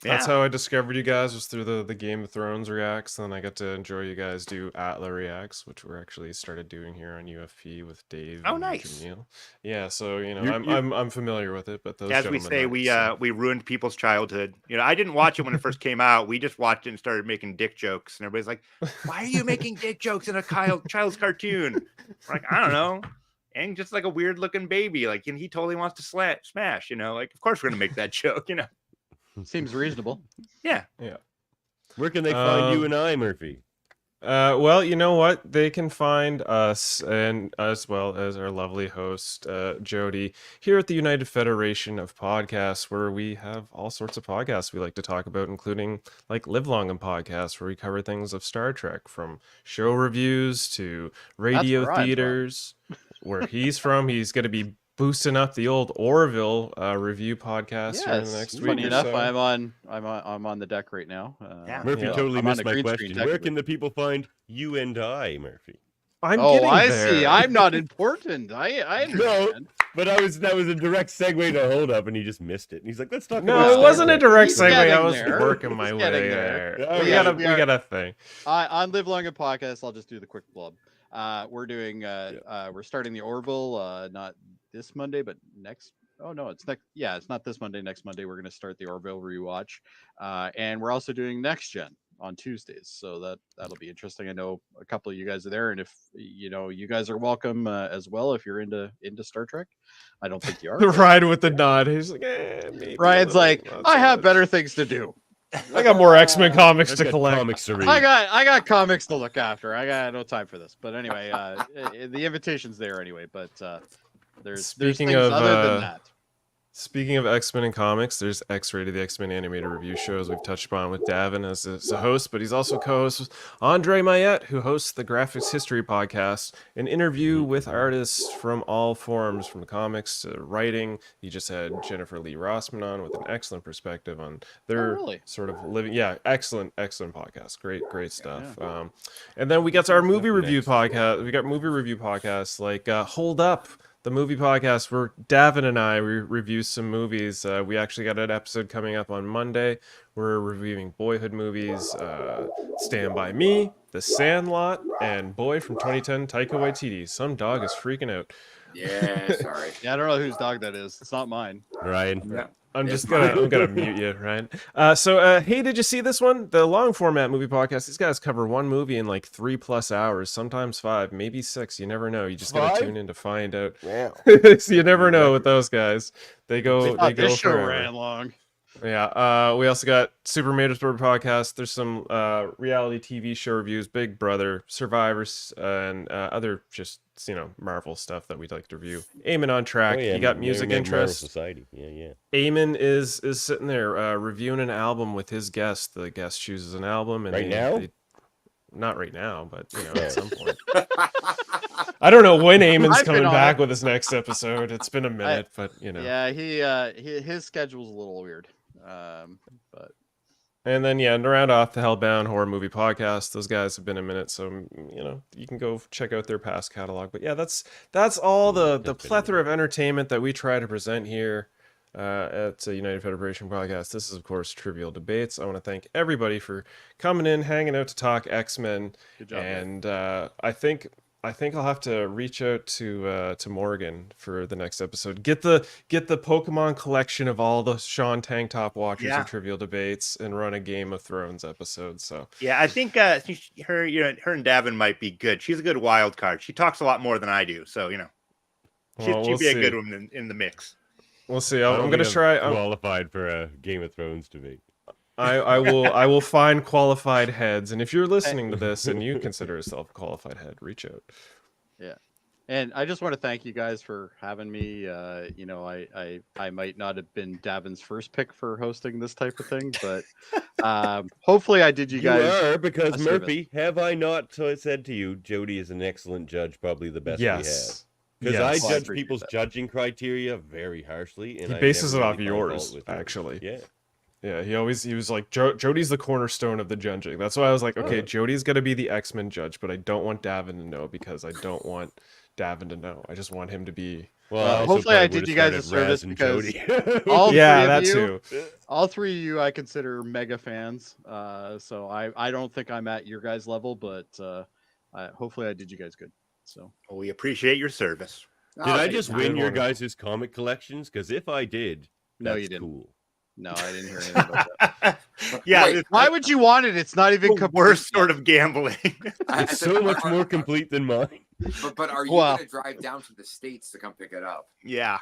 That's Yeah. how I discovered you guys, was through the Game of Thrones reacts. And then I got to enjoy you guys do Atla reacts, which we're actually started doing here on UFP with Dave. Oh, and nice. Jamil. Yeah, so You're- I'm familiar with it, but those As we gentlemen say, aren't, so. we ruined people's childhood. I didn't watch it when it first came out. We just watched it and started making dick jokes, and everybody's like, "Why are you making dick jokes in a child's cartoon?" We're like, I don't know. And just like a weird looking baby, like, and he totally wants to smash. Like, of course we're gonna make that joke. Seems reasonable. Yeah. Where can they find you and I, Murphy? Well, you know what? They can find us, and as well as our lovely host, Jody, here at the United Federation of Podcasts, where we have all sorts of podcasts we like to talk about, including like Live Long and Podcasts, where we cover things of Star Trek, from show reviews to radio where I'm from. theaters. Where he's from, he's going to be boosting up the old Orville review podcast here in the next week. Funny or enough, so. I'm on the deck right now. Yeah. Murphy Yeah. totally I'm on missed a my green screen, question. Where technically. can the people find you and I, Murphy? I'm Oh, getting I there. see. I'm not important. I understand. But that was a direct segue to hold up, and he just missed it. And he's like, "Let's talk." No, about it Star wasn't a Trek." direct He's segue. I getting was there. working my He's way getting there. there. Oh, We yeah, got a thing. On Live Long and Podcast, I'll just do the quick blub. We're doing we're starting the Orville not this Monday, but next. Oh no, it's next. Yeah, it's not this Monday. Next Monday, we're going to start the Orville rewatch, and we're also doing Next Gen on Tuesdays. So that'll be interesting. I know a couple of you guys are there, and if you guys are welcome as well if you're into Star Trek. I don't think you are. but- Ryan with the nod. He's like, maybe a Ryan's little, like, not I so have much." better things to do. I got more X-Men comics I've to got collect. comics to read. I got comics to look after. I got no time for this. But anyway, the invitation's there anyway. But there's Speaking things of, other than that. Speaking of X-Men and comics, there's X-Rated, the X-Men animated review shows we've touched upon with Davin as a host, but he's also co-host with Andre Mayette, who hosts the Graphics History podcast, an interview with artists from all forms, from comics to writing. He just had Jennifer Lee Rossman on with an excellent perspective on their really? sort of living. Yeah, excellent podcast. Great stuff. And then we got our movie review podcast. We got movie review podcasts like Hold Up, the movie podcast where Davin and I review some movies. We actually got an episode coming up on Monday. We're reviewing Boyhood movies, Stand By Me, The Sandlot, and Boy from 2010, Taika Waititi. Some dog is freaking out. Yeah, sorry. Yeah, I don't know whose dog that is. It's not mine. Ryan. Yeah. I'm It's just gonna mute you, right? Hey, did you see this one? The long format movie podcast. These guys cover one movie in like 3+ hours, sometimes 5, maybe 6. You never know. You just gotta 5? tune in to find out. Wow. So you never know with those guys. They go This show forever. ran long. Yeah. We also got Super Motorsport podcast. There's some reality TV show reviews, Big Brother, Survivors, and other just Marvel stuff that we'd like to review. Eamon on track. Oh, yeah, You got Never music Met Marvel interests. Society. Yeah. Eamon is sitting there reviewing an album with his guest. The guest chooses an album, and Right now? not right now, but at some point. I don't know when Eamon's I've been coming on back it. with his next episode. It's been a minute, but Yeah, his schedule's a little weird. But And then to round off the Hellbound Horror Movie Podcast, those guys have been a minute, so you can go check out their past catalog. But yeah, that's all the plethora of entertainment that we try to present here at United Federation Podcast. This is of course Trivial Debates. I want to thank everybody for coming in, hanging out to talk X-Men. good job. And I think I'll have to reach out to Morgan for the next episode. Get the Pokemon collection of all the Sean Tank Top watchers Yeah. of Trivial Debates and run a Game of Thrones episode. So Yeah, I think her and Davin might be good. She's a good wild card. She talks a lot more than I do, so well, she'd we'll be a see. good one in the mix. We'll see. I I'm don't gonna think try. I'm qualified for a Game of Thrones debate. I will find qualified heads, and if you're listening to this and you consider yourself a qualified head, reach out. Yeah. And I just want to thank you guys for having me. I might not have been Davin's first pick for hosting this type of thing, but hopefully I did you guys. are, because a service. Murphy, have I not said to you, Jody is an excellent judge, probably the best we have. Yes. Because Yes. I Well, I judge appreciate people's that. judging criteria very harshly, and He I bases never it off really find yours, fault with it. actually. Yeah. Yeah, he was like, Jody's the cornerstone of the judging. That's why I was like, okay, Jody's gonna be the X-Men judge, but I don't want Davin to know because I don't want Davin to know. I just want him to be. Well, Well, I also hopefully I probably did you would've guys a started service razzing because Jody. all Yeah, three that of you, too. all three of you I consider mega fans. So I don't think I'm at your guys' level, but hopefully I did you guys good. So Well, we appreciate your service. Did I thank just you. win your Wonderful. guys' comic collections? Because if I did, No, that's you didn't. cool. no, I didn't hear anything about that. Yeah, Wait, it's Why would you want it? It's not even the complete worst yet. sort of gambling. It's so much more complete than mine. But are you Wow. going to drive down to the States to come pick it up? Yeah.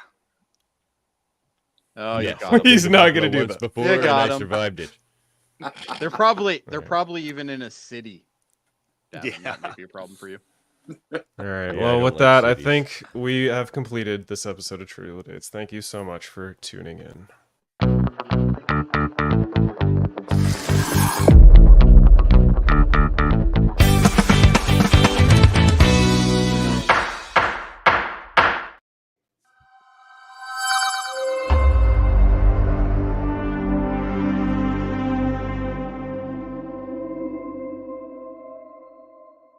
Oh, you Yes. got 'em. He's not gonna Well, do once that. Before, You and got I 'em. survived it. They're Right. probably even in a city. Davin, Yeah. That might be a problem for you. All right. Yeah, I Well, don't with like that, I cities. think we have completed this episode of Trivial Dates. Thank you so much for tuning in.